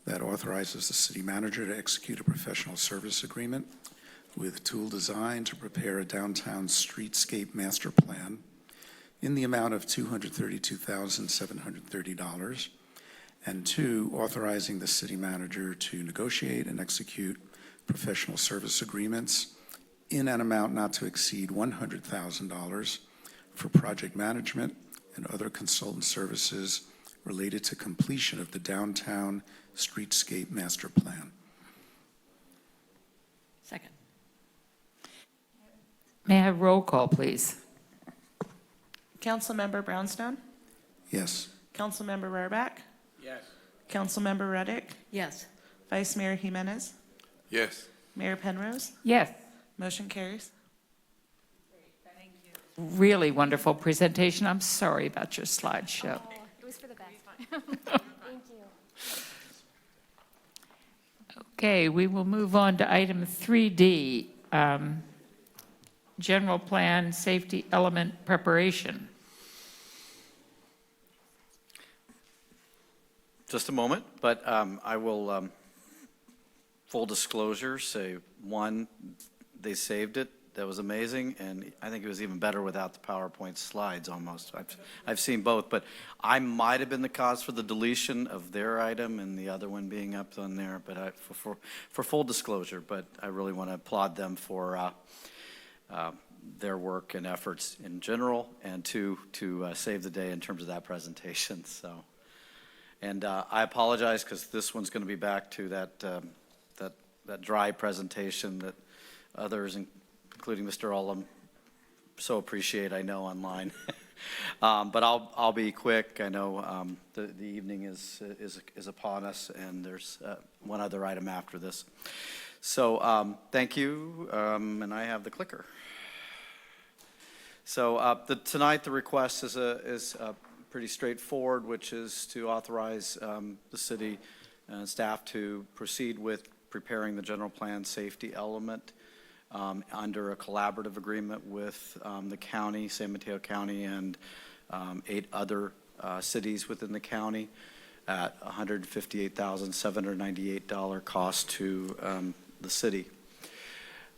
that authorizes the city manager to execute a professional service agreement with Tool Design to prepare a downtown streetscape master plan in the amount of $232,730, and two, authorizing the city manager to negotiate and execute professional service agreements in an amount not to exceed $100,000 for project management and other consultant services related to completion of the downtown streetscape master plan. Second. May I have roll call, please? Councilmember Brownstone? Yes. Councilmember Rohrbach? Yes. Councilmember Reddick? Yes. Vice Mayor Jimenez? Yes. Mayor Penrose? Yes. Motion carries. Really wonderful presentation. I'm sorry about your slideshow. Oh, it was for the best. Thank you. Okay, we will move on to item 3D, general plan safety element preparation. Just a moment, but I will, full disclosure, say, one, they saved it. That was amazing, and I think it was even better without the PowerPoint slides almost. I've seen both, but I might have been the cause for the deletion of their item and the other one being up on there, but for full disclosure, but I really want to applaud them for their work and efforts in general, and to save the day in terms of that presentation. So, and I apologize because this one's going to be back to that dry presentation that others, including Mr. Ullum, so appreciate, I know, online. But I'll be quick. I know the evening is upon us, and there's one other item after this. So thank you, and I have the clicker. So tonight the request is pretty straightforward, which is to authorize the city and staff to proceed with preparing the general plan safety element under a collaborative agreement with the county, San Mateo County, and 8 other cities within the county at $158,798 cost to the city.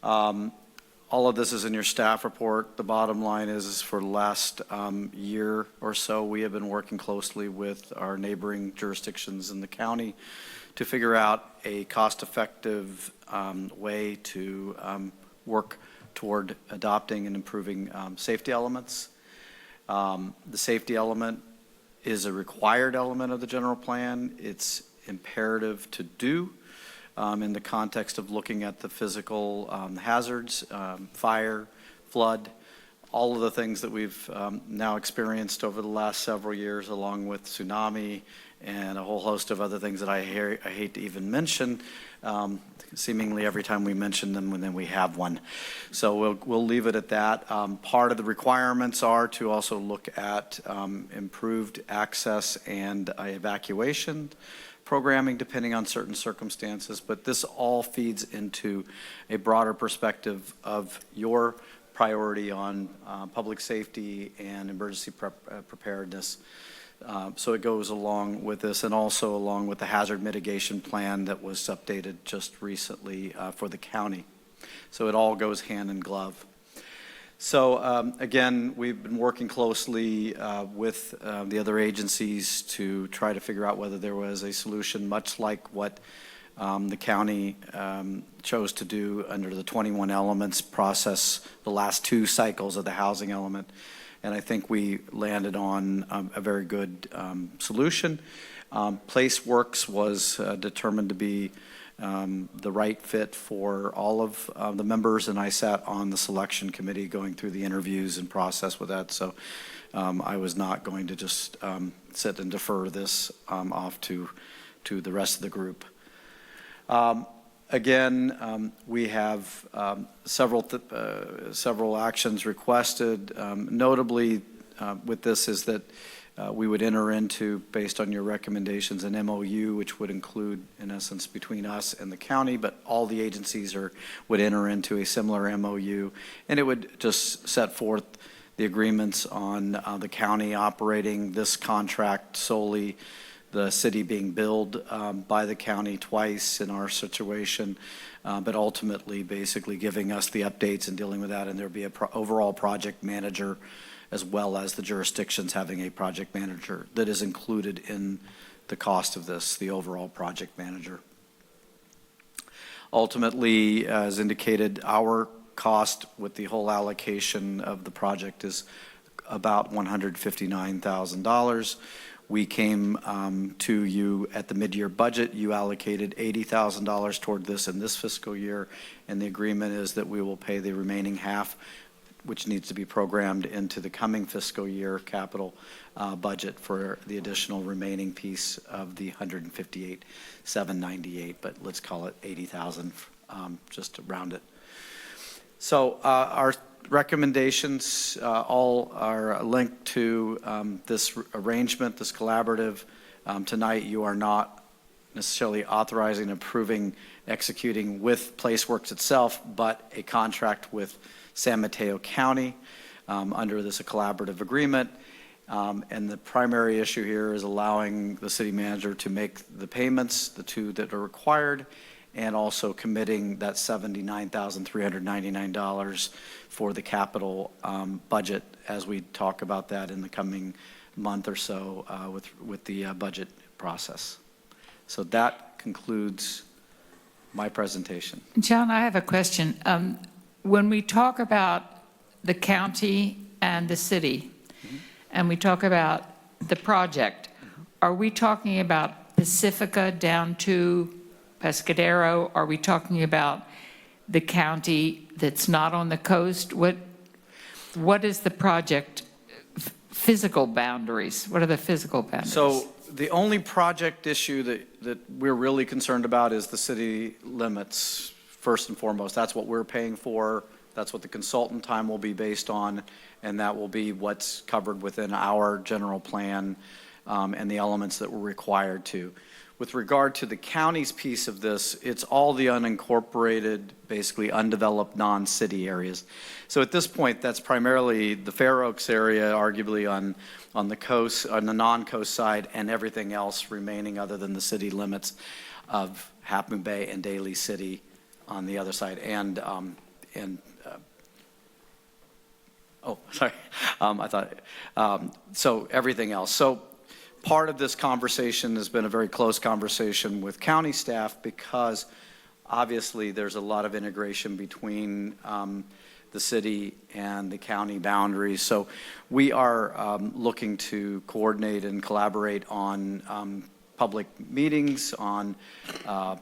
All of this is in your staff report. The bottom line is for the last year or so, we have been working closely with our neighboring jurisdictions in the county to figure out a cost-effective way to work toward adopting and improving safety elements. The safety element is a required element of the general plan. It's imperative to do. in the context of looking at the physical hazards, fire, flood, all of the things that we've now experienced over the last several years, along with tsunami and a whole host of other things that I hate to even mention. Seemingly every time we mention them, and then we have one. So we'll leave it at that. Part of the requirements are to also look at improved access and evacuation programming depending on certain circumstances, but this all feeds into a broader perspective of your priority on public safety and emergency preparedness. So it goes along with this, and also along with the hazard mitigation plan that was updated just recently for the county. So it all goes hand in glove. So again, we've been working closely with the other agencies to try to figure out whether there was a solution, much like what the county chose to do under the 21 elements process, the last 2 cycles of the housing element. And I think we landed on a very good solution. PlaceWorks was determined to be the right fit for all of the members, and I sat on the selection committee going through the interviews and process with that. So I was not going to just sit and defer this off to the rest of the group. Again, we have several actions requested. Notably with this is that we would enter into, based on your recommendations, an MOU, which would include, in essence, between us and the county, but all the agencies would enter into a similar MOU, and it would just set forth the agreements on the county operating this contract solely, the city being billed by the county twice in our situation, but ultimately basically giving us the updates and dealing with that, and there'd be an overall project manager, as well as the jurisdictions having a project manager that is included in the cost of this, the overall project manager. Ultimately, as indicated, our cost with the whole allocation of the project is about $159,000. We came to you at the mid-year budget. You allocated $80,000 toward this in this fiscal year, and the agreement is that we will pay the remaining half, which needs to be programmed into the coming fiscal year capital budget for the additional remaining piece of the $158,798, but let's call it $80,000 just to round it. So our recommendations all are linked to this arrangement, this collaborative. Tonight you are not necessarily authorizing, approving, executing with PlaceWorks itself, but a contract with San Mateo County under this collaborative agreement. And the primary issue here is allowing the city manager to make the payments, the 2 that are required, and also committing that $79,399 for the capital budget as we talk about that in the coming month or so with the budget process. So that concludes my presentation. John, I have a question. When we talk about the county and the city, and we talk about the project, are we talking about Pacifica down to Pescadero? Are we talking about the county that's not on the coast? What is the project physical boundaries? What are the physical boundaries? So the only project issue that we're really concerned about is the city limits, first and foremost. That's what we're paying for. That's what the consultant time will be based on, and that will be what's covered within our general plan and the elements that we're required to. With regard to the county's piece of this, it's all the unincorporated, basically undeveloped non-city areas. So at this point, that's primarily the Fair Oaks area, arguably on the coast, on the non-coast side, and everything else remaining other than the city limits of Half Moon Bay and Daly City on the other side. So everything else. So part of this conversation has been a very close conversation with county staff, because obviously there's a lot of integration between the city and the county boundaries. So we are looking to coordinate and collaborate on public meetings, on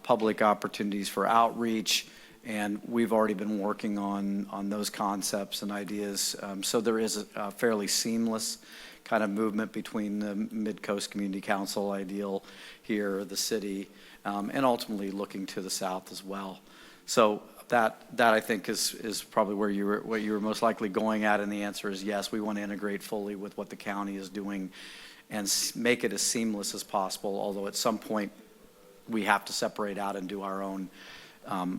public opportunities for outreach, and we've already been working on those concepts and ideas. So there is a fairly seamless kind of movement between the Mid-Coast Community Council ideal here, the city, and ultimately looking to the south as well. So that I think is probably what you were most likely going at, and the answer is yes, we want to integrate fully with what the county is doing and make it as seamless as possible, although at some point we have to separate out and do our own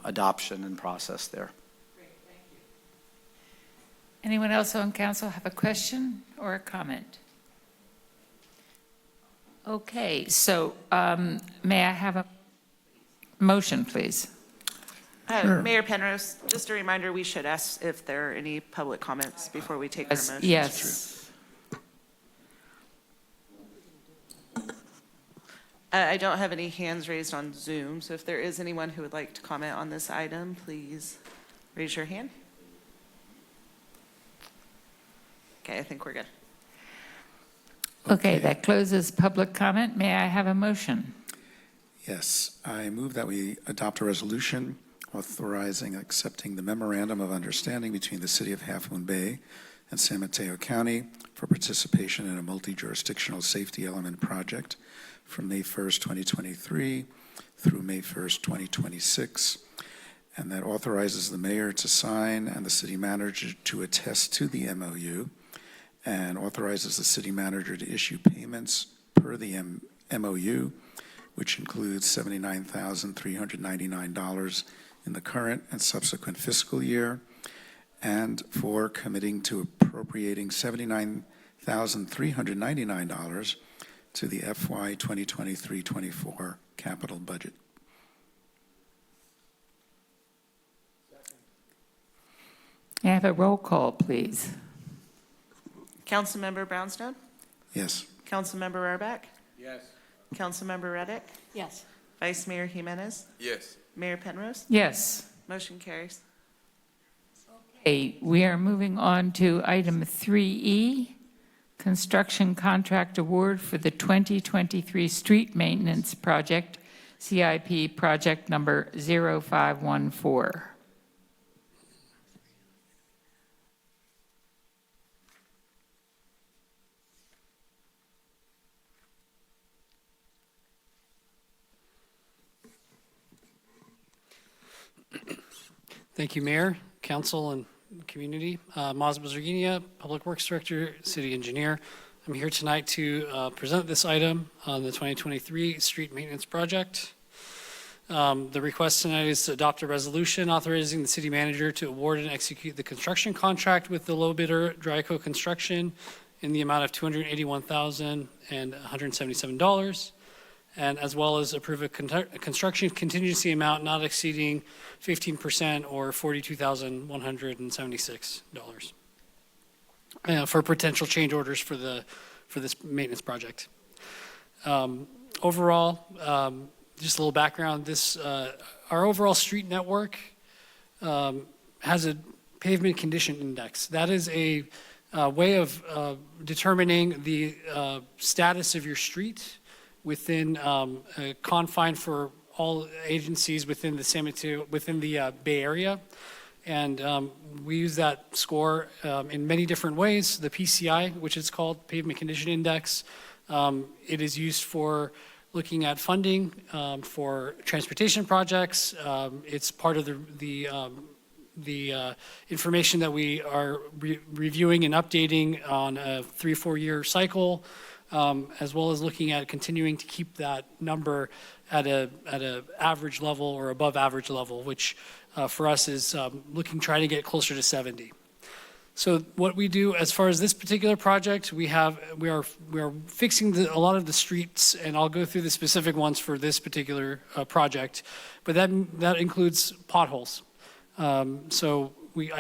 adoption and process there. Great, thank you. Anyone else on council have a question or a comment? Okay, so may I have a motion, please? Mayor Penrose, just a reminder, we should ask if there are any public comments before we take our motions. Yes. I don't have any hands raised on Zoom, so if there is anyone who would like to comment on this item, please raise your hand. Okay, I think we're good. Okay, that closes public comment. May I have a motion? Yes, I move that we adopt a resolution authorizing accepting the memorandum of understanding between the City of Half Moon Bay and San Mateo County for participation in a multi-jurisdictional safety element project from May 1st, 2023 through May 1st, 2026, and that authorizes the mayor to sign and the city manager to attest to the MOU, and authorizes the city manager to issue payments per the MOU, which includes $79,399 in the current and subsequent fiscal year, and for committing to appropriating $79,399 to the FY 2023-24 capital budget. May I have a roll call, please? Councilmember Brownstone? Yes. Councilmember Rohrbach? Yes. Councilmember Reddick? Yes. Vice Mayor Jimenez? Yes. Mayor Penrose? Yes. Motion carries. Okay, we are moving on to item 3E, construction contract award for the 2023 street maintenance project, CIP project number 0514. Thank you, Mayor, Council, and community. Maz Bazarginia, Public Works Director, City Engineer. I'm here tonight to present this item on the 2023 street maintenance project. The request tonight is to adopt a resolution authorizing the city manager to award and execute the construction contract with the low bidder, Dryco Construction, in the amount of $281,177. And as well as approve a construction contingency amount not exceeding 15% or $42,176 for potential change orders for this maintenance project. Overall, just a little background. Our overall street network has a pavement condition index. That is a way of determining the status of your street within a confine for all agencies within the San Mateo, within the Bay Area. And we use that score in many different ways. The PCI, which is called Pavement Condition Index, it is used for looking at funding for transportation projects. It's part of the information that we are reviewing and updating on a 3-4 year cycle. As well as looking at continuing to keep that number at a average level or above average level, which for us is trying to get closer to 70. So what we do as far as this particular project, we are fixing a lot of the streets, and I'll go through the specific ones for this particular project, but that includes potholes. I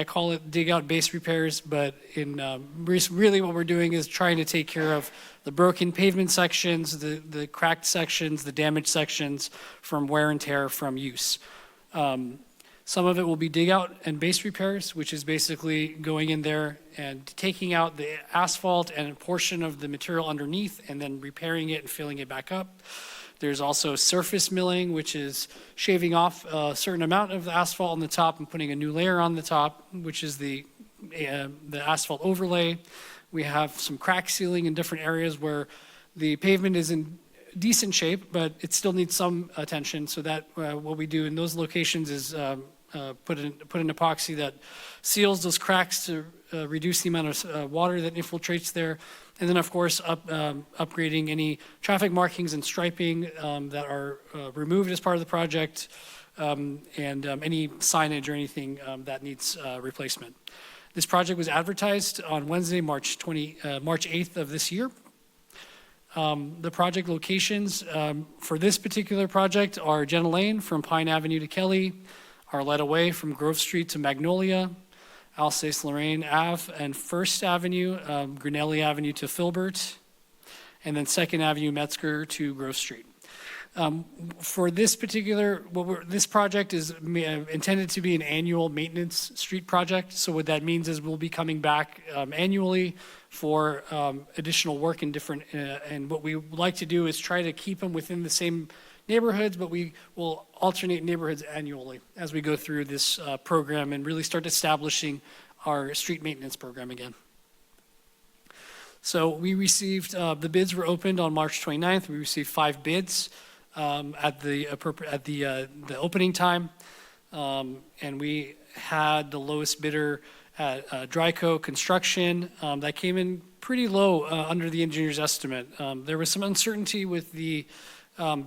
call it dig out base repairs, but really what we're doing is trying to take care of the broken pavement sections, the cracked sections, the damaged sections from wear and tear from use. Some of it will be dig out and base repairs, which is basically going in there and taking out the asphalt and a portion of the material underneath and then repairing it and filling it back up. There's also surface milling, which is shaving off a certain amount of the asphalt on the top and putting a new layer on the top, which is the asphalt overlay. We have some crack sealing in different areas where the pavement is in decent shape, but it still needs some attention. So that what we do in those locations is put an epoxy that seals those cracks to reduce the amount of water that infiltrates there. And then, of course, upgrading any traffic markings and striping that are removed as part of the project, and any signage or anything that needs replacement. This project was advertised on Wednesday, March 8th of this year. The project locations for this particular project are Jenna Lane from Pine Avenue to Kelly, Arletta Way from Grove Street to Magnolia, Alsace-Lorraine Ave and First Avenue, Grinnelli Avenue to Filbert, and then Second Avenue, Metzger to Grove Street. For this particular, this project is intended to be an annual maintenance street project. So what that means is we'll be coming back annually for additional work in different, and what we like to do is try to keep them within the same neighborhoods, but we will alternate neighborhoods annually as we go through this program and really start establishing our street maintenance program again. So we received, the bids were opened on March 29th. We received 5 bids at the opening time, and we had the lowest bidder at Dryco Construction that came in pretty low under the engineer's estimate. There was some uncertainty with the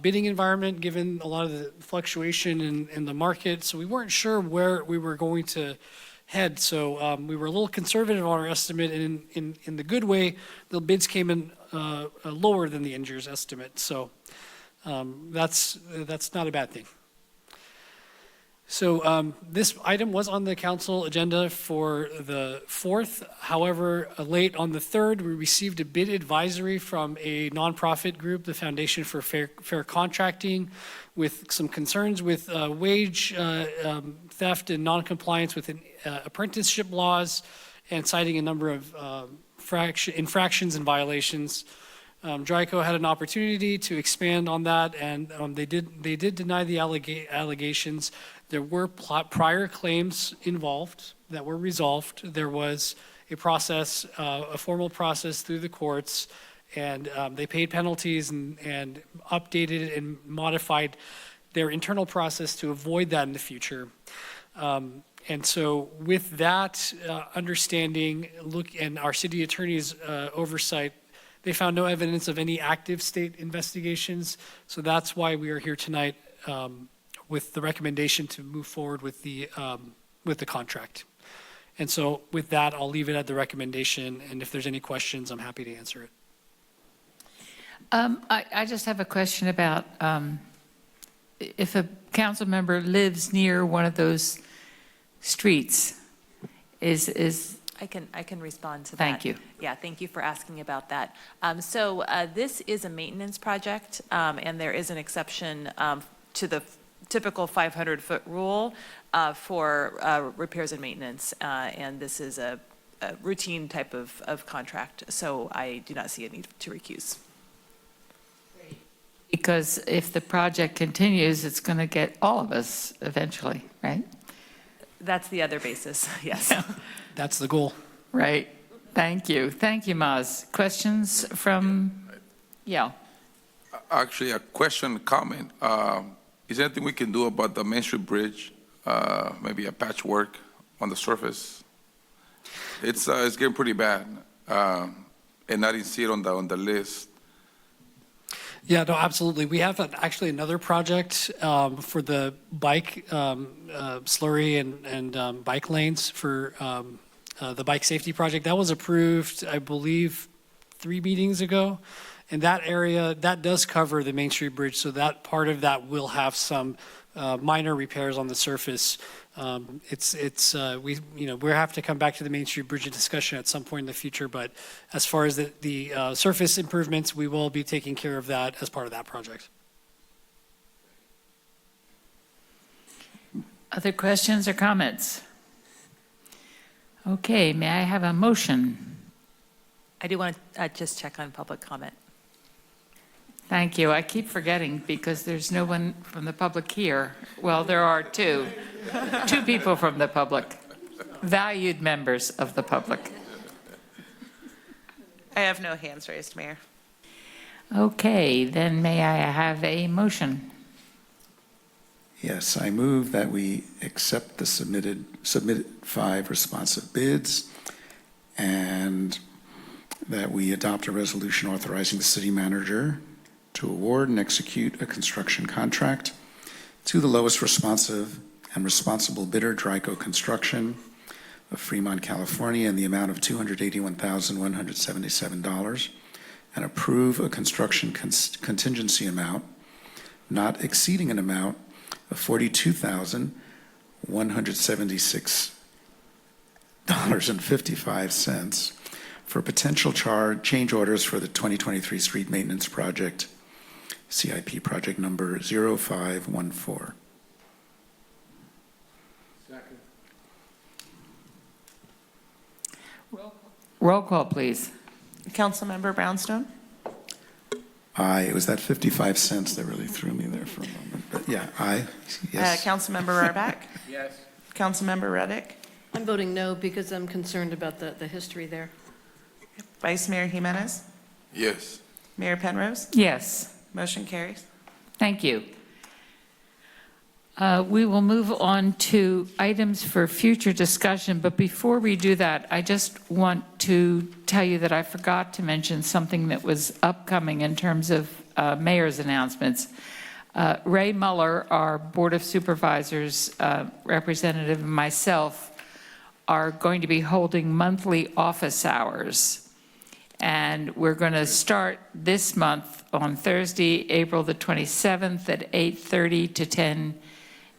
bidding environment given a lot of the fluctuation in the market, so we weren't sure where we were going to head. So we were a little conservative on our estimate, and in the good way, the bids came in lower than the engineer's estimate. So that's not a bad thing. So this item was on the council agenda for the 4th. However, late on the 3rd, we received a bid advisory from a nonprofit group, the Foundation for Fair Contracting, with some concerns with wage theft and noncompliance with apprenticeship laws, and citing a number of infractions and violations. Dryco had an opportunity to expand on that, and they did deny the allegations. There were prior claims involved that were resolved. There was a process, a formal process through the courts, and they paid penalties and updated and modified their internal process to avoid that in the future. And so with that understanding, and our city attorney's oversight, they found no evidence of any active state investigations. So that's why we are here tonight with the recommendation to move forward with the contract. And so with that, I'll leave it at the recommendation. And if there's any questions, I'm happy to answer it. I just have a question about if a council member lives near one of those streets, I can respond to that. Thank you. Yeah, thank you for asking about that. So this is a maintenance project, and there is an exception to the typical 500-foot rule for repairs and maintenance, and this is a routine type of contract. So I do not see a need to recuse. Because if the project continues, it's going to get all of us eventually, right? That's the other basis, yes. That's the goal. Right. Thank you. Thank you, Maz. Questions from, yeah. Actually, a question, comment. Is there anything we can do about the Main Street Bridge? Maybe a patchwork on the surface? It's getting pretty bad, and I didn't see it on the list. Yeah, no, absolutely. We have actually another project for the bike slurry and bike lanes for the bike safety project. That was approved, I believe, 3 meetings ago. And that area, that does cover the Main Street Bridge, so that part of that will have some minor repairs on the surface. We have to come back to the Main Street Bridge discussion at some point in the future, but as far as the surface improvements, we will be taking care of that as part of that project. Other questions or comments? Okay, may I have a motion? I do want to just check on public comment. Thank you. I keep forgetting because there's no one from the public here. Well, there are two people from the public, valued members of the public. I have no hands raised, Mayor. Okay, then may I have a motion? Yes, I move that we accept the submitted 5 responsive bids and that we adopt a resolution authorizing the city manager to award and execute a construction contract to the lowest responsive and responsible bidder, Dryco Construction of Fremont, California, in the amount of $281,177, and approve a construction contingency amount not exceeding an amount of $42,176.55 for potential change orders for the 2023 street maintenance project, CIP project number 0514. Roll call, please. Councilmember Brownstone? Aye. It was that 55 cents that really threw me there for a moment. But yeah, aye. Yes. Councilmember Rohrbach? Yes. Councilmember Reddick? I'm voting no because I'm concerned about the history there. Vice Mayor Jimenez? Yes. Mayor Penrose? Yes. Motion carries. Thank you. We will move on to items for future discussion, but before we do that, I just want to tell you that I forgot to mention something that was upcoming in terms of mayor's announcements. Ray Muller, our Board of Supervisors representative, and myself are going to be holding monthly office hours. And we're going to start this month on Thursday, April the 27th at 8:30 to 10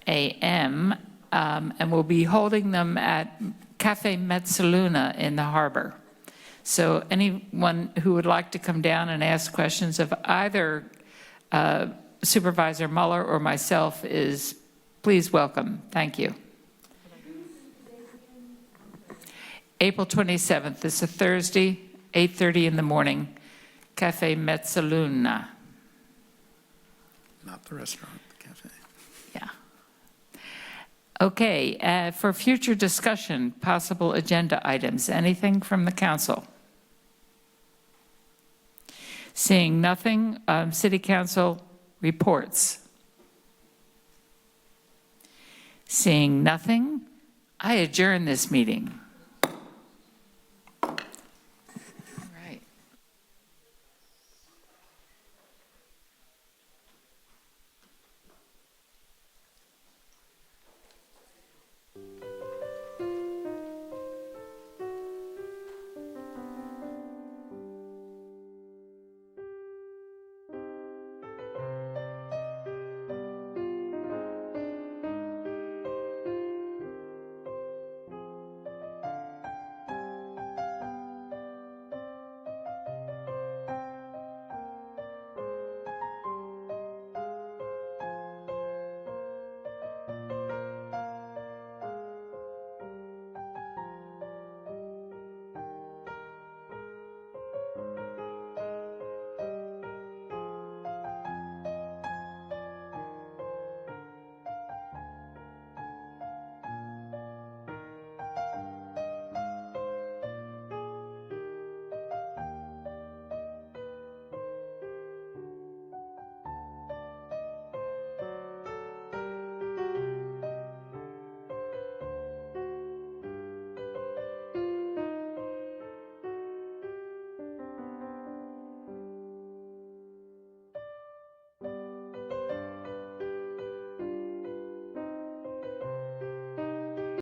a.m. And we'll be holding them at Cafe Mezzaluna in the harbor. So anyone who would like to come down and ask questions of either Supervisor Muller or myself is please welcome. Thank you. April 27th is a Thursday, 8:30 in the morning, Cafe Mezzaluna. Not the restaurant, the cafe. Yeah. Okay, for future discussion, possible agenda items, anything from the council? Seeing nothing, City Council reports. Seeing nothing, I adjourn this meeting.